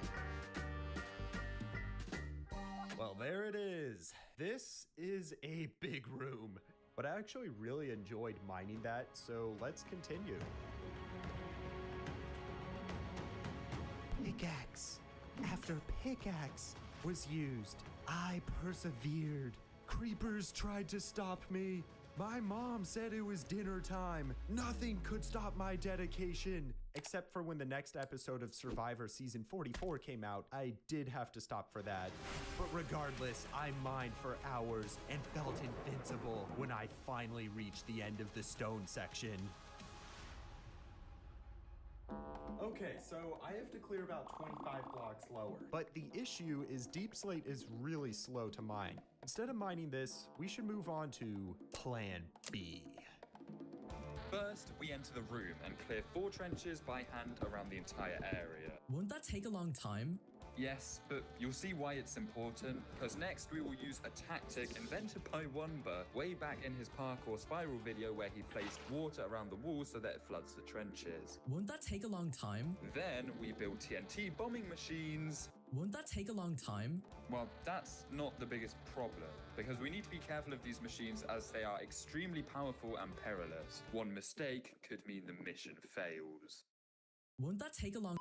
Well, there it is. This is a big room, but I actually really enjoyed mining that, so let's continue. Pickaxe. After pickaxe was used, I persevered. Creepers tried to stop me. My mom said it was dinner time. Nothing could stop my dedication. Except for when the next episode of Survivor Season 44 came out, I did have to stop for that. But regardless, I mined for hours and felt invincible when I finally reached the end of the stone section. Okay, so I have to clear about 25 blocks lower. But the issue is Deep Slate is really slow to mine. Instead of mining this, we should move on to Plan B. First, we enter the room and clear 4 trenches by hand around the entire area. Won't that take a long time? Yes, but you'll see why it's important, because next we will use a tactic invented by Wumba way back in his parkour spiral video where he placed water around the walls so that it floods the trenches. Won't that take a long time? Then we build TNT bombing machines. Won't that take a long time? Well, that's not the biggest problem, because we need to be careful of these machines as they are extremely powerful and perilous. One mistake could mean the mission fails. Won't that take a long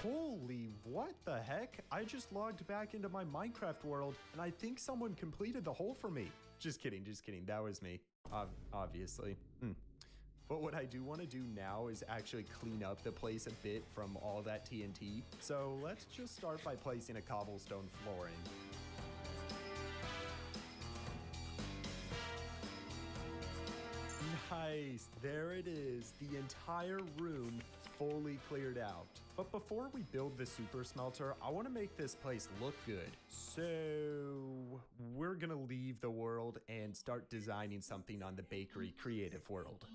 Holy, what the heck? I just logged back into my Minecraft world, and I think someone completed the hole for me. Just kidding, that was me. Obviously. But what I do want to do now is actually clean up the place a bit from all that TNT. So let's just start by placing a cobblestone flooring. Nice, there it is, the entire room fully cleared out. But before we build the super smelter, I want to make this place look good. So we're gonna leave the world and start designing something on the bakery creative world.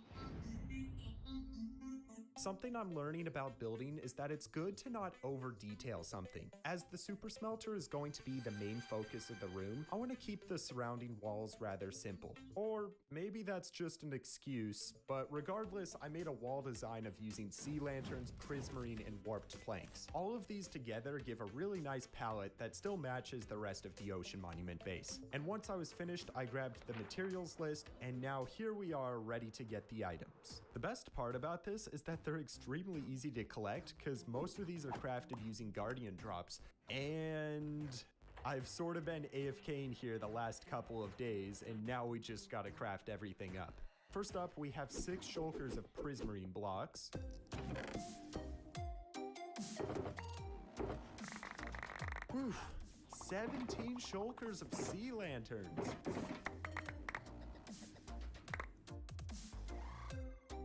Something I'm learning about building is that it's good to not over-detail something. As the super smelter is going to be the main focus of the room, I want to keep the surrounding walls rather simple. Or maybe that's just an excuse, but regardless, I made a wall design of using sea lanterns, prismarine, and warped planks. All of these together give a really nice palette that still matches the rest of the Ocean Monument base. And once I was finished, I grabbed the materials list, and now here we are ready to get the items. The best part about this is that they're extremely easy to collect because most of these are crafted using Guardian drops, and I've sort of been AFKing here the last couple of days, and now we just gotta craft everything up. First up, we have 6 shulkers of prismarine blocks. Whew, 17 shulkers of sea lanterns.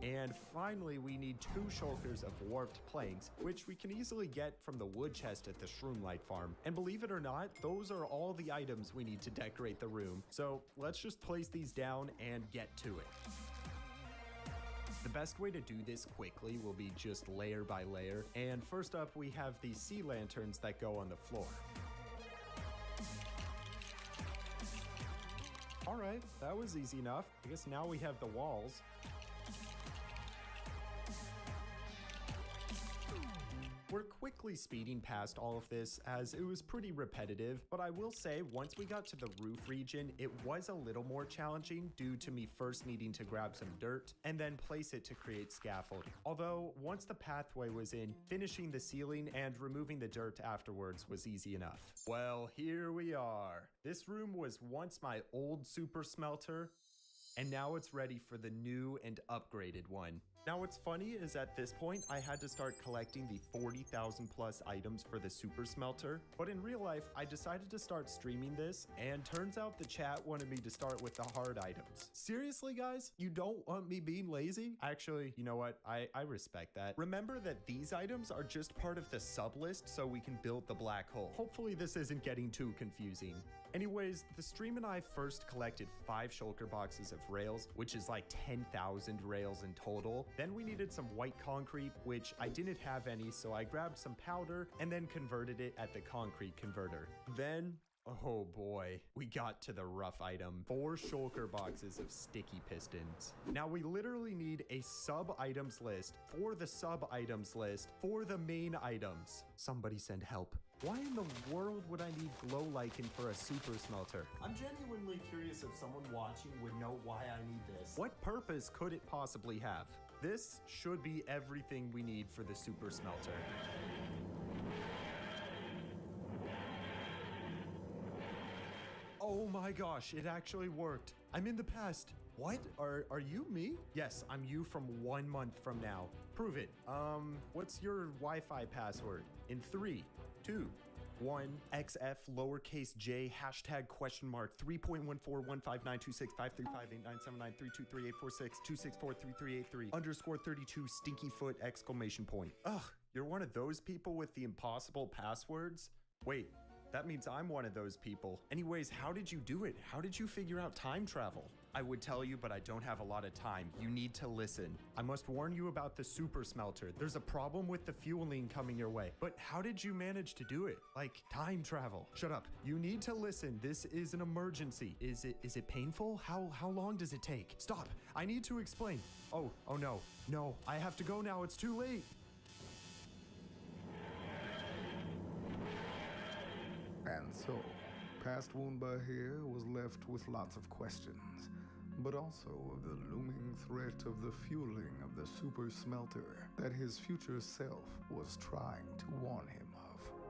And finally, we need 2 shulkers of warped planks, which we can easily get from the wood chest at the Shroomlight farm. And believe it or not, those are all the items we need to decorate the room. So let's just place these down and get to it. The best way to do this quickly will be just layer by layer. And first up, we have the sea lanterns that go on the floor. All right, that was easy enough. I guess now we have the walls. We're quickly speeding past all of this as it was pretty repetitive, but I will say once we got to the roof region, it was a little more challenging due to me first needing to grab some dirt and then place it to create scaffolding. Although once the pathway was in, finishing the ceiling and removing the dirt afterwards was easy enough. Well, here we are. This room was once my old super smelter, and now it's ready for the new and upgraded one. Now what's funny is at this point, I had to start collecting the 40,000 plus items for the super smelter, but in real life, I decided to start streaming this, and turns out the chat wanted me to start with the hard items. Seriously guys, you don't want me being lazy? Actually, you know what, I respect that. Remember that these items are just part of the sub list so we can build the black hole. Hopefully this isn't getting too confusing. Anyways, the stream and I first collected 5 shulker boxes of rails, which is like 10,000 rails in total. Then we needed some white concrete, which I didn't have any, so I grabbed some powder and then converted it at the concrete converter. Then, oh boy, we got to the rough item. 4 shulker boxes of sticky pistons. Now we literally need a sub-items list for the sub-items list for the main items. Somebody send help. Why in the world would I need glow lichen for a super smelter? I'm genuinely curious if someone watching would know why I need this. What purpose could it possibly have? This should be everything we need for the super smelter. Oh my gosh, it actually worked. I'm in the past. What? Are you me? Yes, I'm you from 1 month from now. Prove it. What's your Wi-Fi password? In 3, 2, 1, XF lowercase j hashtag question mark 3.141592653589793238462643383 underscore 32 stinky foot exclamation point. Ugh, you're one of those people with the impossible passwords? Wait, that means I'm one of those people. Anyways, how did you do it? How did you figure out time travel? I would tell you, but I don't have a lot of time. You need to listen. I must warn you about the super smelter. There's a problem with the fueling coming your way. But how did you manage to do it? Like time travel. Shut up. You need to listen. This is an emergency. Is it painful? How long does it take? Stop. I need to explain. Oh no. No, I have to go now. It's too late. And so, past Woonba here was left with lots of questions, but also the looming threat of the fueling of the super smelter that his future self was trying to warn him of.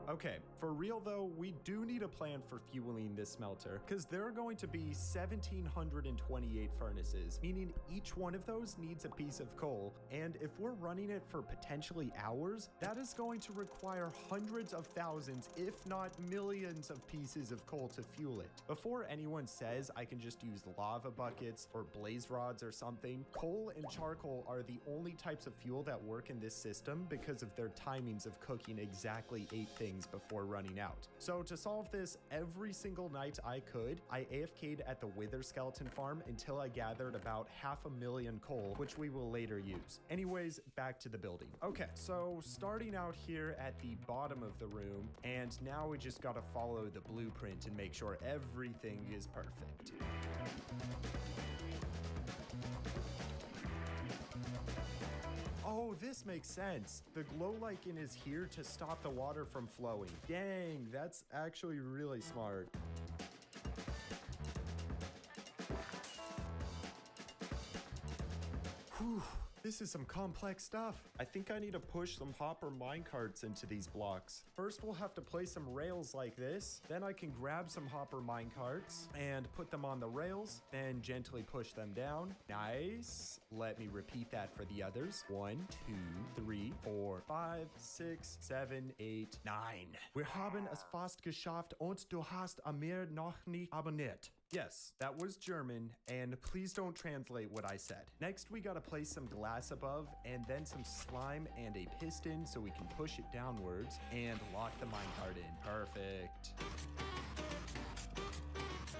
Okay, for real though, we do need a plan for fueling this smelter, because there are going to be 1,728 furnaces, meaning each one of those needs a piece of coal, and if we're running it for potentially hours, that is going to require hundreds of thousands, if not millions of pieces of coal to fuel it. Before anyone says I can just use lava buckets or blaze rods or something, coal and charcoal are the only types of fuel that work in this system because of their timings of cooking exactly 8 things things before running out. So to solve this, every single night I AFK'd at the Wither Skeleton farm until I gathered about 500,000 coal, which we will later use. Anyways, back to the building. Okay, so starting out here at the bottom of the room, and now we just gotta follow the blueprint and make sure everything is perfect. Oh, this makes sense. The glow lichen is here to stop the water from flowing. Dang, that's actually really smart. Whew. This is some complex stuff. I think I need to push some hopper minecarts into these blocks. First, we'll have to place some rails like this. Then I can grab some hopper minecarts and put them on the rails, then gently push them down. Nice. Let me repeat that for the others. 1, 2, 3, 4, 5, 6, 7, 8, 9. Wir haben es fast geschafft und du hast mir noch nicht abonniert. Yes, that was German, and please don't translate what I said. Next, we gotta place some glass above, and then some slime and a piston so we can push it downwards and lock the minecart in. Perfect.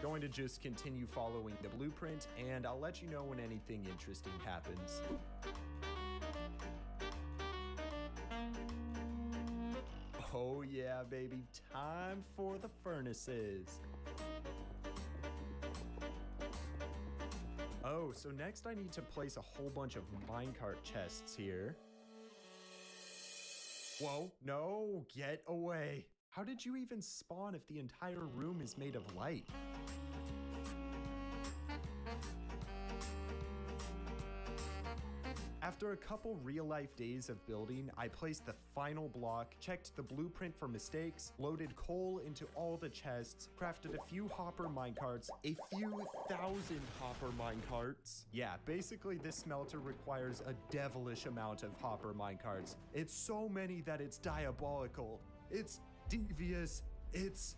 Going to just continue following the blueprint, and I'll let you know when anything interesting happens. Oh yeah, baby, time for the furnaces. Oh, so next I need to place a whole bunch of minecart chests here. Whoa, no, get away. How did you even spawn if the entire room is made of light? After a couple real-life days of building, I placed the final block, checked the blueprint for mistakes, loaded coal into all the chests, crafted a few hopper minecarts, a few thousand hopper minecarts. Yeah, basically this smelter requires a devilish amount of hopper minecarts. It's so many that it's diabolical. It's devious. It's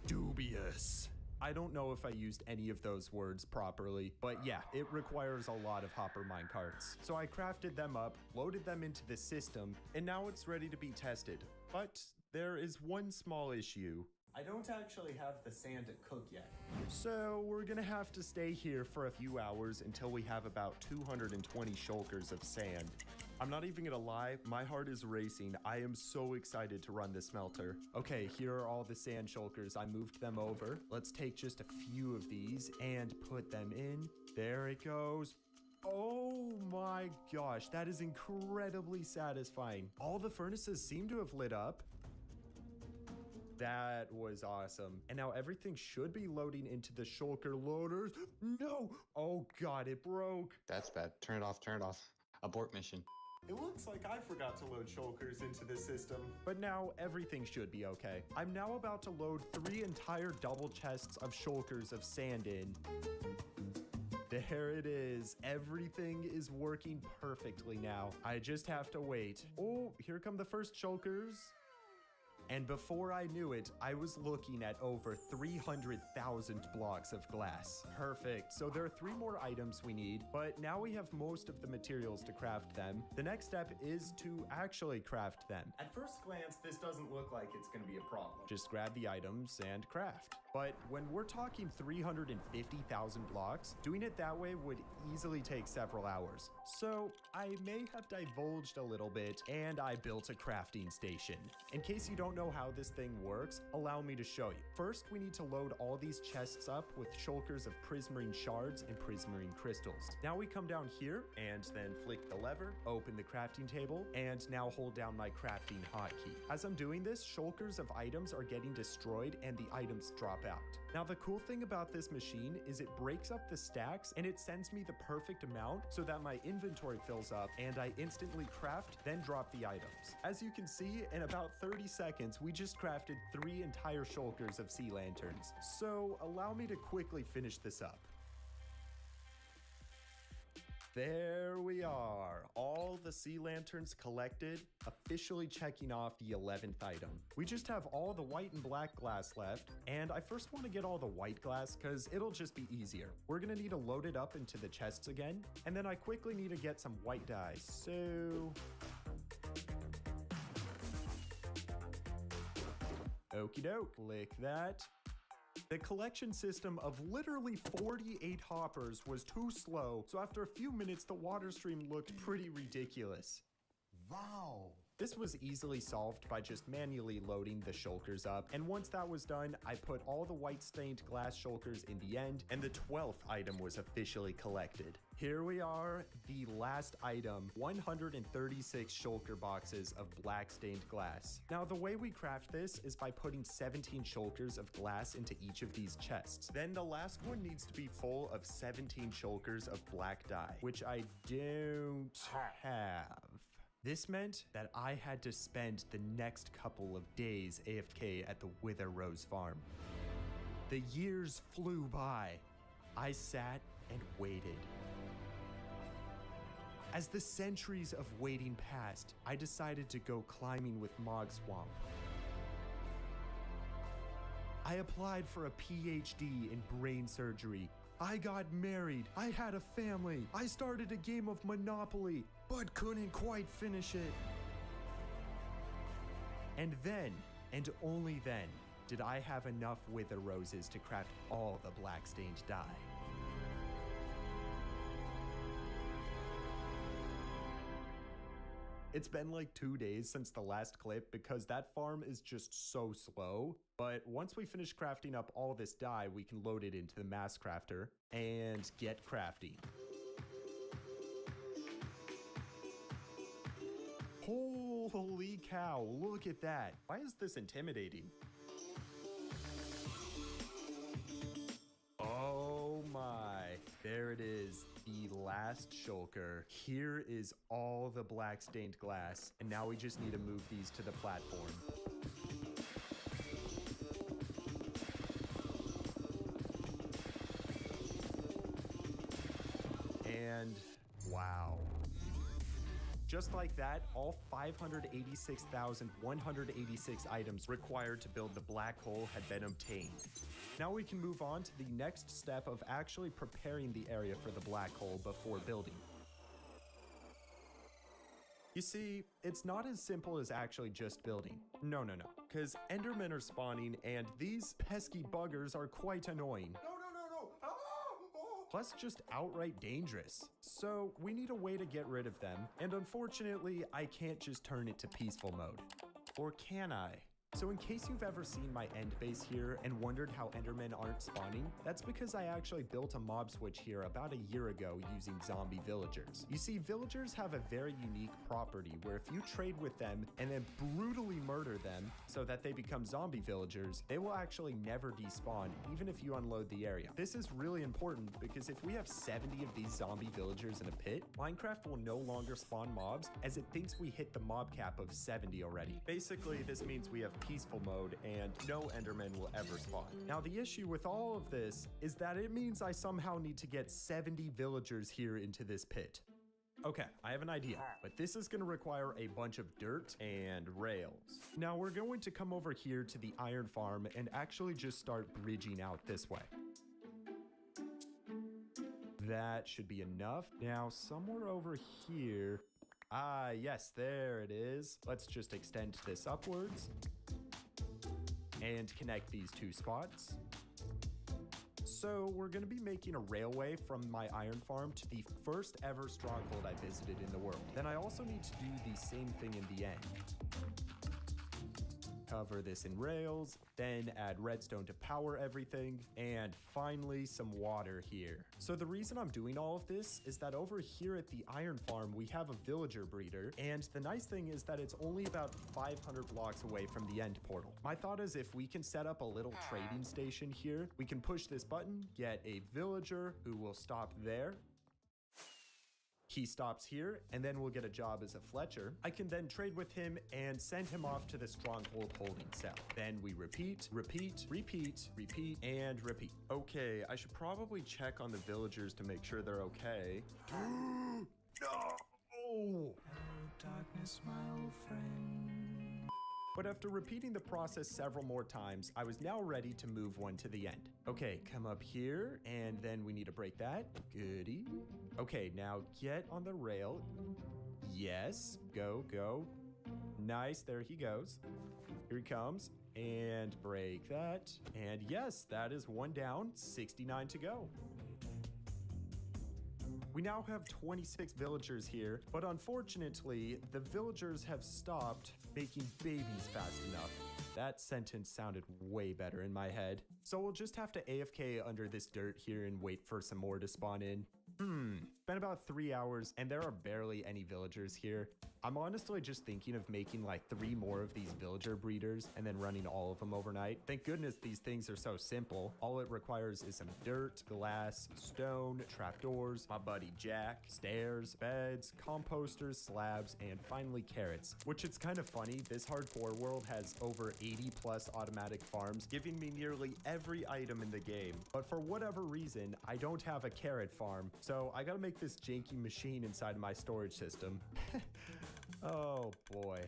dubious. I don't know if I used any of those words properly, but yeah, it requires a lot of hopper minecarts. So I crafted them up, loaded them into the system, and now it's ready to be tested. But there is one small issue. I don't actually have the sand to cook yet. So we're gonna have to stay here for a few hours until we have about 220 shulkers of sand. I'm not even gonna lie, my heart is racing. I am so excited to run the smelter. Okay, here are all the sand shulkers. I moved them over. Let's take just a few of these and put them in. There it goes. Oh my gosh, that is incredibly satisfying. All the furnaces seem to have lit up. That was awesome. And now everything should be loading into the shulker loaders. No! Oh God, it broke. That's bad. Turn it off, turn it off. Abort mission. It looks like I forgot to load shulkers into the system. But now everything should be okay. I'm now about to load 3 entire double chests of shulkers of sand in. There it is. Everything is working perfectly now. I just have to wait. Oh, here come the first shulkers. And before I knew it, I was looking at over 300,000 blocks of glass. Perfect. So there are 3 more items we need, but now we have most of the materials to craft them. The next step is to actually craft them. At first glance, this doesn't look like it's going to be a problem. Just grab the items and craft. But when we're talking 350,000 blocks, doing it that way would easily take several hours. So I may have divulged a little bit, and I built a crafting station. In case you don't know how this thing works, allow me to show you. First, we need to load all these chests up with shulkers of prismarine shards and prismarine crystals. Now we come down here and then flick the lever, open the crafting table, and now hold down my crafting hotkey. As I'm doing this, shulkers of items are getting destroyed and the items drop out. Now the cool thing about this machine is it breaks up the stacks and it sends me the perfect amount so that my inventory fills up and I instantly craft, then drop the items. As you can see, in about 30 seconds, we just crafted 3 entire shulkers of sea lanterns. So allow me to quickly finish this up. There we are, all the sea lanterns collected, officially checking off the 11th item. We just have all the white and black glass left, and I first want to get all the white glass because it'll just be easier. We're gonna need to load it up into the chests again, and then I quickly need to get some white dye, so... Okie doke, click that. The collection system of literally 48 hoppers was too slow, so after a few minutes, the water stream looked pretty ridiculous. Wow. This was easily solved by just manually loading the shulkers up, and once that was done, I put all the white stained glass shulkers in the end, and the 12th item was officially collected. Here we are, the last item, 136 shulker boxes of black stained glass. Now the way we craft this is by putting 17 shulkers of glass into each of these chests. Then the last one needs to be full of 17 shulkers of black dye, which I don't have. This meant that I had to spend the next couple of days AFK at the Wither Rose farm. The years flew by. I sat and waited. As the centuries of waiting passed, I decided to go climbing with Mog Swamp. I applied for a PhD in brain surgery. I got married. I had a family. I started a game of Monopoly, but couldn't quite finish it. And then, and only then, did I have enough Wither Roses to craft all the black stained dye. It's been like 2 days since the last clip because that farm is just so slow. But once we finish crafting up all this dye, we can load it into the mass crafter and get crafting. Holy cow, look at that. Why is this intimidating? Oh my, there it is. The last shulker. Here is all the black stained glass, and now we just need to move these to the platform. And wow. Just like that, all 586,186 items required to build the black hole had been obtained. Now we can move on to the next step of actually preparing the area for the black hole before building. You see, it's not as simple as actually just building. No, because Endermen are spawning and these pesky buggers are quite annoying. Plus just outright dangerous. So we need a way to get rid of them, and unfortunately, I can't just turn it to peaceful mode. Or can I? So in case you've ever seen my end base here and wondered how Endermen aren't spawning, that's because I actually built a mob switch here about a year ago using zombie villagers. You see, villagers have a very unique property where if you trade with them and then brutally murder them so that they become zombie villagers, they will actually never despawn even if you unload the area. This is really important because if we have 70 of these zombie villagers in a pit, Minecraft will no longer spawn mobs as it thinks we hit the mob cap of 70 already. Basically, this means we have peaceful mode and no Enderman will ever spawn. Now the issue with all of this is that it means I somehow need to get 70 villagers here into this pit. Okay, I have an idea, but this is going to require a bunch of dirt and rails. Now we're going to come over here to the iron farm and actually just start bridging out this way. That should be enough. Now somewhere over here, yes, there it is. Let's just extend this upwards and connect these two spots. So we're going to be making a railway from my iron farm to the first ever stronghold I visited in the world. Then I also need to do the same thing in the end. Cover this in rails, then add redstone to power everything, and finally some water here. So the reason I'm doing all of this is that over here at the iron farm, we have a villager breeder, and the nice thing is that it's only about 500 blocks away from the end portal. My thought is if we can set up a little trading station here, we can push this button, get a villager who will stop there. He stops here, and then we'll get a job as a Fletcher. I can then trade with him and send him off to the stronghold holding cell. Then we repeat, repeat, repeat, repeat, and repeat. Okay, I should probably check on the villagers to make sure they're okay. No! Hello, darkness, my old friend. But after repeating the process several more times, I was now ready to move one to the end. Okay, come up here, and then we need to break that. Goody. Okay, now get on the rail. Yes, go, go. Nice, there he goes. Here he comes. And break that. And yes, that is one down, 69 to go. We now have 26 villagers here, but unfortunately, the villagers have stopped making babies fast enough. That sentence sounded way better in my head. So we'll just have to AFK under this dirt here and wait for some more to spawn in. Been about 3 hours and there are barely any villagers here. I'm honestly just thinking of making like 3 more of these villager breeders and then running all of them overnight. Thank goodness these things are so simple. All it requires is some dirt, glass, stone, trapdoors, my buddy Jack, stairs, beds, composters, slabs, and finally carrots. Which it's kind of funny, this hardcore world has over 80 plus automatic farms, giving me nearly every item in the game. But for whatever reason, I don't have a carrot farm, so I gotta make this janky machine inside my storage system. Oh boy.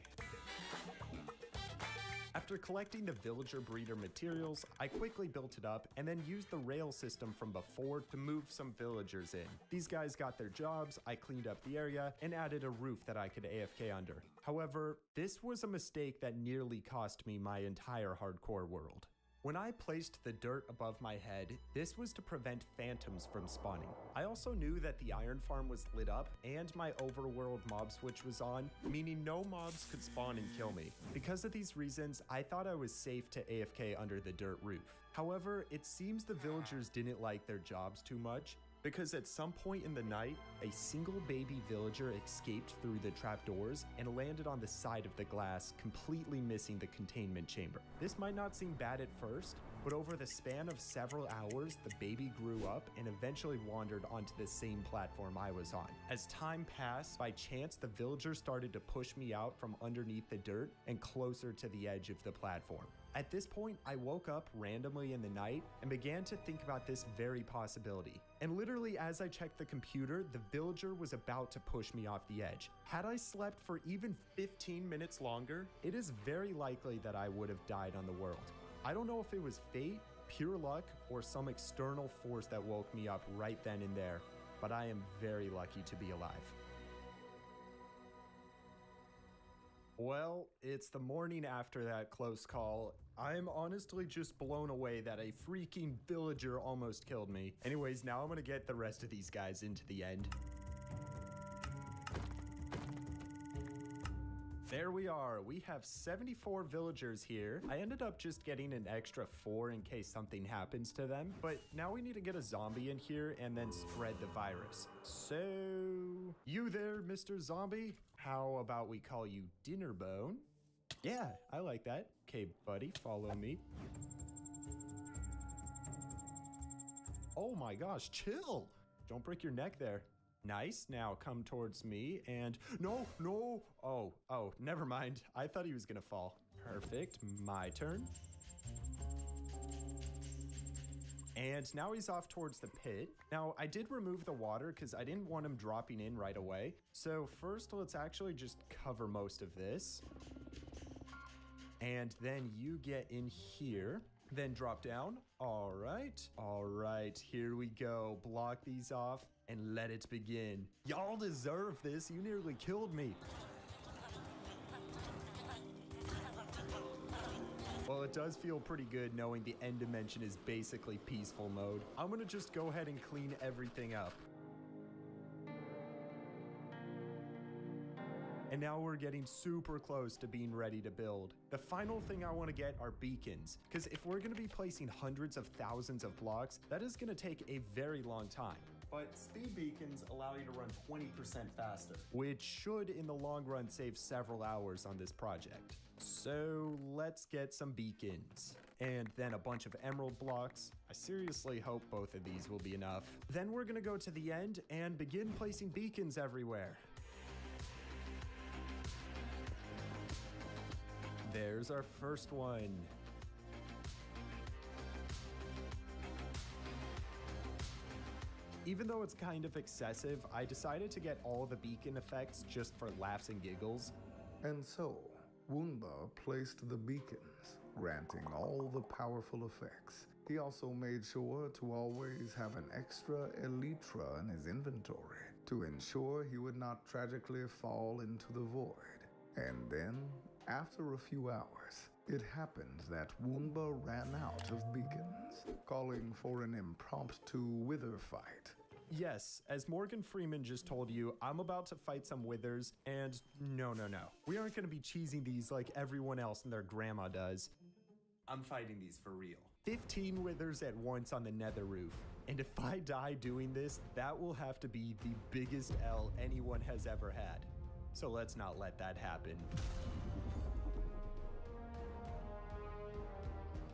After collecting the villager breeder materials, I quickly built it up and then used the rail system from before to move some villagers in. These guys got their jobs, I cleaned up the area, and added a roof that I could AFK under. However, this was a mistake that nearly cost me my entire hardcore world. When I placed the dirt above my head, this was to prevent phantoms from spawning. I also knew that the iron farm was lit up and my overworld mob switch was on, meaning no mobs could spawn and kill me. Because of these reasons, I thought I was safe to AFK under the dirt roof. However, it seems the villagers didn't like their jobs too much, because at some point in the night, a single baby villager escaped through the trapdoors and landed on the side of the glass, completely missing the containment chamber. This might not seem bad at first, but over the span of several hours, the baby grew up and eventually wandered onto the same platform I was on. As time passed, by chance, the villager started to push me out from underneath the dirt and closer to the edge of the platform. At this point, I woke up randomly in the night and began to think about this very possibility. And literally as I checked the computer, the villager was about to push me off the edge. Had I slept for even 15 minutes longer, it is very likely that I would have died on the world. I don't know if it was fate, pure luck, or some external force that woke me up right then and there, but I am very lucky to be alive. Well, it's the morning after that close call. I'm honestly just blown away that a freaking villager almost killed me. Anyways, now I'm gonna get the rest of these guys into the end. There we are. We have 74 villagers here. I ended up just getting an extra 4 in case something happens to them. But now we need to get a zombie in here and then spread the virus. So, you there, Mr. Zombie? How about we call you Dinnerbone? Yeah, I like that. Okay, buddy, follow me. Oh my gosh, chill. Don't break your neck there. Nice, now come towards me and no. Oh, never mind. I thought he was gonna fall. Perfect, my turn. And now he's off towards the pit. Now, I did remove the water because I didn't want him dropping in right away. So first, let's actually just cover most of this. And then you get in here, then drop down. All right, here we go. Block these off and let it begin. Y'all deserve this. You nearly killed me. Well, it does feel pretty good knowing the end dimension is basically peaceful mode. I'm gonna just go ahead and clean everything up. And now we're getting super close to being ready to build. The final thing I want to get are beacons, because if we're going to be placing hundreds of thousands of blocks, that is going to take a very long time. But speed beacons allow you to run 20% faster, which should in the long run save several hours on this project. So let's get some beacons. And then a bunch of emerald blocks. I seriously hope both of these will be enough. Then we're going to go to the end and begin placing beacons everywhere. There's our first one. Even though it's kind of excessive, I decided to get all the beacon effects just for laughs and giggles. And so, Wunba placed the beacons, granting all the powerful effects. He also made sure to always have an extra elytra in his inventory to ensure he would not tragically fall into the void. And then, after a few hours, It happened that Woomba ran out of beacons, calling for an impromptu wither fight. Yes, as Morgan Freeman just told you, I'm about to fight some withers, and no. We aren't going to be cheesing these like everyone else and their grandma does. I'm fighting these for real. 15 withers at once on the nether roof. And if I die doing this, that will have to be the biggest L anyone has ever had. So let's not let that happen.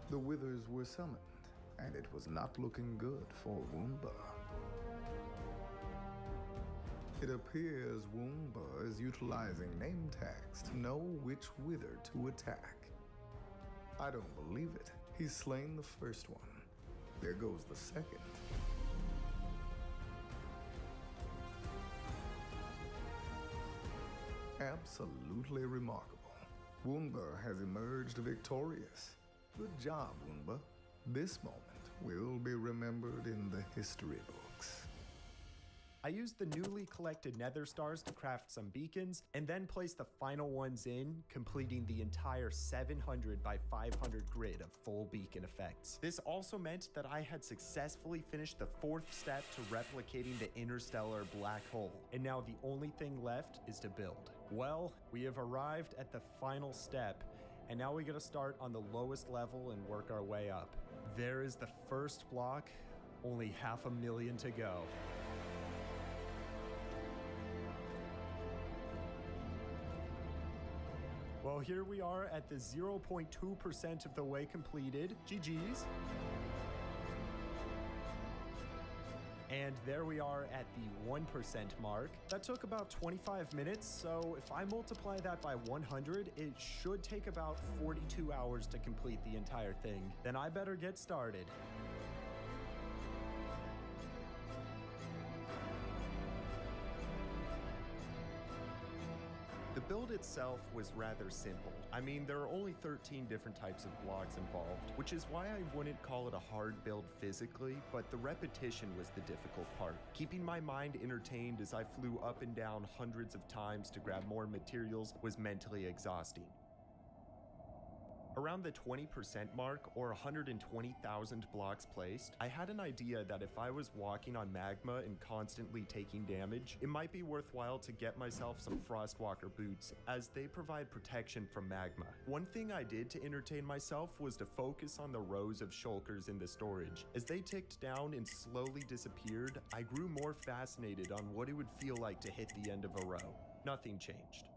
The withers were summoned, and it was not looking good for Woomba. It appears Woomba is utilizing name tags to know which wither to attack. I don't believe it. He's slain the first one. There goes the second. Absolutely remarkable. Woomba has emerged victorious. Good job, Woomba. This moment will be remembered in the history books. I used the newly collected nether stars to craft some beacons, and then placed the final ones in, completing the entire 700 by 500 grid of full beacon effects. This also meant that I had successfully finished the 4th step to replicating the interstellar black hole, and now the only thing left is to build. Well, we have arrived at the final step, and now we gotta start on the lowest level and work our way up. There is the first block, only 500,000 to go. Well, here we are at the 0.2% of the way completed. GG's. And there we are at the 1% mark. That took about 25 minutes, so if I multiply that by 100, it should take about 42 hours to complete the entire thing. Then I better get started. The build itself was rather simple. I mean, there are only 13 different types of blocks involved, which is why I wouldn't call it a hard build physically, but the repetition was the difficult part. Keeping my mind entertained as I flew up and down hundreds of times to grab more materials was mentally exhausting. Around the 20% mark, or 120,000 blocks placed, I had an idea that if I was walking on magma and constantly taking damage, it might be worthwhile to get myself some Frostwalker boots, as they provide protection from magma. One thing I did to entertain myself was to focus on the rows of shulkers in the storage. As they ticked down and slowly disappeared, I grew more fascinated on what it would feel like to hit the end of a row. Nothing changed.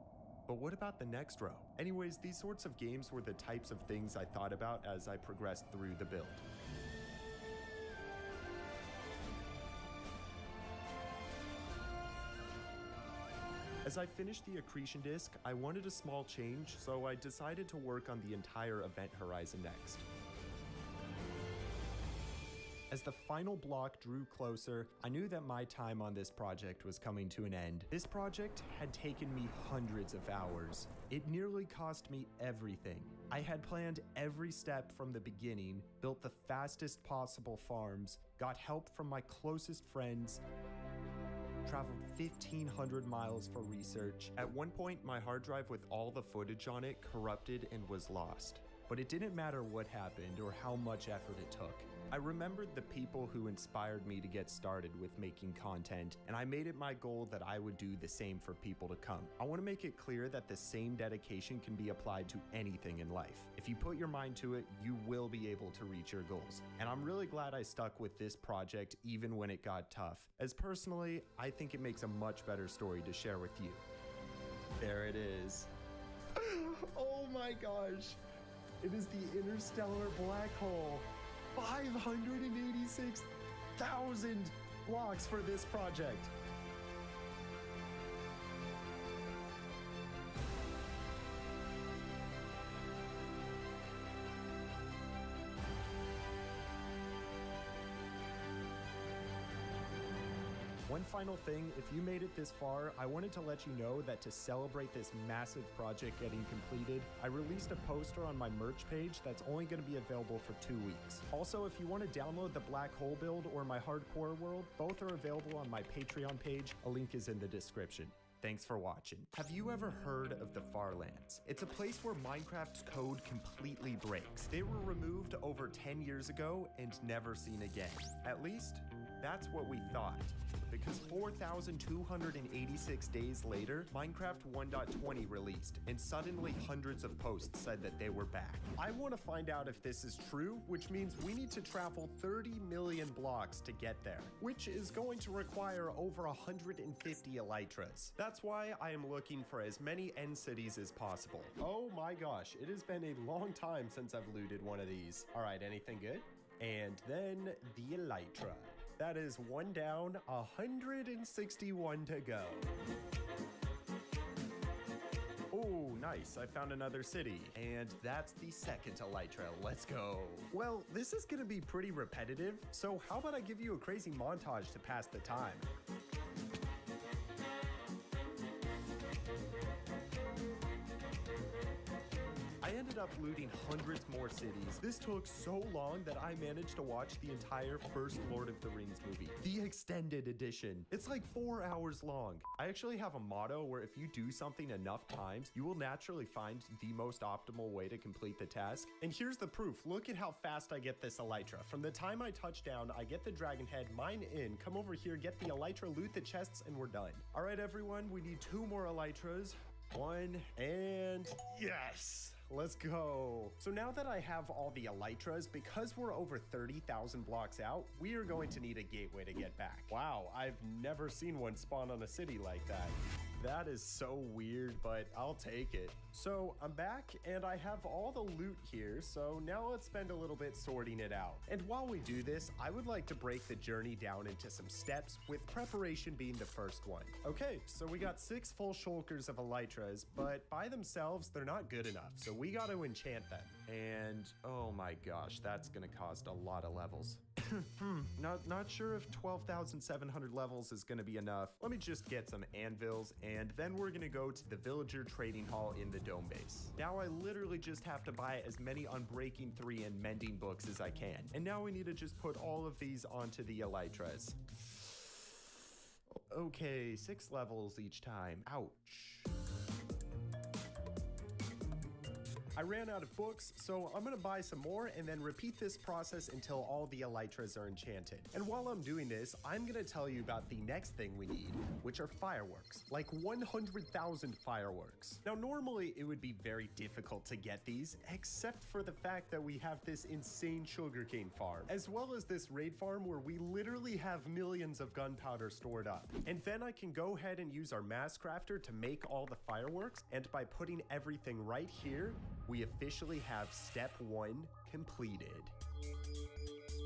But what about the next row? Anyways, these sorts of games were the types of things I thought about as I progressed through the build. As I finished the accretion disk, I wanted a small change, so I decided to work on the entire event horizon next. As the final block drew closer, I knew that my time on this project was coming to an end. This project had taken me hundreds of hours. It nearly cost me everything. I had planned every step from the beginning, built the fastest possible farms, got help from my closest friends, traveled 1,500 miles for research. At one point, my hard drive with all the footage on it corrupted and was lost. But it didn't matter what happened or how much effort it took. I remembered the people who inspired me to get started with making content, and I made it my goal that I would do the same for people to come. I want to make it clear that the same dedication can be applied to anything in life. If you put your mind to it, you will be able to reach your goals. And I'm really glad I stuck with this project even when it got tough, as personally, I think it makes a much better story to share with you. There it is. Oh my gosh. It is the interstellar black hole. 586,000 blocks for this project. One final thing, if you made it this far, I wanted to let you know that to celebrate this massive project getting completed, I released a poster on my merch page that's only going to be available for 2 weeks. Also, if you want to download the Black Hole build or my Hardcore World, both are available on my Patreon page. A link is in the description. Thanks for watching. Have you ever heard of the Farlands? It's a place where Minecraft's code completely breaks. They were removed over 10 years ago and never seen again. At least, that's what we thought. Because 4,286 days later, Minecraft 1.20 released, and suddenly hundreds of posts said that they were back. I want to find out if this is true, which means we need to travel 30 million blocks to get there, which is going to require over 150 elytras. That's why I am looking for as many end cities as possible. Oh my gosh, it has been a long time since I've looted one of these. All right, anything good? And then the elytra. That is one down, 161 to go. Oh, nice. I found another city. And that's the second elytra. Let's go. Well, this is going to be pretty repetitive, so how about I give you a crazy montage to pass the time? I ended up looting hundreds more cities. This took so long that I managed to watch the entire first Lord of the Rings movie, the extended edition. It's like 4 hours long. I actually have a motto where if you do something enough times, you will naturally find the most optimal way to complete the task. And here's the proof. Look at how fast I get this elytra. From the time I touch down, I get the dragon head, mine in, come over here, get the elytra, loot the chests, and we're done. All right, everyone, we need 2 more elytras. 1, and yes! Let's go. So now that I have all the elytras, because we're over 30,000 blocks out, we are going to need a gateway to get back. Wow, I've never seen one spawn on a city like that. That is so weird, but I'll take it. So I'm back and I have all the loot here, so now let's spend a little bit sorting it out. And while we do this, I would like to break the journey down into some steps, with preparation being the first one. Okay, so we got 6 full shulkers of elytras, but by themselves, they're not good enough, so we got to enchant them. And oh my gosh, that's gonna cost a lot of levels. Not sure if 12,700 levels is gonna be enough. Let me just get some anvils, and then we're gonna go to the villager trading hall in the dome base. Now I literally just have to buy as many Unbreaking 3 and Mending books as I can. And now we need to just put all of these onto the elytras. Okay, 6 levels each time. Ouch. I ran out of books, so I'm gonna buy some more and then repeat this process until all the elytras are enchanted. And while I'm doing this, I'm gonna tell you about the next thing we need, which are fireworks. Like 100,000 fireworks. Now, normally it would be very difficult to get these, except for the fact that we have this insane sugarcane farm, as well as this raid farm where we literally have millions of gunpowder stored up. And then I can go ahead and use our mass crafter to make all the fireworks, and by putting everything right here, we officially have step 1 completed.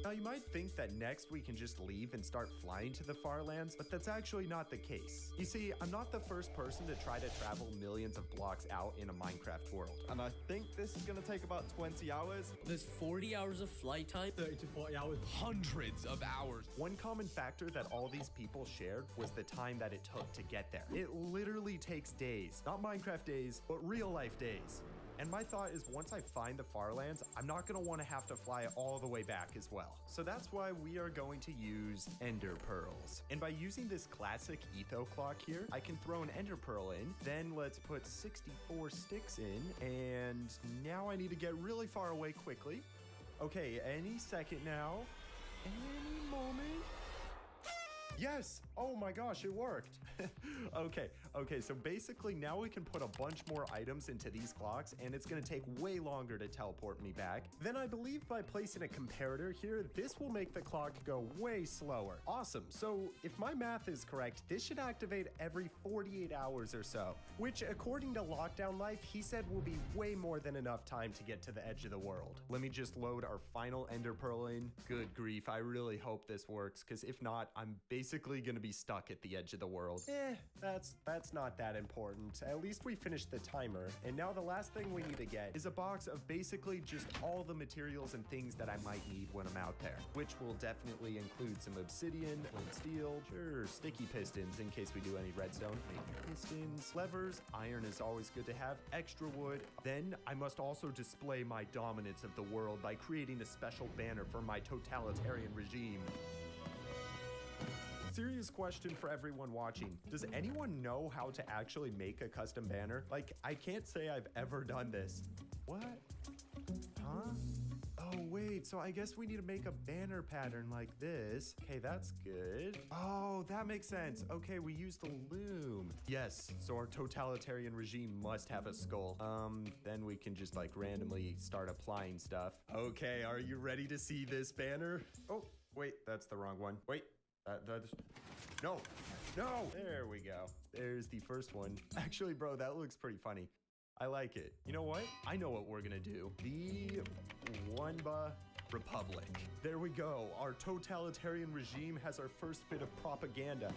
Now you might think that next we can just leave and start flying to the Farlands, but that's actually not the case. You see, I'm not the first person to try to travel millions of blocks out in a Minecraft world. And I think this is gonna take about 20 hours. There's 40 hours of flight time, 30 to 40 hours, hundreds of hours. One common factor that all these people shared was the time that it took to get there. It literally takes days. Not Minecraft days, but real life days. And my thought is, once I find the Farlands, I'm not going to want to have to fly all the way back as well. So that's why we are going to use Ender Pearls. And by using this classic Etho clock here, I can throw an Ender Pearl in, then let's put 64 sticks in, and now I need to get really far away quickly. Okay, any second now. Any moment. Yes! Oh my gosh, it worked. Okay, so basically now we can put a bunch more items into these clocks, and it's gonna take way longer to teleport me back. Then I believe by placing a comparator here, this will make the clock go way slower. Awesome, so if my math is correct, this should activate every 48 hours or so, which according to Lockdown Life, he said will be way more than enough time to get to the edge of the world. Let me just load our final Ender Pearl in. Good grief, I really hope this works, because if not, I'm basically gonna be stuck at the edge of the world. That's not that important. At least we finished the timer, and now the last thing we need to get is a box of basically just all the materials and things that I might need when I'm out there, which will definitely include some obsidian, flint steel, sure, sticky pistons in case we do any redstone, maybe pistons, levers, iron is always good to have, extra wood. Then I must also display my dominance of the world by creating a special banner for my totalitarian regime. Serious question for everyone watching. Does anyone know how to actually make a custom banner? Like, I can't say I've ever done this. What? Huh? Oh, wait, so I guess we need to make a banner pattern like this. Okay, that's good. Oh, that makes sense. Okay, we use the loom. Yes, so our totalitarian regime must have a skull. Then we can just like randomly start applying stuff. Okay, are you ready to see this banner? Oh, wait, that's the wrong one. Wait, that's... No, no, there we go. There's the first one. Actually, bro, that looks pretty funny. I like it. You know what? I know what we're gonna do. The Wumba Republic. There we go. Our totalitarian regime has our first bit of propaganda.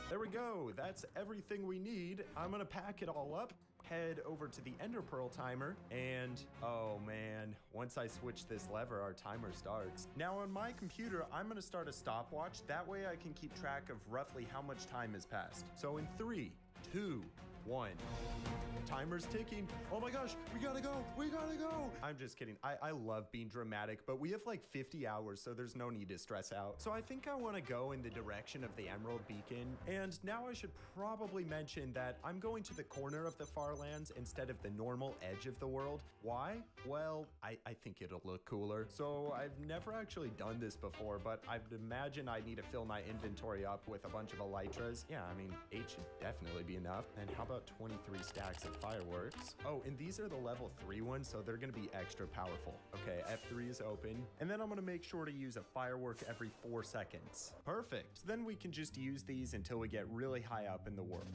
There we go. That's everything we need. I'm gonna pack it all up, head over to the Ender Pearl timer, and oh man, once I switch this lever, our timer starts. Now on my computer, I'm gonna start a stopwatch. That way I can keep track of roughly how much time has passed. So in 3, 2, 1. Timer's ticking. Oh my gosh, we gotta go. We gotta go. I'm just kidding. I love being dramatic, but we have like 50 hours, so there's no need to stress out. So I think I want to go in the direction of the Emerald Beacon. And now I should probably mention that I'm going to the corner of the Farlands instead of the normal edge of the world. Why? Well, I think it'll look cooler. So I've never actually done this before, but I'd imagine I need to fill my inventory up with a bunch of elytras. Yeah, I mean, 8 should definitely be enough. And how about 23 stacks of fireworks? Oh, and these are the level 3 ones, so they're gonna be extra powerful. Okay, F3 is open. And then I'm gonna make sure to use a firework every 4 seconds. Perfect. Then we can just use these until we get really high up in the world.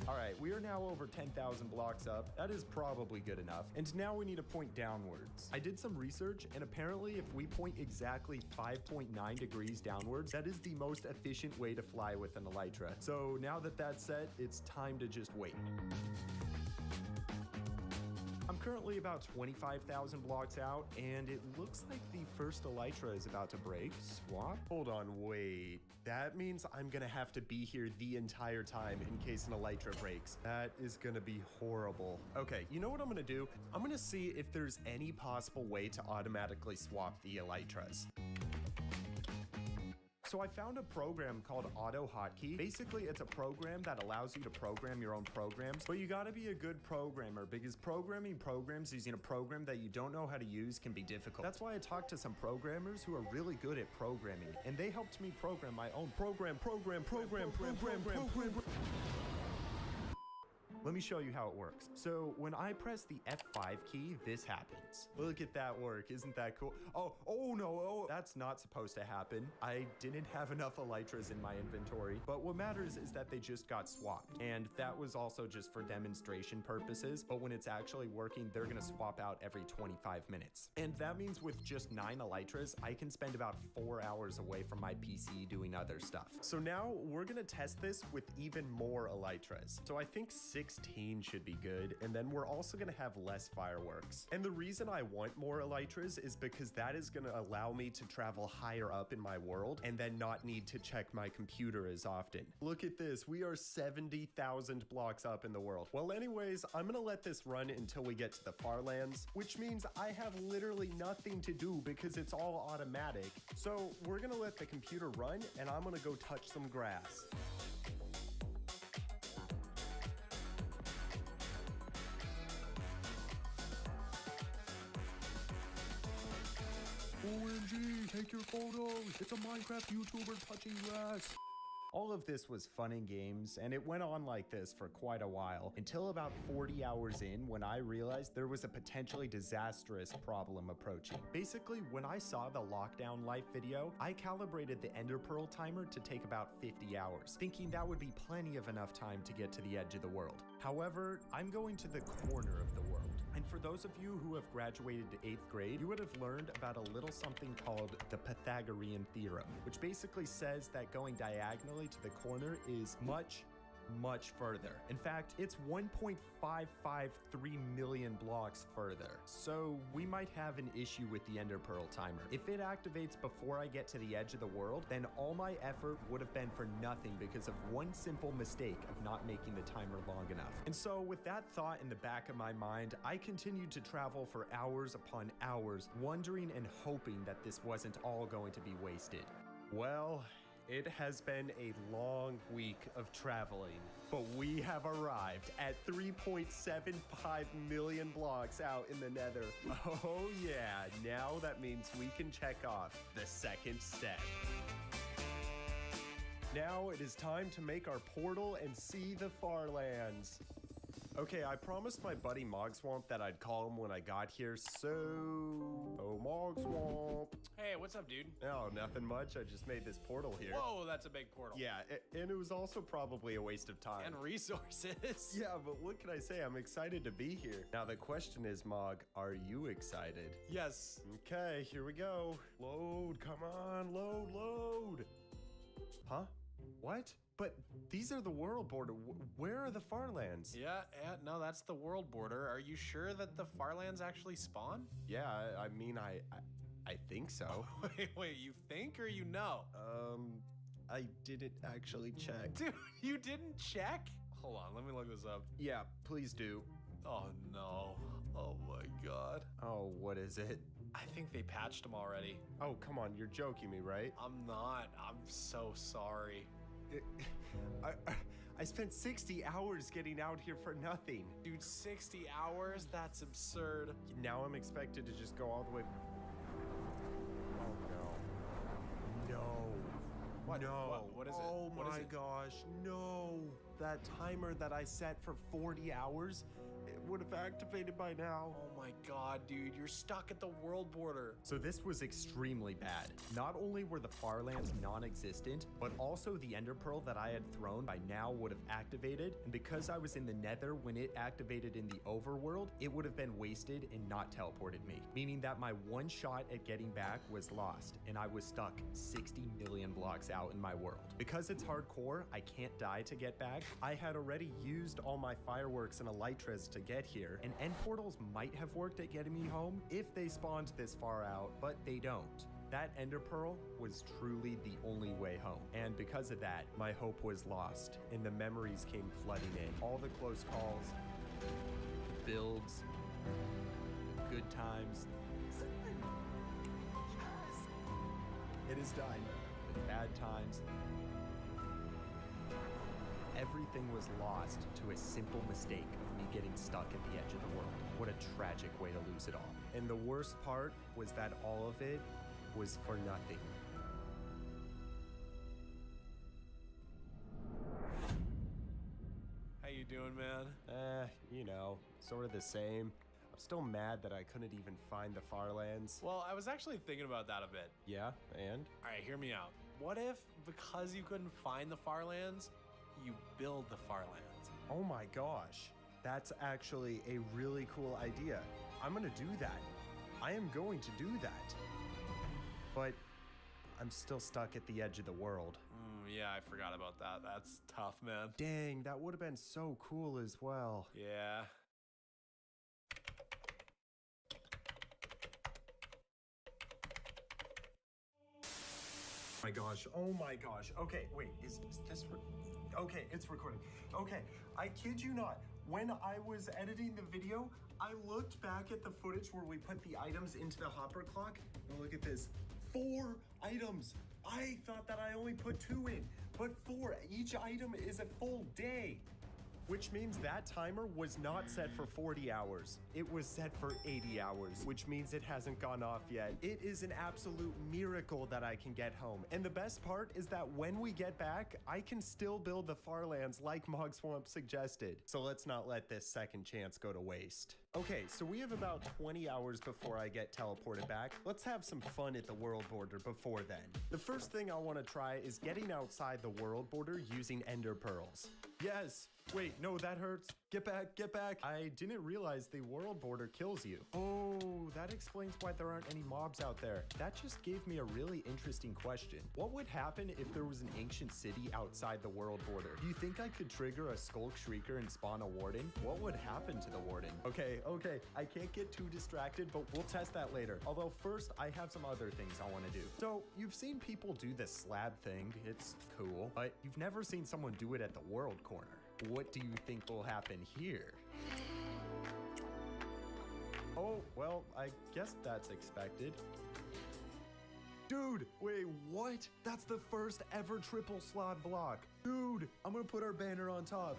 All right, we are now over 10,000 blocks up. That is probably good enough. And now we need to point downwards. I did some research, and apparently if we point exactly 5.9 degrees downwards, that is the most efficient way to fly with an elytra. So now that that's set, it's time to just wait. I'm currently about 25,000 blocks out, and it looks like the first elytra is about to break. Swap? Hold on, wait. That means I'm gonna have to be here the entire time in case an elytra breaks. That is gonna be horrible. Okay, you know what I'm gonna do? I'm gonna see if there's any possible way to automatically swap the elytras. So I found a program called AutoHotkey. Basically, it's a program that allows you to program your own programs, but you gotta be a good programmer because programming programs using a program that you don't know how to use can be difficult. That's why I talked to some programmers who are really good at programming, and they helped me program my own program. Let me show you how it works. So when I press the F5 key, this happens. Look at that work. Isn't that cool? Oh no, that's not supposed to happen. I didn't have enough elytras in my inventory, but what matters is that they just got swapped. And that was also just for demonstration purposes, but when it's actually working, they're gonna swap out every 25 minutes. And that means with just 9 elytras, I can spend about 4 hours away from my PC doing other stuff. So now we're gonna test this with even more elytras. So I think 16 should be good, and then we're also gonna have less fireworks. And the reason I want more elytras is because that is gonna allow me to travel higher up in my world and then not need to check my computer as often. Look at this, we are 70,000 blocks up in the world. Well, anyways, I'm gonna let this run until we get to the Farlands, which means I have literally nothing to do because it's all automatic. So we're gonna let the computer run, and I'm gonna go touch some grass. OMG, take your photos. It's a Minecraft YouTuber touching grass. All of this was fun and games, and it went on like this for quite a while, until about 40 hours in when I realized there was a potentially disastrous problem approaching. Basically, when I saw the lockdown life video, I calibrated the Ender Pearl timer to take about 50 hours, thinking that would be plenty of enough time to get to the edge of the world. However, I'm going to the corner of the world. And for those of you who have graduated to 8th grade, you would have learned about a little something called the Pythagorean theorem, which basically says that going diagonally to the corner is much, much further. In fact, it's 1.553 million blocks further. So we might have an issue with the Ender Pearl timer. If it activates before I get to the edge of the world, then all my effort would have been for nothing because of one simple mistake of not making the timer long enough. And so with that thought in the back of my mind, I continued to travel for hours upon hours, wondering and hoping that this wasn't all going to be wasted. Well, it has been a long week of traveling, but we have arrived at 3.75 million blocks out in the nether. Oh yeah, now that means we can check off the second step. Now it is time to make our portal and see the Farlands. Okay, I promised my buddy Mogswamp that I'd call him when I got here, so... Oh, Mogswamp. Hey, what's up, dude? Oh, nothing much. I just made this portal here. Whoa, that's a big portal. Yeah, and it was also probably a waste of time. And resources. Yeah, but what can I say? I'm excited to be here. Now, the question is, Mog, are you excited? Yes. Okay, here we go. Load, come on, load. Huh? What? But these are the world border. Where are the Farlands? Yeah, no, that's the world border. Are you sure that the Farlands actually spawn? Yeah, I mean, I think so. Wait, you think or you know? I didn't actually check. Dude, you didn't check? Hold on, let me look this up. Yeah, please do. Oh no. Oh my god. Oh, what is it? I think they patched them already. Oh, come on, you're joking me, right? I'm not. I'm so sorry. I spent 60 hours getting out here for nothing. Dude, 60 hours? That's absurd. Now I'm expected to just go all the way... Oh, no. No. What? No. What is it? Oh What is my it? gosh, no. That timer that I set for 40 hours, it would have activated by now. Oh my god, dude, you're stuck at the world border. So this was extremely bad. Not only were the Farlands non-existent, but also the Ender Pearl that I had thrown by now would have activated, and because I was in the Nether when it activated in the overworld, it would have been wasted and not teleported me, meaning that my one shot at getting back was lost, and I was stuck 60 million blocks out in my world. Because it's hardcore, I can't die to get back. I had already used all my fireworks and elytras to get here, and end portals might have worked at getting me home if they spawned this far out, but they don't. That Ender Pearl was truly the only way home, and because of that, my hope was lost, and the memories came flooding in. All the close calls, builds, good times. It is done. The bad times. Everything was lost to a simple mistake of me getting stuck at the edge of the world. What a tragic way to lose it all. And the worst part was that all of it was for nothing. How you doing, man? You know, sort of the same. I'm still mad that I couldn't even find the Farlands. Well, I was actually thinking about that a bit. Yeah, and? All right, hear me out. What if, because you couldn't find the Farlands, you build the Farlands? Oh my gosh. That's actually a really cool idea. I'm gonna do that. I am going to do that. But I'm still stuck at the edge of the world. Yeah, I forgot about that. That's tough, man. Dang, that would have been so cool as well. Yeah. Oh my gosh. Okay, wait, is this okay, it's recording. Okay, I kid you not. When I was editing the video, I looked back at the footage where we put the items into the hopper clock, and look at this. 4 items. I thought that I only put 2 in, but 4. Each item is a full day. Which means that timer was not set for 40 hours. It was set for 80 hours, which means it hasn't gone off yet. It is an absolute miracle that I can get home. And the best part is that when we get back, I can still build the Farlands like Mogswamp suggested. So let's not let this second chance go to waste. Okay, so we have about 20 hours before I get teleported back. Let's have some fun at the world border before then. The first thing I want to try is getting outside the world border using Ender Pearls. Yes! Wait, no, that hurts. Get back, get back. I didn't realize the world border kills you. Oh, that explains why there aren't any mobs out there. That just gave me a really interesting question. What would happen if there was an ancient city outside the world border? Do you think I could trigger a Skulk Shrieker and spawn a warden? What would happen to the warden? Okay, I can't get too distracted, but we'll test that later. Although first, I have some other things I want to do. So, you've seen people do the slab thing. It's cool, but you've never seen someone do it at the world corner. What do you think will happen here? Oh, well, I guess that's expected. Dude, wait, what? That's the first ever triple slot block. Dude, I'm gonna put our banner on top.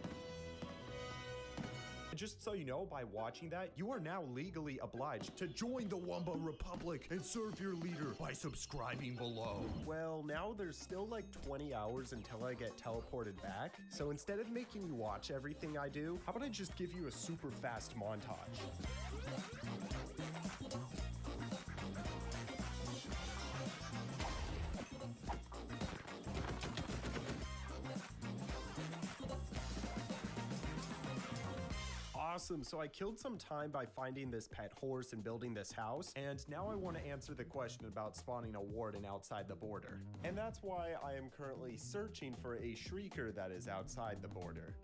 Just so you know, by watching that, you are now legally obliged to join the Wumba Republic and serve your leader by subscribing below. Well, now there's still like 20 hours until I get teleported back. So instead of making you watch everything I do, how about I just give you a super fast montage? Awesome, so I killed some time by finding this pet horse and building this house, and now I want to answer the question about spawning a warden outside the border. And that's why I am currently searching for a shrieker that is outside the border.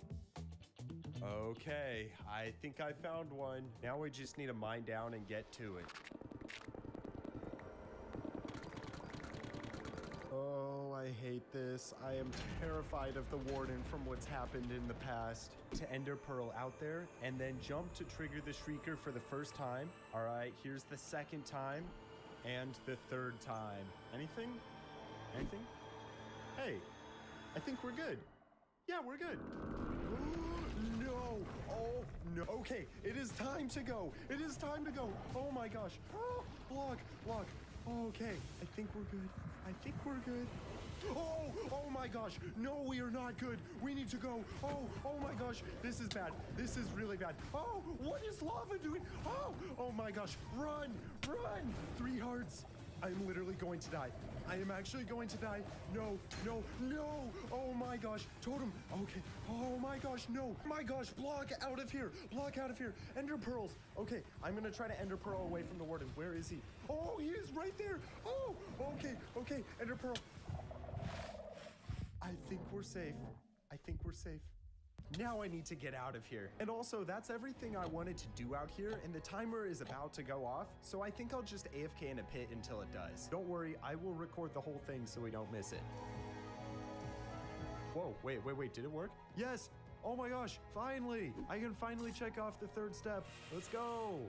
Okay, I think I found one. Now we just need to mine down and get to it. Oh, I hate this. I am terrified of the warden from what's happened in the past. To Ender Pearl out there, and then jump to trigger the Shrieker for the first time. All right, here's the second time, and the third time. Anything? Anything? Hey, I think we're good. Yeah, we're good. No! Oh, no. Okay, it is time to go. It is time to go. Oh my gosh. Oh, block. Okay, I think we're good. I think we're good. Oh my gosh. No, we are not good. We need to go. Oh my gosh. This is bad. This is really bad. Oh, what is lava doing? Oh my gosh. Run. 3 hearts. I'm literally going to die. I am actually going to die. No. Oh my gosh. Totem. Okay. Oh my gosh. No. My gosh. Block out of here. Ender pearls. Okay. I'm going to try to Ender Pearl away from the warden. Where is he? Oh, he is right there. Oh, okay. Ender Pearl. I think we're safe. Now I need to get out of here. And also, that's everything I wanted to do out here, and the timer is about to go off, so I think I'll just AFK in a pit until it does. Don't worry, I will record the whole thing so we don't miss it. Whoa, wait, did it work? Yes! Oh my gosh, finally! I can finally check off the third step. Let's go!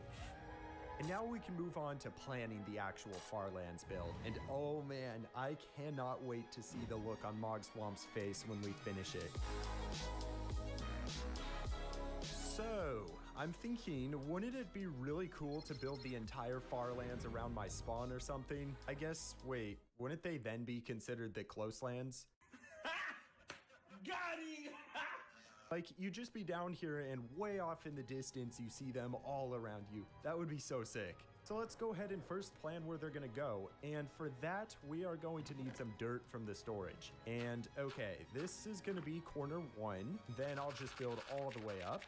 And now we can move on to planning the actual Farlands build. And oh man, I cannot wait to see the look on Mogswomp's face when we finish it. So, I'm thinking, wouldn't it be really cool to build the entire Farlands around my spawn or something? I guess, wait, wouldn't they then be considered the close lands? Got him! Like, you just be down here and way off in the distance, you see them all around you. That would be so sick. So let's go ahead and first plan where they're gonna go. And for that, we are going to need some dirt from the storage. And okay, this is gonna be corner 1. Then I'll just build all the way up.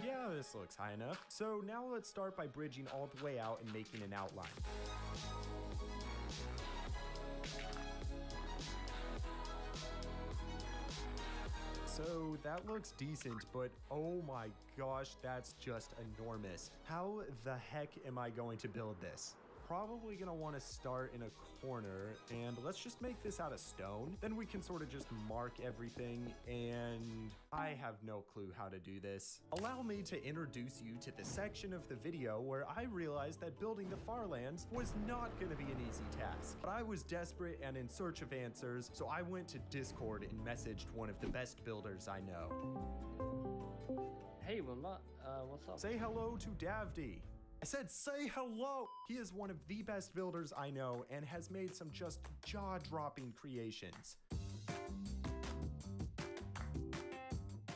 Yeah, this looks high enough. So now let's start by bridging all the way out and making an outline. So that looks decent, but oh my gosh, that's just enormous. How the heck am I going to build this? Probably gonna want to start in a corner, and let's just make this out of stone. Then we can sort of just mark everything, and I have no clue how to do this. Allow me to introduce you to the section of the video where I realized that building the Farlands was not gonna be an easy task. But I was desperate and in search of answers, so I went to Discord and messaged one of the best builders I know. Hey, Wumba, what's up? Say hello to Davdi. I said say hello! He is one of the best builders I know and has made some just jaw-dropping creations.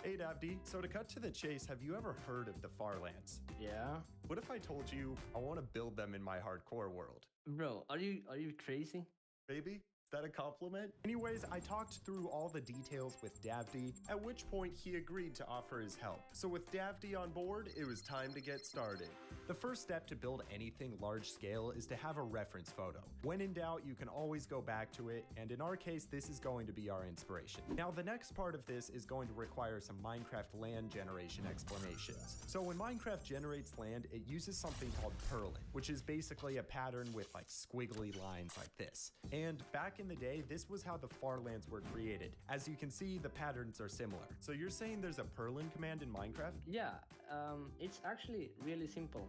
Hey Davdi, so to cut to the chase, have you ever heard of the Farlands? Yeah? What if I told you I want to build them in my hardcore world? Bro, are you crazy? Maybe? that a compliment? Anyways, I talked through all the details with Davdi, at which point he agreed to offer his help. So with Davdi on board, it was time to get started. The first step to build anything large scale is to have a reference photo. When in doubt, you can always go back to it, and in our case, this is going to be our inspiration. Now, the next part of this is going to require some Minecraft land generation explanations. So when Minecraft generates land, it uses something called purlin, which is basically a pattern with like squiggly lines like this. And back in the day, this was how the Farlands were created. As you can see, the patterns are similar. So you're saying there's a purlin command in Minecraft? Yeah, it's actually really simple.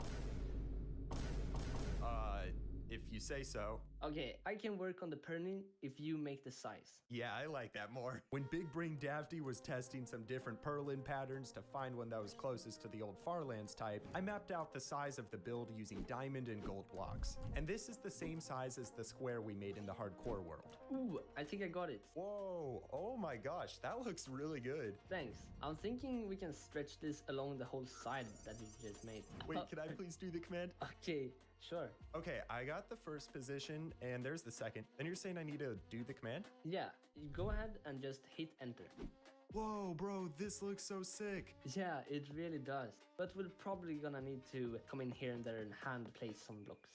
If you say so. Okay, I can work on the purlin if you make the size. Yeah, I like that more. When Big Brain Davdi was testing some different purlin patterns to find one that was closest to the old Farlands type, I mapped out the size of the build using diamond and gold blocks. And this is the same size as the square we made in the hardcore world. Ooh, I think I got it. Whoa, oh my gosh, that looks really good. Thanks. I'm thinking we can stretch this along the whole side that you just made. Wait, can I please do the command? Okay, sure. Okay, I got the first position, and there's the second. Then you're saying I need to do the command? Yeah, you go ahead and just hit enter. Whoa, bro, this looks so sick. Yeah, it really does. But we're probably gonna need to come in here and there and hand place some blocks.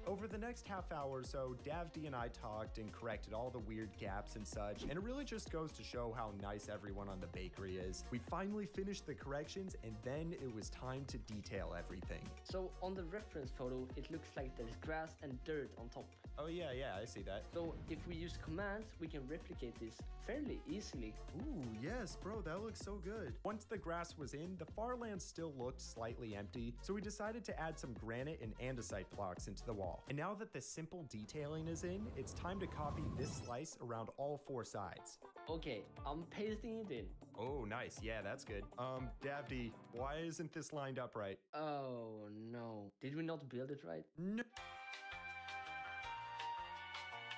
Over the next half hour or so, Davdi and I talked and corrected all the weird gaps and such, and it really just goes to show how nice everyone on the bakery is. We finally finished the corrections, and then it was time to detail everything. So on the reference photo, it looks like there's grass and dirt on top. Oh yeah, I see that. So if we use commands, we can replicate this fairly easily. Ooh, yes, bro, that looks so good. Once the grass was in, the Farlands still looked slightly empty, so we decided to add some granite and andesite blocks into the wall. And now that the simple detailing is in, it's time to copy this slice around all 4 sides. Okay, I'm pasting it in. Oh, nice. Yeah, that's good. Davdi, why isn't this lined up right? Oh, no. Did we not build it right? No.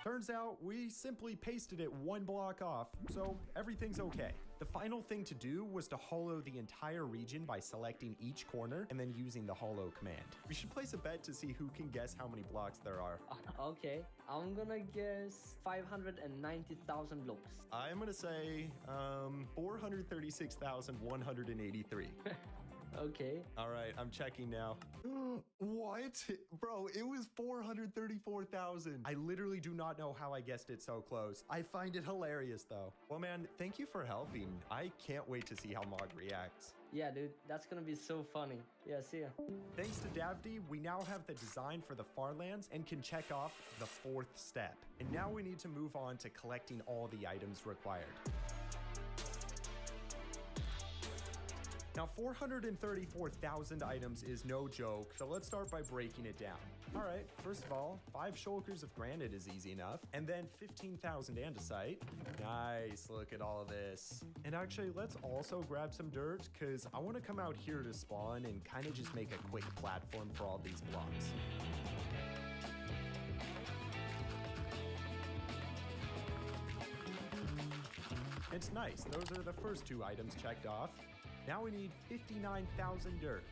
Turns out we simply pasted it 1 block off, so everything's okay. The final thing to do was to hollow the entire region by selecting each corner and then using the hollow command. We should place a bet to see who can guess how many blocks there are. Okay, I'm gonna guess 590,000 blocks. I'm gonna say 436,183. Okay. All right, I'm checking now. What? Bro, it was 434,000. I literally do not know how I guessed it so close. I find it hilarious though. Well, man, thank you for helping. I can't wait to see how Mog reacts. Yeah, dude, that's gonna be so funny. Yeah, see ya. Thanks to Davdi, we now have the design for the Farlands and can check off the 4th step. And now we need to move on to collecting all the items required. Now, 434,000 items is no joke, so let's start by breaking it down. All right, first of all, 5 shulkers of granite is easy enough, and then 15,000 andesite. Nice, look at all of this. And actually, let's also grab some dirt, because I want to come out here to spawn and kind of just make a quick platform for all these blocks. It's nice, those are the first 2 items checked off. Now we need 59,000 dirt.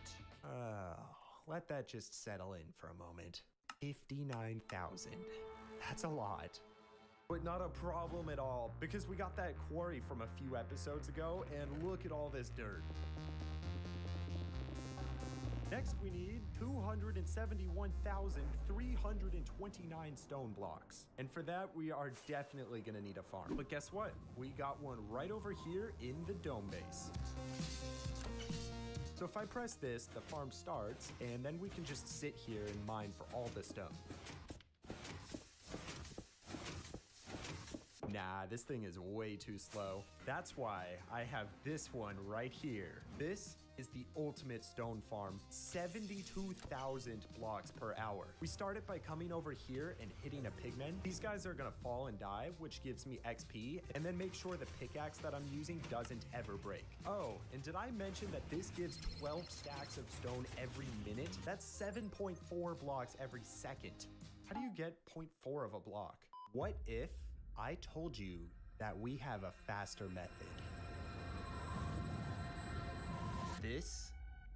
Let that just settle in for a moment. 59,000. That's a lot. But not a problem at all, because we got that quarry from a few episodes ago, and look at all this dirt. Next, we need 271,329 stone blocks. And for that, we are definitely gonna need a farm. But guess what? We got one right over here in the dome base. So if I press this, the farm starts, and then we can just sit here and mine for all the stone. Nah, this thing is way too slow. That's why I have this one right here. This is the ultimate stone farm, 72,000 blocks per hour. We start it by coming over here and hitting a pigman. These guys are gonna fall and die, which gives me XP, and then make sure the pickaxe that I'm using doesn't ever break. Oh, and did I mention that this gives 12 stacks of stone every minute? That's 7.4 blocks every second. How do you get 0.4 of a block? What if I told you that we have a faster method? This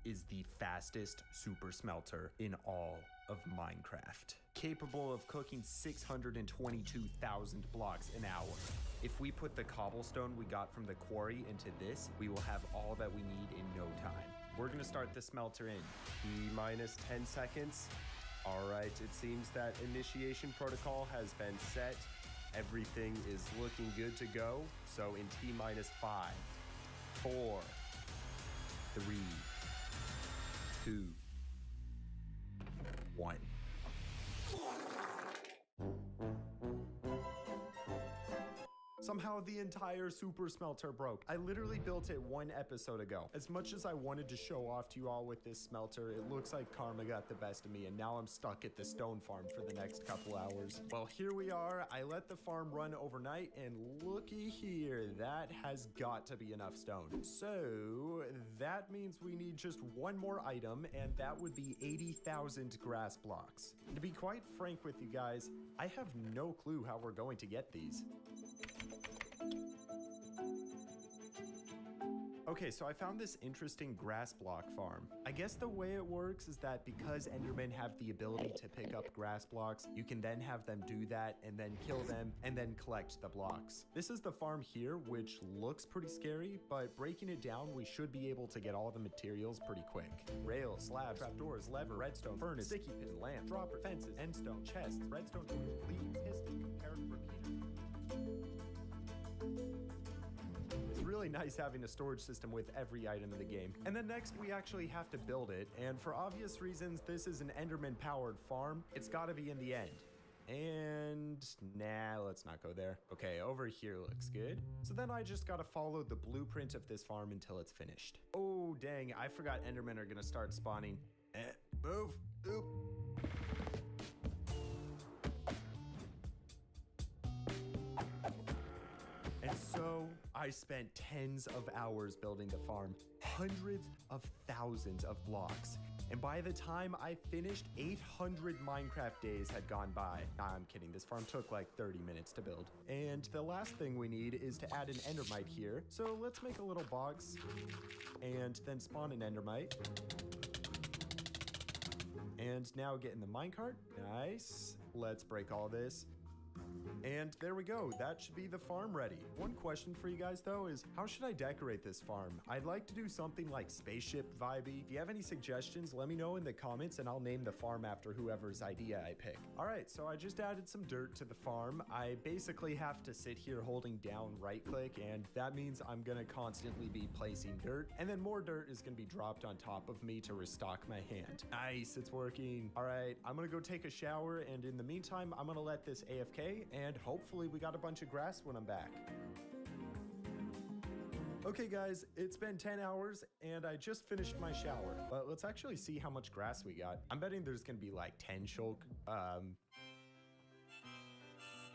is the fastest super smelter in all of Minecraft, capable of cooking 622,000 blocks an hour. If we put the cobblestone we got from the quarry into this, we will have all that we need in no time. We're gonna start the smelter in T-minus 10 seconds. All right, it seems that initiation protocol has been set. Everything is looking good to go. So in T-minus 5, 4, 3, 2, 1. Somehow the entire super smelter broke. I literally built it 1 episode ago. As much as I wanted to show off to you all with this smelter, it looks like karma got the best of me, and now I'm stuck at the stone farm for the next couple hours. Well, here we are. I let the farm run overnight, and looky here, that has got to be enough stone. So that means we need just 1 more item, and that would be 80,000 grass blocks. To be quite frank with you guys, I have no clue how we're going to get these. Okay, so I found this interesting grass block farm. I guess the way it works is that because Endermen have the ability to pick up grass blocks, you can then have them do that and then kill them and then collect the blocks. This is the farm here, which looks pretty scary, but breaking it down, we should be able to get all the materials pretty quick. Rails, slabs, trapdoors, lever, redstone, furnace, sticky pin, lamp, dropper, fences, endstone, chests, redstone, lead, piston, comparative repeater. Really nice having a storage system with every item in the game. And then next we actually have to build it, and for obvious reasons this is an Enderman powered farm. It's got to be in the end. And nah, let's not go there. Okay, over here looks good. So then I just gotta follow the blueprint of this farm until it's finished. Oh dang, I forgot Endermen are gonna start spawning. Move. Oop. And so I spent tens of hours building the farm, hundreds of thousands of blocks. And by the time I finished, 800 Minecraft days had gone by. Nah, I'm kidding, this farm took like 30 minutes to build. And the last thing we need is to add an endermite here. So let's make a little box and then spawn an endermite. And now get in the minecart. Nice. Let's break all this. And there we go, that should be the farm ready. One question for you guys though is, how should I decorate this farm? I'd like to do something like spaceship vibey. If you have any suggestions, let me know in the comments and I'll name the farm after whoever's idea I pick. All right, so I just added some dirt to the farm. I basically have to sit here holding down right click, and that means I'm gonna constantly be placing dirt, and then more dirt is gonna be dropped on top of me to restock my hand. Nice, it's working. All right, I'm gonna go take a shower, and in the meantime, I'm gonna let this AFK, and hopefully we got a bunch of grass when I'm back. Okay guys, it's been 10 hours and I just finished my shower, but let's actually see how much grass we got. I'm betting there's gonna be like 10 shulk,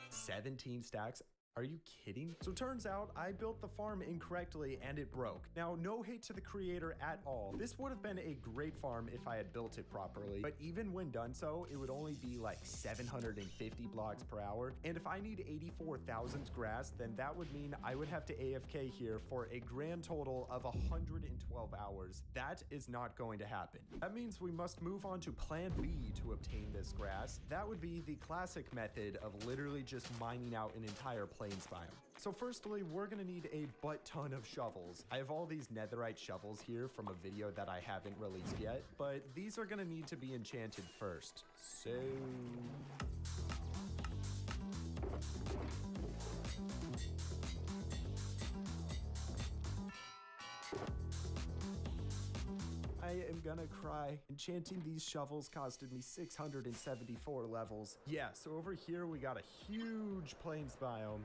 17 stacks. Are you kidding? So turns out I built the farm incorrectly and it broke. Now, no hate to the creator at all. This would have been a great farm if I had built it properly, but even when done so, it would only be like 750 blocks per hour. And if I need 84,000 grass, then that would mean I would have to AFK here for a grand total of 112 hours. That is not going to happen. That means we must move on to plan B to obtain this grass. That would be the classic method of literally just mining out an entire plains biome. So firstly, we're gonna need a butt ton of shovels. I have all these netherite shovels here from a video that I haven't released yet, but these are gonna need to be enchanted first. So... I am gonna cry. Enchanting these shovels costed me 674 levels. Yeah, so over here we got a huge plains biome.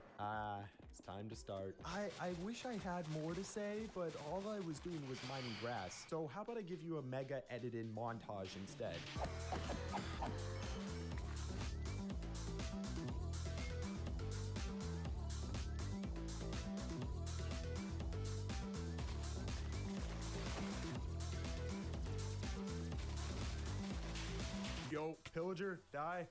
It's time to start. I wish I had more to say, but all I was doing was mining grass. So how about I give you a mega edited montage instead? Yo, pillager, die.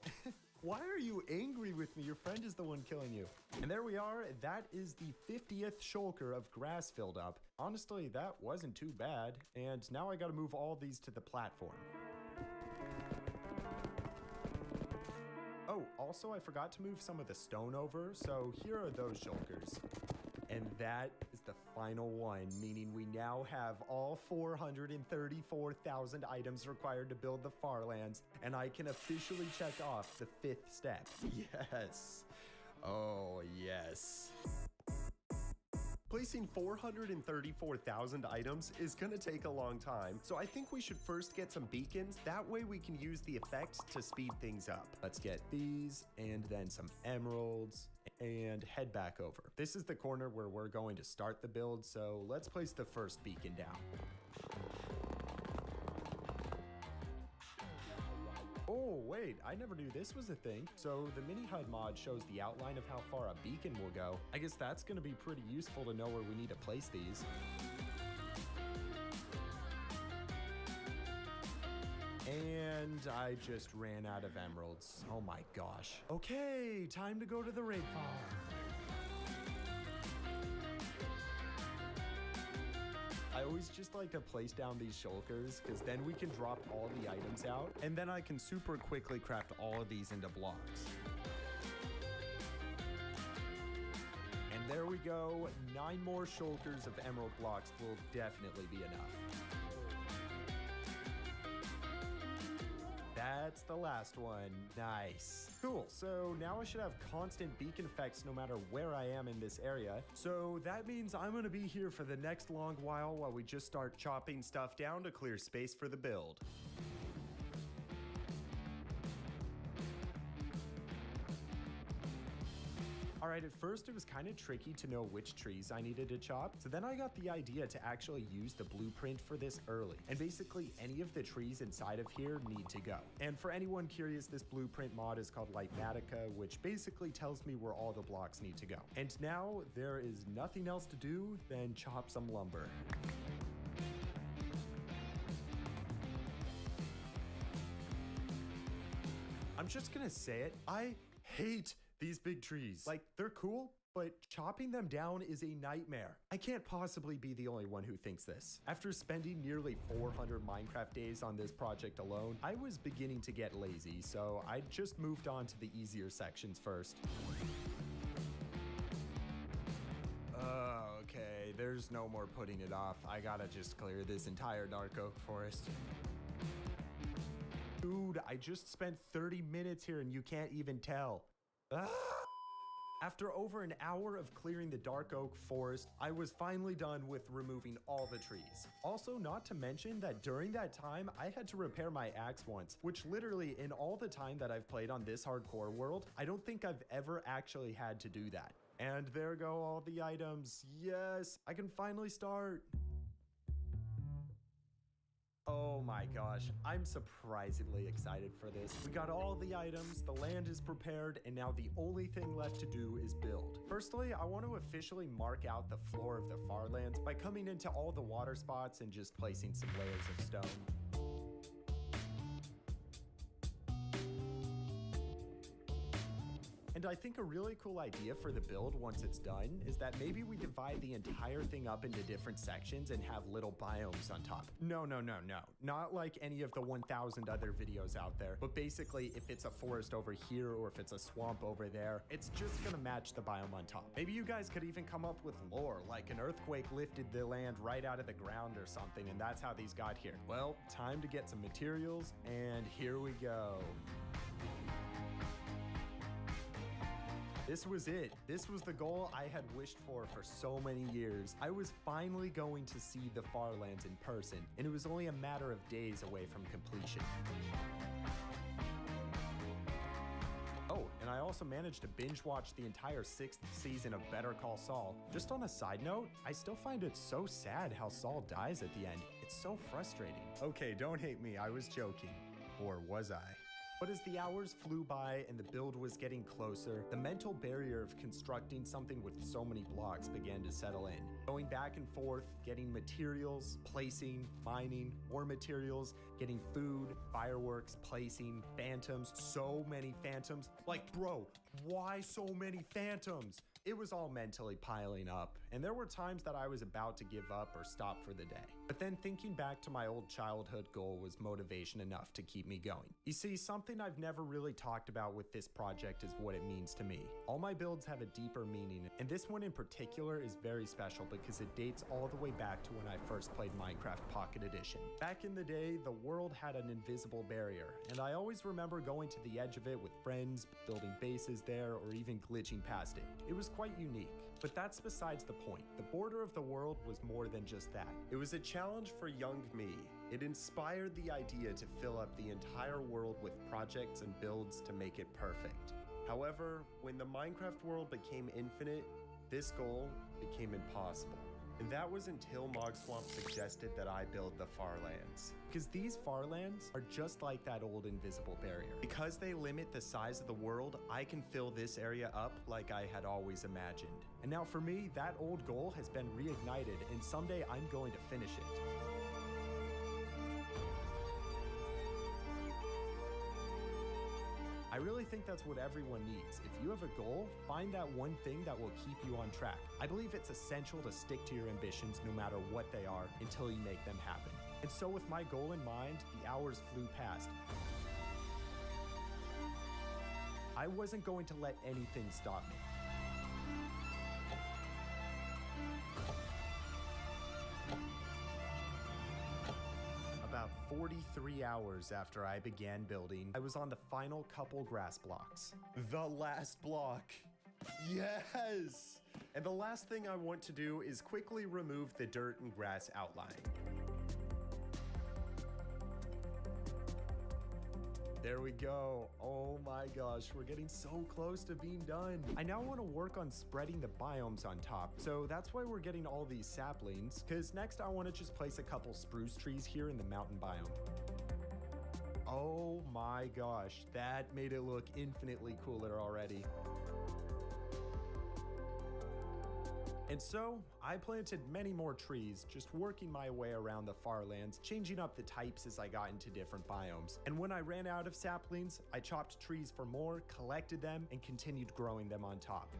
Why are you angry with me? Your friend is the one killing you. And there we are. That is the 50th shulker of grass filled up. Honestly, that wasn't too bad. And now I gotta move all these to the platform. Oh, also I forgot to move some of the stone over, so here are those shulkers. And that is the final one, meaning we now have all 434,000 items required to build the Farlands, and I can officially check off the 5th step. Yes. Oh, yes. Placing 434,000 items is gonna take a long time, so I think we should first get some beacons. That way we can use the effects to speed things up. Let's get these, and then some emeralds, and head back over. This is the corner where we're going to start the build, so let's place the first beacon down. Oh, wait, I never knew this was a thing. So the mini HUD mod shows the outline of how far a beacon will go. I guess that's gonna be pretty useful to know where we need to place these. And I just ran out of emeralds. Oh my gosh. Okay, time to go to the raid farm. I always just like to place down these shulkers because then we can drop all the items out and then I can super quickly craft all of these into blocks. And there we go. 9 more shulkers of emerald blocks will definitely be enough. That's the last one. Nice. Cool. So now I should have constant beacon effects no matter where I am in this area. So that means I'm going to be here for the next long while we just start chopping stuff down to clear space for the build. All right, at first it was kind of tricky to know which trees I needed to chop, so then I got the idea to actually use the blueprint for this early, and basically any of the trees inside of here need to go. And for anyone curious, this blueprint mod is called Lightmatica, which basically tells me where all the blocks need to go. And now there is nothing else to do than chop some lumber. I'm just gonna say it, I hate these big trees. Like, they're cool, but chopping them down is a nightmare. I can't possibly be the only one who thinks this. After spending nearly 400 Minecraft days on this project alone, I was beginning to get lazy, so I just moved on to the easier sections first. Okay, there's no more putting it off. I gotta just clear this entire dark oak forest. Dude, I just spent 30 minutes here and you can't even tell. After over an hour of clearing the dark oak forest, I was finally done with removing all the trees. Also, not to mention that during that time, I had to repair my axe once, which literally in all the time that I've played on this hardcore world, I don't think I've ever actually had to do that. And there go all the items. Yes, I can finally start. Oh my gosh, I'm surprisingly excited for this. We got all the items, the land is prepared, and now the only thing left to do is build. Firstly, I want to officially mark out the floor of the Farlands by coming into all the water spots and just placing some layers of stone. And I think a really cool idea for the build once it's done is that maybe we divide the entire thing up into different sections and have little biomes on top. No. Not like any of the 1,000 other videos out there, but basically if it's a forest over here or if it's a swamp over there, it's just gonna match the biome on top. Maybe you guys could even come up with lore, like an earthquake lifted the land right out of the ground or something, and that's how these got here. Well, time to get some materials, and here we go. This was it. This was the goal I had wished for so many years. I was finally going to see the Farlands in person, and it was only a matter of days away from completion. Oh, and I also managed to binge watch the entire 6th season of Better Call Saul. Just on a side note, I still find it so sad how Saul dies at the end. It's so frustrating. Okay, don't hate me. I was joking. Or was I? But as the hours flew by and the build was getting closer, the mental barrier of constructing something with so many blocks began to settle in. Going back and forth, getting materials, placing, mining, more materials, getting food, fireworks, placing, phantoms, so many phantoms. Like, bro, why so many phantoms? It was all mentally piling up, and there were times that I was about to give up or stop for the day. But then thinking back to my old childhood goal was motivation enough to keep me going. You see, something I've never really talked about with this project is what it means to me. All my builds have a deeper meaning, and this one in particular is very special because it dates all the way back to when I first played Minecraft Pocket Edition. Back in the day, the world had an invisible barrier, and I always remember going to the edge of it with friends, building bases there, or even glitching past it. It was quite unique. But that's besides the point. The border of the world was more than just that. It was a challenge for young me. It inspired the idea to fill up the entire world with projects and builds to make it perfect. However, when the Minecraft world became infinite, this goal became impossible. And that was until MogSwamp suggested that I build the Farlands. Because these Farlands are just like that old invisible barrier. Because they limit the size of the world, I can fill this area up like I had always imagined. And now for me, that old goal has been reignited, and someday I'm going to finish it. I really think that's what everyone needs. If you have a goal, find that one thing that will keep you on track. I believe it's essential to stick to your ambitions no matter what they are until you make them happen. And so with my goal in mind, the hours flew past. I wasn't going to let anything stop me. About 43 hours after I began building, I was on the final couple grass blocks. The last block. Yes! And the last thing I want to do is quickly remove the dirt and grass outline. There we go. Oh my gosh, we're getting so close to being done. I now want to work on spreading the biomes on top. So that's why we're getting all these saplings, because next I want to just place a couple spruce trees here in the mountain biome. Oh my gosh, that made it look infinitely cooler already. And so, I planted many more trees, just working my way around the Farlands, changing up the types as I got into different biomes. And when I ran out of saplings, I chopped trees for more, collected them, and continued growing them on top.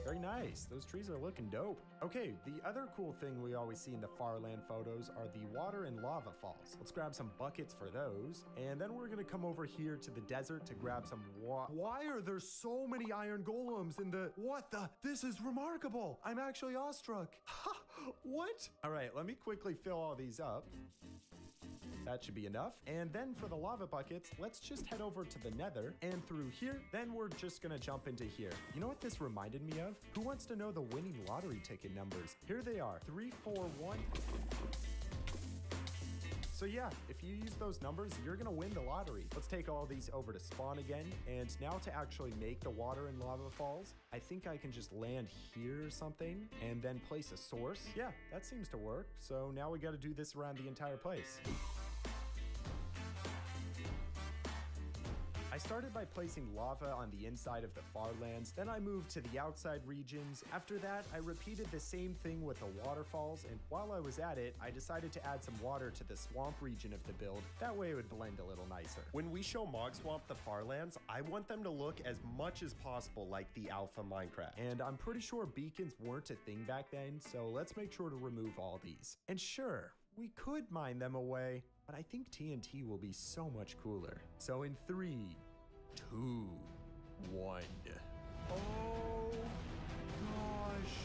Very nice. Those trees are looking dope. Okay, the other cool thing we always see in the Farland photos are the water and lava falls. Let's grab some buckets for those. And then we're gonna come over here to the desert to grab some water. Why are there so many iron golems in the... What the? This is remarkable. I'm actually awestruck. Ha! What? All right, let me quickly fill all these up. That should be enough. And then for the lava buckets, let's just head over to the nether and through here. Then we're just gonna jump into here. You know what this reminded me of? Who wants to know the winning lottery ticket numbers? Here they are, 3, 4, 1. So yeah, if you use those numbers, you're gonna win the lottery. Let's take all these over to spawn again. And now to actually make the water and lava falls, I think I can just land here or something and then place a source. Yeah, that seems to work. So now we gotta do this around the entire place. I started by placing lava on the inside of the Farlands, then I moved to the outside regions. After that, I repeated the same thing with the waterfalls, and while I was at it, I decided to add some water to the swamp region of the build. That way it would blend a little nicer. When we show MogSwamp the Farlands, I want them to look as much as possible like the alpha Minecraft. And I'm pretty sure beacons weren't a thing back then, so let's make sure to remove all these. And sure, we could mine them away, but I think TNT will be so much cooler. So in 3, 2, 1. Oh gosh,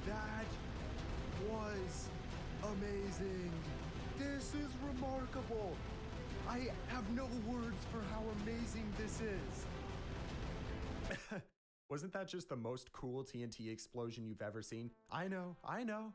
that was amazing. This is remarkable. I have no words for how amazing this is. Wasn't that just the most cool TNT explosion you've ever seen? I know.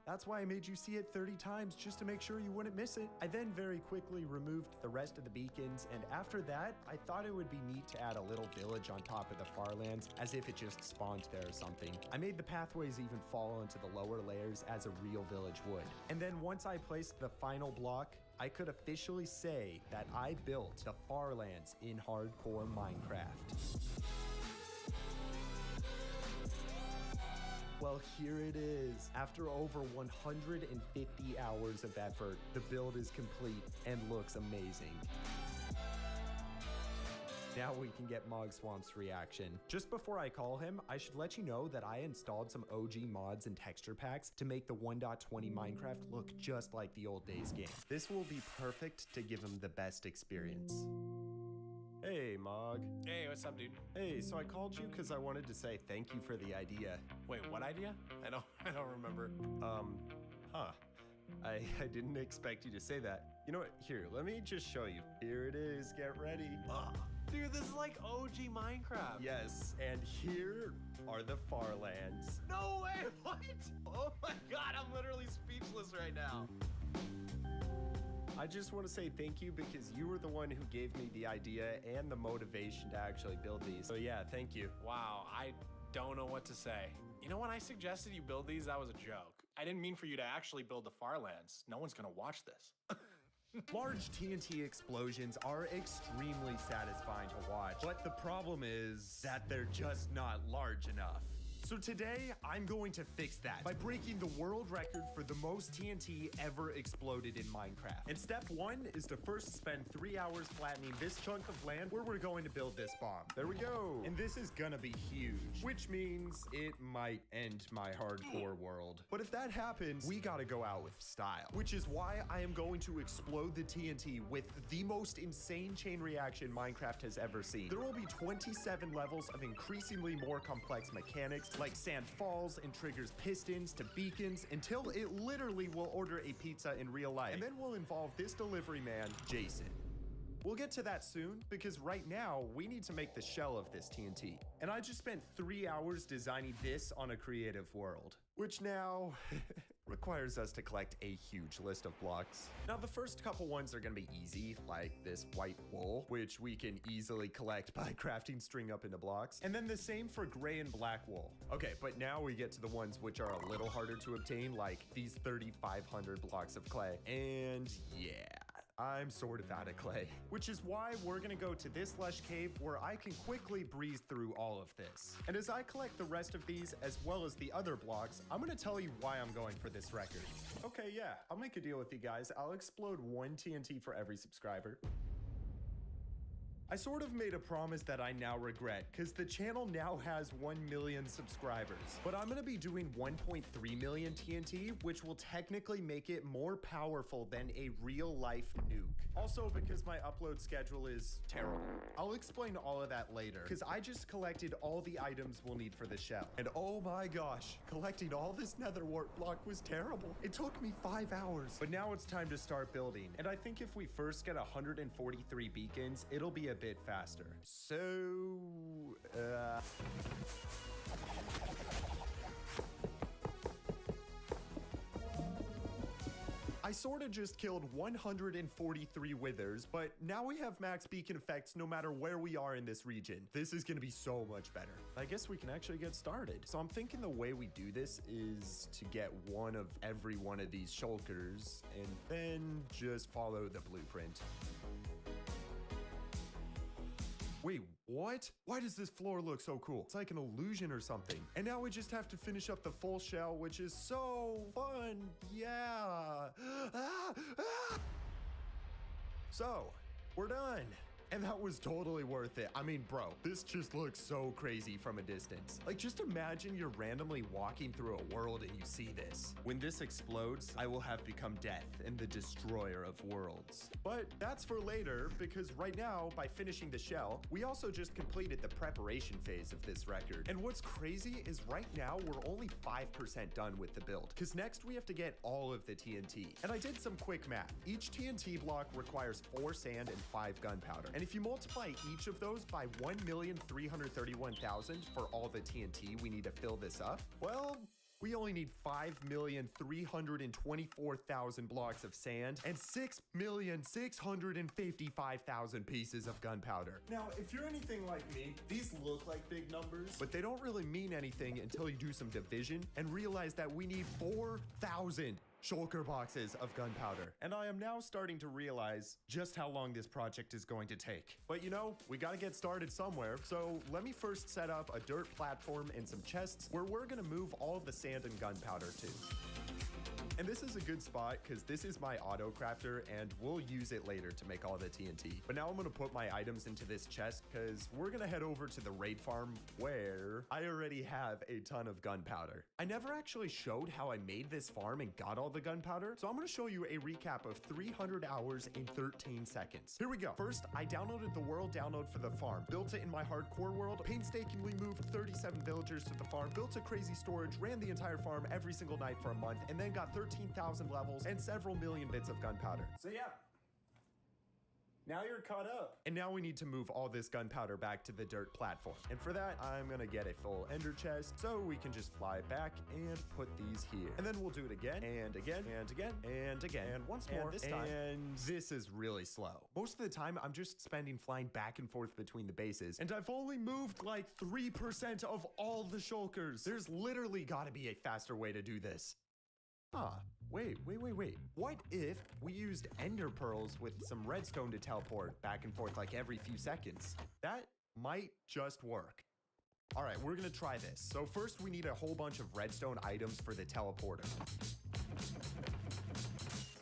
That's why I made you see it 30 times just to make sure you wouldn't miss it. I then very quickly removed the rest of the beacons, and after that, I thought it would be neat to add a little village on top of the Farlands, as if it just spawned there or something. I made the pathways even fall into the lower layers as a real village would. And then once I placed the final block, I could officially say that I built the Farlands in hardcore Minecraft. Well, here it is. After over 150 hours of effort, the build is complete and looks amazing. Now we can get MogSwamp's reaction. Just before I call him, I should let you know that I installed some OG mods and texture packs to make the 1.20 Minecraft look just like the old days game. This will be perfect to give him the best experience. Hey, Mog. Hey, what's up, dude? Hey, so I called you because I wanted to say thank you for the idea. Wait, what idea? I don't remember. I didn't expect you to say that. You know what? Here, let me just show you. Here it is. Get ready. Dude, this is like OG Minecraft. Yes, and here are the Farlands. No way! What? Oh my god, I'm literally speechless right now. I just want to say thank you because you were the one who gave me the idea and the motivation to actually build these. So yeah, thank you. Wow, I don't know what to say. You know, when I suggested you build these, that was a joke. I didn't mean for you to actually build the Farlands. No one's gonna watch this. Large TNT explosions are extremely satisfying to watch, but the problem is that they're just not large enough. So today, I'm going to fix that by breaking the world record for the most TNT ever exploded in Minecraft. And step one is to first spend 3 hours flattening this chunk of land where we're going to build this bomb. There we go. And this is gonna be huge, which means it might end my hardcore world. But if that happens, we gotta go out with style, which is why I am going to explode the TNT with the most insane chain reaction Minecraft has ever seen. There will be 27 levels of increasingly more complex mechanics, like sand falls and triggers pistons to beacons until it literally will order a pizza in real life. And then we'll involve this delivery man, Jason. We'll get to that soon because right now we need to make the shell of this TNT. And I just spent 3 hours designing this on a creative world, which now requires us to collect a huge list of blocks. Now the first couple ones are gonna be easy, like this white wool, which we can easily collect by crafting string up into blocks. And then the same for gray and black wool. Okay, but now we get to the ones which are a little harder to obtain, like these 3,500 blocks of clay. And yeah, I'm sort of out of clay, which is why we're gonna go to this lush cave where I can quickly breeze through all of this. And as I collect the rest of these, as well as the other blocks, I'm gonna tell you why I'm going for this record. Okay, yeah, I'll make a deal with you guys. I'll explode 1 TNT for every subscriber. I sort of made a promise that I now regret, because the channel now has 1 million subscribers. But I'm gonna be doing 1.3 million TNT, which will technically make it more powerful than a real-life nuke. Also, because my upload schedule is terrible. I'll explain all of that later, because I just collected all the items we'll need for the shell. And oh my gosh, collecting all this nether wart block was terrible. It took me 5 hours. But now it's time to start building. And I think if we first get 143 beacons, it'll be a bit faster. So, I sort of just killed 143 withers, but now we have max beacon effects no matter where we are in this region. This is gonna be so much better. I guess we can actually get started. So I'm thinking the way we do this is to get one of every one of these shulkers and then just follow the blueprint. Wait, what? Why does this floor look so cool? It's like an illusion or something. And now we just have to finish up the full shell, which is so fun. Yeah. So, we're done. And that was totally worth it. I mean, bro, this just looks so crazy from a distance. Like, just imagine you're randomly walking through a world and you see this. When this explodes, I will have become death and the destroyer of worlds. But that's for later, because right now, by finishing the shell, we also just completed the preparation phase of this record. And what's crazy is right now, we're only 5% done with the build, because next we have to get all of the TNT. And I did some quick math. Each TNT block requires 4 sand and 5 gunpowder. And if you multiply each of those by 1,331,000 for all the TNT we need to fill this up, well, we only need 5,324,000 blocks of sand and 6,655,000 pieces of gunpowder. Now, if you're anything like me, these look like big numbers, But they don't really mean anything until you do some division and realize that we need 4,000 shulker boxes of gunpowder. And I am now starting to realize just how long this project is going to take. But you know, we gotta get started somewhere. So let me first set up a dirt platform and some chests where we're gonna move all of the sand and gunpowder to. And this is a good spot because this is my auto crafter and we'll use it later to make all the TNT. But now I'm gonna put my items into this chest because we're gonna head over to the raid farm where I already have a ton of gunpowder. I never actually showed how I made this farm and got all the gunpowder, so I'm gonna show you a recap of 300 hours in 13 seconds. Here we go. First, I downloaded the world download for the farm, built it in my hardcore world, painstakingly moved 37 villagers to the farm, built a crazy storage, ran the entire farm every single night for a month, and then got 13,000 levels and several million bits of gunpowder. so yeah. Now you're caught up. And now we need to move all this gunpowder back to the dirt platform. And for that, I'm gonna get a full ender chest so we can just fly back and put these here. And then we'll do it again and again and again and again and once more And this time. And this is really slow. Most of the time, I'm just spending flying back and forth between the bases, and I've only moved like 3% of all the shulkers. There's literally gotta be a faster way to do this. Wait. What if we used ender pearls with some redstone to teleport back and forth like every few seconds? That might just work. All right, we're gonna try this. So first we need a whole bunch of redstone items for the teleporter.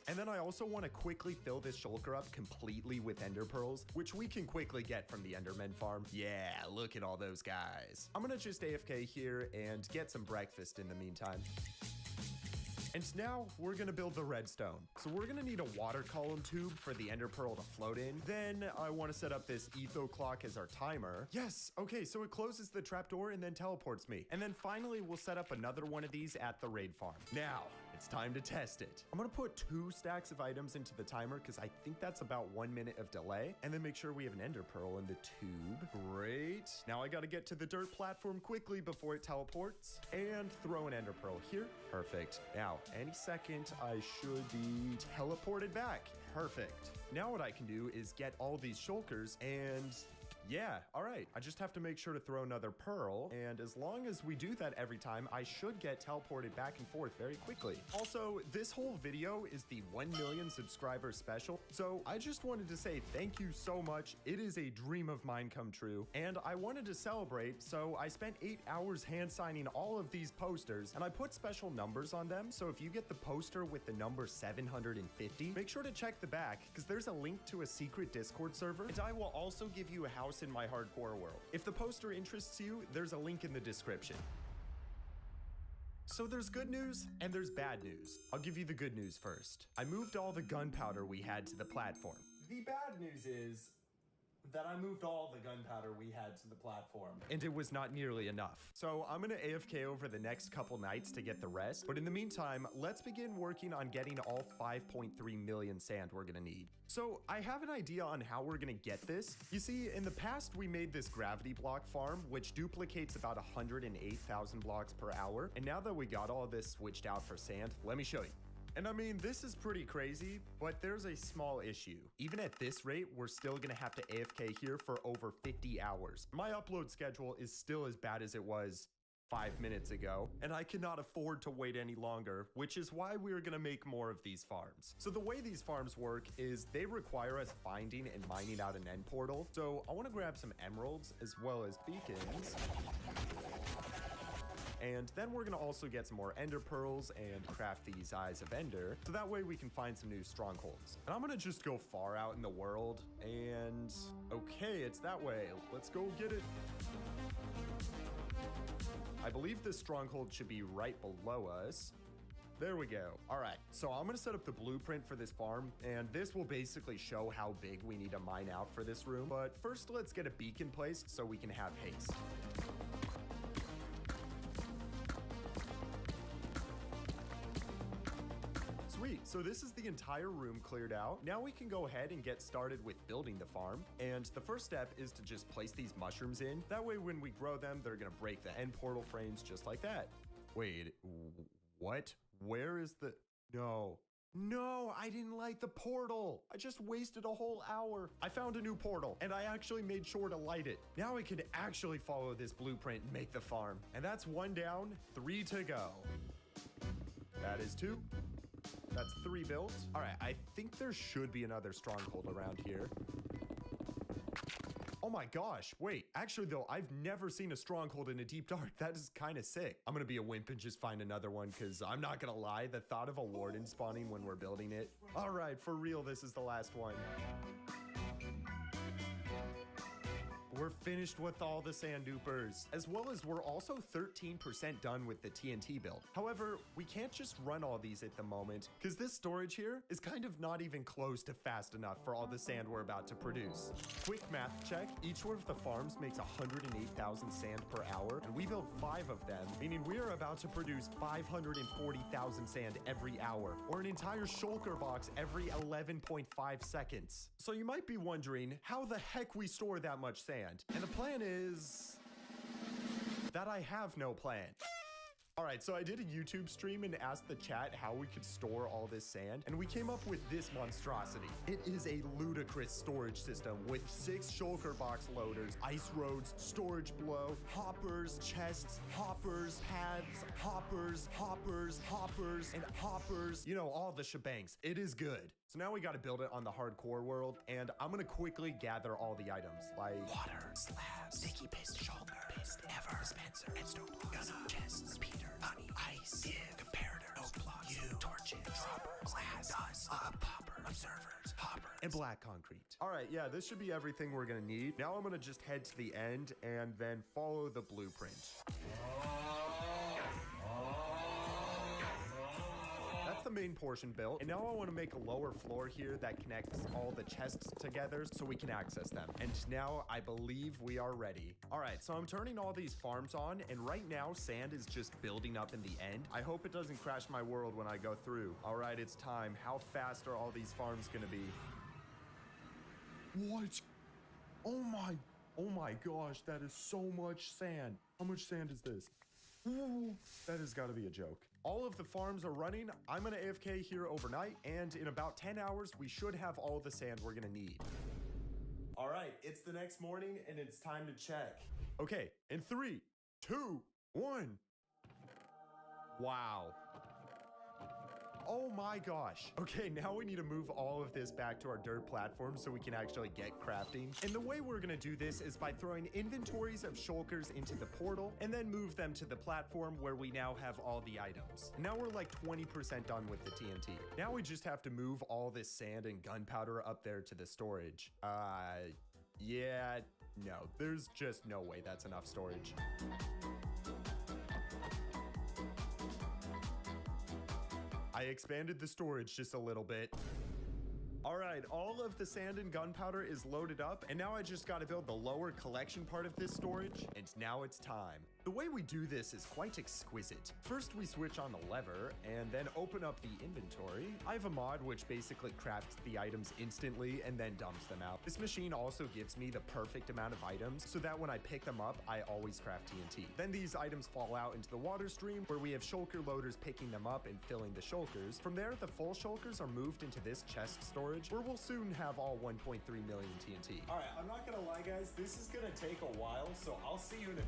And then I also want to quickly fill this shulker up completely with ender pearls, which we can quickly get from the Enderman farm. Yeah, look at all those guys. I'm gonna just AFK here and get some breakfast in the meantime. And now we're gonna build the redstone. So we're gonna need a water column tube for the ender pearl to float in. Then I wanna set up this etho clock as our timer. Yes, okay, so it closes the trapdoor and then teleports me. And then finally, we'll set up another one of these at the raid farm. Now, it's time to test it. I'm gonna put 2 stacks of items into the timer because I think that's about 1 minute of delay. And then make sure we have an ender pearl in the tube. Great. Now I gotta get to the dirt platform quickly before it teleports. And throw an ender pearl here. Perfect. Now, any second, I should be teleported back. Perfect. Now what I can do is get all these shulkers and... yeah, all right. I just have to make sure to throw another pearl, and as long as we do that every time, I should get teleported back and forth very quickly. Also, this whole video is the 1 million subscriber special, so I just wanted to say thank you so much. It is a dream of mine come true, and I wanted to celebrate, so I spent 8 hours hand signing all of these posters, and I put special numbers on them, so if you get the poster with the number 750, make sure to check the back, because there's a link to a secret Discord server, and I will also give you a house in my hardcore world. If the poster interests you, there's a link in the description. So there's good news and there's bad news. I'll give you the good news first. I moved all the gunpowder we had to the platform. The bad news is that I moved all the gunpowder we had to the platform. And it was not nearly enough. So I'm gonna AFK over the next couple nights to get the rest. But in the meantime, let's begin working on getting all 5.3 million sand we're gonna need. So I have an idea on how we're gonna get this. You see, in the past, we made this gravity block farm, which duplicates about 108,000 blocks per hour. And now that we got all this switched out for sand, let me show you. And I mean, this is pretty crazy, but there's a small issue. Even at this rate, we're still gonna have to AFK here for over 50 hours. My upload schedule is still as bad as it was 5 minutes ago, and I cannot afford to wait any longer, which is why we're gonna make more of these farms. So the way these farms work is they require us finding and mining out an end portal. So I wanna grab some emeralds as well as beacons. And then we're gonna also get some more ender pearls and craft these eyes of ender, so that way we can find some new strongholds. And I'm gonna just go far out in the world, and okay, it's that way. Let's go get it. I believe this stronghold should be right below us. There we go. All right, so I'm gonna set up the blueprint for this farm, and this will basically show how big we need to mine out for this room. But first, let's get a beacon placed so we can have haste. Sweet. so this is the entire room cleared out. Now we can go ahead and get started with building the farm. And the first step is to just place these mushrooms in. That way when we grow them, they're gonna break the end portal frames just like that. Wait, what? Where is the... No. No, I didn't light the portal. I just wasted a whole hour. I found a new portal and I actually made sure to light it. Now I can actually follow this blueprint and make the farm. And that's 1 down, 3 to go. That is 2. That's 3 built. All right, I think there should be another stronghold around here. Oh my gosh, wait, actually though, I've never seen a stronghold in a deep dark. That is kind of sick. I'm gonna be a wimp and just find another one because I'm not gonna lie, the thought of a warden spawning when we're building it. All right, for real, this is the last one. We're finished with all the sand dupers, as well as we're also 13% done with the TNT build. However, we can't just run all these at the moment, because this storage here is kind of not even close to fast enough for all the sand we're about to produce. Quick math check, each one of the farms makes 108,000 sand per hour, and we built 5 of them, meaning we are about to produce 540,000 sand every hour, or an entire shulker box every 11.5 seconds. So you might be wondering how the heck we store that much sand. And the plan is that I have no plan. All right, so I did a YouTube stream and asked the chat how we could store all this sand, and we came up with this monstrosity. It is a ludicrous storage system with 6 shulker box loaders, ice roads, storage below, hoppers, chests, hoppers, paths, hoppers, hoppers, hoppers, and hoppers. You know, all the shebangs. It is good. So now we got to build it on the hardcore world, and I'm going to quickly gather all the items, like water, slabs, sticky paste, shulker, paste, ever, dispenser, redstone blocks, gunner, chests, speeder, honey, ice, give, comparator, oak blocks, you, torches, droppers, glass, dust, popper, observers, hopper, and black concrete. All right, yeah, this should be everything we're going to need. Now I'm going to just head to the end and then follow the blueprint. That's the main portion built, and now I want to make a lower floor here that connects all the chests together so we can access them. And now I believe we are ready. All right, so I'm turning all these farms on, and right now sand is just building up in the end. I hope it doesn't crash my world when I go through. All right, it's time. How fast are all these farms gonna be? What? Oh my gosh, that is so much sand. How much sand is this? Ooh, that has got to be a joke. All of the farms are running. I'm gonna AFK here overnight, and in about 10 hours, we should have all the sand we're gonna need. All right, it's the next morning, and it's time to check. Okay, in 3, 2, 1. Wow. Oh my gosh. Okay, now we need to move all of this back to our dirt platform so we can actually get crafting. And the way we're gonna do this is by throwing inventories of shulkers into the portal and then move them to the platform where we now have all the items. Now we're like 20% done with the TNT. Now we just have to move all this sand and gunpowder up there to the storage. Yeah, no, there's just no way that's enough storage. I expanded the storage just a little bit. All right, all of the sand and gunpowder is loaded up, and now I just got to build the lower collection part of this storage, and now it's time. The way we do this is quite exquisite. First, we switch on the lever, and then open up the inventory. I have a mod which basically crafts the items instantly and then dumps them out. This machine also gives me the perfect amount of items so that when I pick them up, I always craft TNT. Then these items fall out into the water stream where we have shulker loaders picking them up and filling the shulkers. From there, the full shulkers are moved into this chest storage where we'll soon have all 1.3 million TNT. All right, I'm not gonna lie, guys. This is gonna take a while, so I'll see you in a...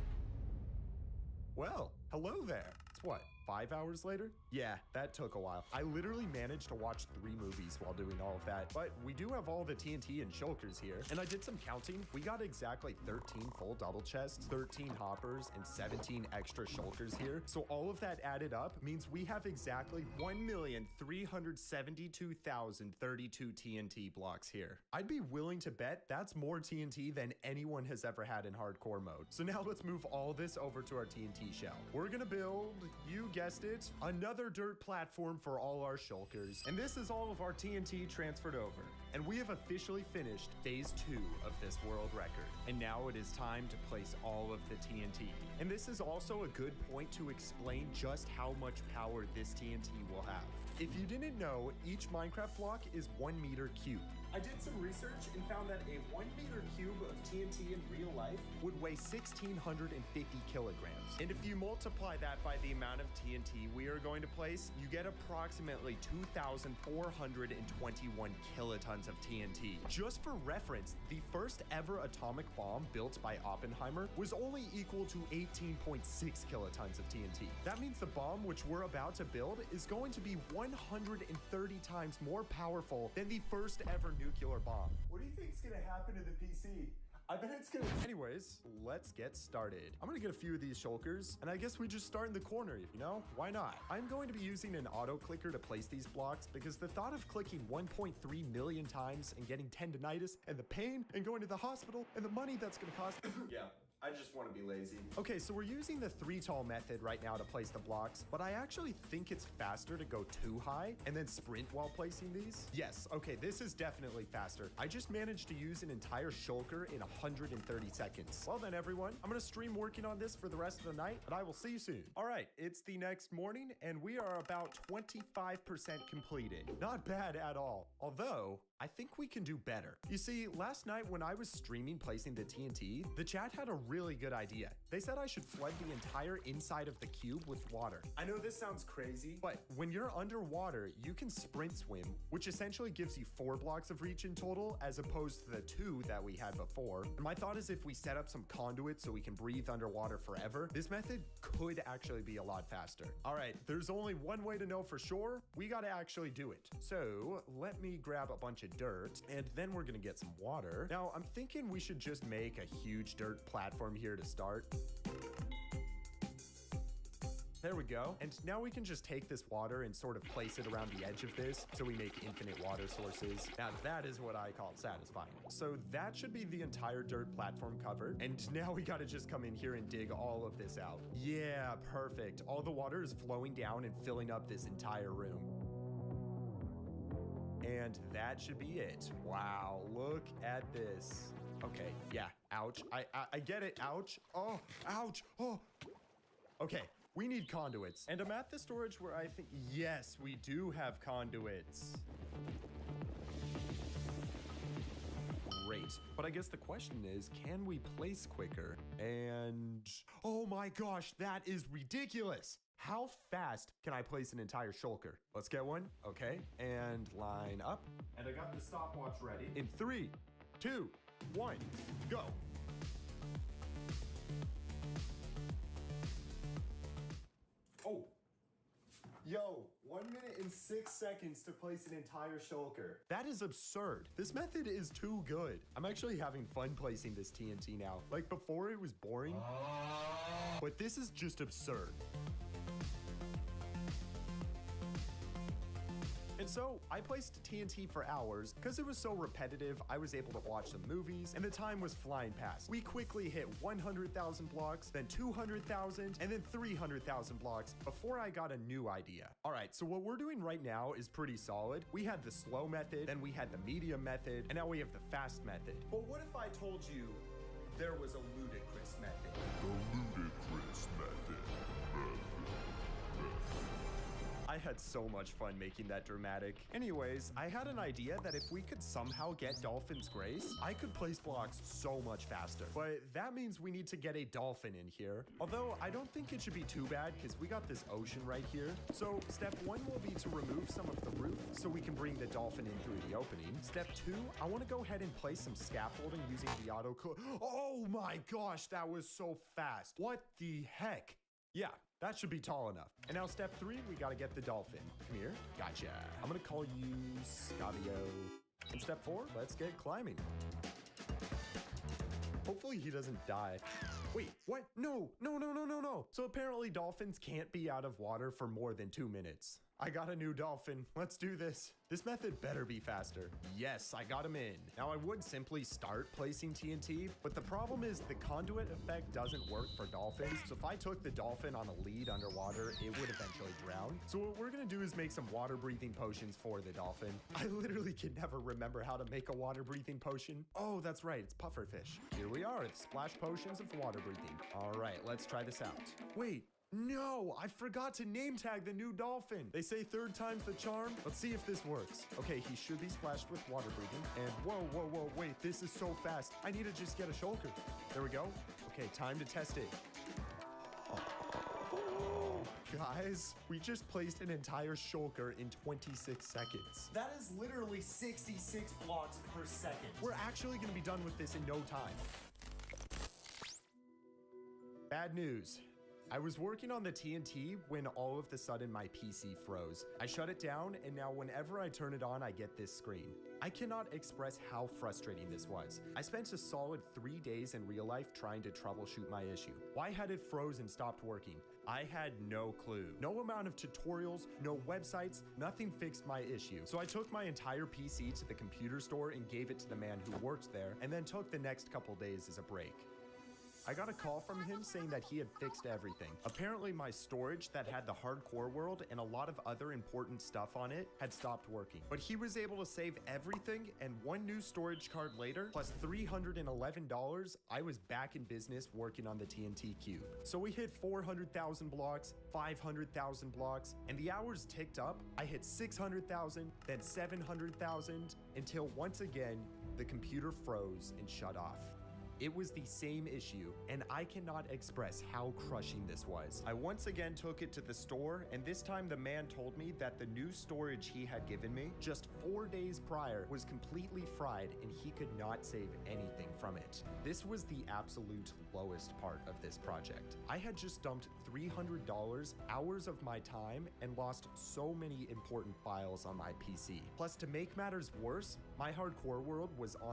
Well, hello there. It's what, 5 hours later? Yeah, that took a while. I literally managed to watch 3 movies while doing all of that, but we do have all the TNT and shulkers here, and I did some counting. We got exactly 13 full double chests, 13 hoppers, and 17 extra shulkers here. So all of that added up means we have exactly 1,372,032 TNT blocks here. I'd be willing to bet that's more TNT than anyone has ever had in hardcore mode. So now let's move all this over to our TNT shell. We're gonna build, you guessed it, another dirt platform for all our shulkers. And this is all of our TNT transferred over. And we have officially finished phase 2 of this world record. And now it is time to place all of the TNT. And this is also a good point to explain just how much power this TNT will have. If you didn't know, each Minecraft block is 1 meter cubed. I did some research and found that a 1 meter cube of TNT in real life would weigh 1,650 kilograms. And if you multiply that by the amount of TNT we are going to place, you get approximately 2,421 kilotons of TNT. Just for reference, the first ever atomic bomb built by Oppenheimer was only equal to 18.6 kilotons of TNT. That means the bomb which we're about to build is going to be 130 times more powerful than the first ever nuclear bomb. What do you think is gonna happen to the PC? I bet it's gonna... Anyways, let's get started. I'm gonna get a few of these shulkers, and I guess we just start in the corner, you know? Why not? I'm going to be using an auto clicker to place these blocks because the thought of clicking 1.3 million times and getting tendinitis and the pain and going to the hospital and the money that's gonna cost... Yeah. I just want to be lazy. Okay, so we're using the 3 tall method right now to place the blocks, but I actually think it's faster to go too high and then sprint while placing these. Yes, okay, this is definitely faster. I just managed to use an entire shulker in 130 seconds. Well then, everyone, I'm gonna stream working on this for the rest of the night, but I will see you soon. All right, it's the next morning, and we are about 25% completed. Not bad at all, although I think we can do better. You see, last night when I was streaming placing the TNT, the chat had a really good idea. They said I should flood the entire inside of the cube with water. I know this sounds crazy, but when you're underwater, you can sprint swim, which essentially gives you 4 blocks of reach in total, as opposed to the 2 that we had before. And my thought is if we set up some conduits so we can breathe underwater forever, this method could actually be a lot faster. All right, there's only one way to know for sure. We gotta actually do it. So let me grab a bunch of dirt, and then we're gonna get some water. Now, I'm thinking we should just make a huge dirt platform here to start. There we go. And now we can just take this water and sort of place it around the edge of this so we make infinite water sources. Now that is what I call satisfying. So that should be the entire dirt platform covered. And now we gotta just come in here and dig all of this out. Yeah, perfect. All the water is flowing down and filling up this entire room. And that should be it. Wow, look at this. Okay, yeah, ouch. I get it, ouch. Oh, ouch, oh. Okay, we need conduits. And I'm at the storage where I think, yes, we do have conduits. Great, but I guess the question is, can we place quicker? And, oh my gosh, that is ridiculous. How fast can I place an entire shulker? Let's get one. Okay, and line up. And I got the stopwatch ready. In 3, 2, 1, go. Oh. Yo, 1 minute and 6 seconds to place an entire shulker. That is absurd. This method is too good. I'm actually having fun placing this TNT now. Like before it was boring, but this is just absurd. And so I placed TNT for hours. Because it was so repetitive, I was able to watch some movies, and the time was flying past. We quickly hit 100,000 blocks, then 200,000, and then 300,000 blocks before I got a new idea. All right, so what we're doing right now is pretty solid. We had the slow method, then we had the medium method, and now we have the fast method. But what if I told you there was a ludicrous method? The ludicrous method. I had so much fun making that dramatic. Anyways, I had an idea that if we could somehow get Dolphin's Grace, I could place blocks so much faster. But that means we need to get a dolphin in here. Although I don't think it should be too bad because we got this ocean right here. So step 1 will be to remove some of the roof so we can bring the dolphin in through the opening. Step 2, I want to go ahead and place some scaffolding using the auto. Oh my gosh, that was so fast. What the heck? Yeah, that should be tall enough. And now step 3, we gotta get the dolphin. Come here. Gotcha. I'm gonna call you Scavio. And step 4, let's get climbing. Hopefully he doesn't die. Wait, what? No. So apparently dolphins can't be out of water for more than 2 minutes. I got a new dolphin. Let's do this. This method better be faster. Yes, I got him in. Now I would simply start placing TNT, but the problem is the conduit effect doesn't work for dolphins. So if I took the dolphin on a lead underwater, it would eventually drown. So what we're gonna do is make some water breathing potions for the dolphin. I literally can never remember how to make a water breathing potion. Oh, that's right, it's pufferfish. Here we are, it's splash potions of water breathing. All right, let's try this out. Wait. No, I forgot to name tag the new dolphin. They say third time's the charm. Let's see if this works. Okay, he should be splashed with water breathing. And whoa, wait, this is so fast. I need to just get a shulker. There we go. Okay, time to test it. Guys, we just placed an entire shulker in 26 seconds. That is literally 66 blocks per second. We're actually gonna be done with this in no time. Bad news. I was working on the TNT when all of a sudden my PC froze. I shut it down, and now whenever I turn it on, I get this screen. I cannot express how frustrating this was. I spent a solid 3 days in real life trying to troubleshoot my issue. Why had it froze and stopped working? I had no clue. No amount of tutorials, no websites, nothing fixed my issue. So I took my entire PC to the computer store and gave it to the man who worked there, and then took the next couple days as a break. I got a call from him saying that he had fixed everything. Apparently my storage that had the hardcore world and a lot of other important stuff on it had stopped working. But he was able to save everything, and one new storage card later, plus $311, I was back in business working on the TNT cube. So we hit 400,000 blocks, 500,000 blocks, and the hours ticked up. I hit 600,000, then 700,000, until once again, the computer froze and shut off. It was the same issue, and I cannot express how crushing this was. I once again took it to the store, and this time the man told me that the new storage he had given me just 4 days prior was completely fried, and he could not save anything from it. This was the absolute lowest part of this project. I had just dumped $300, hours of my time, and lost so many important files on my PC. Plus, to make matters worse, my hardcore world was on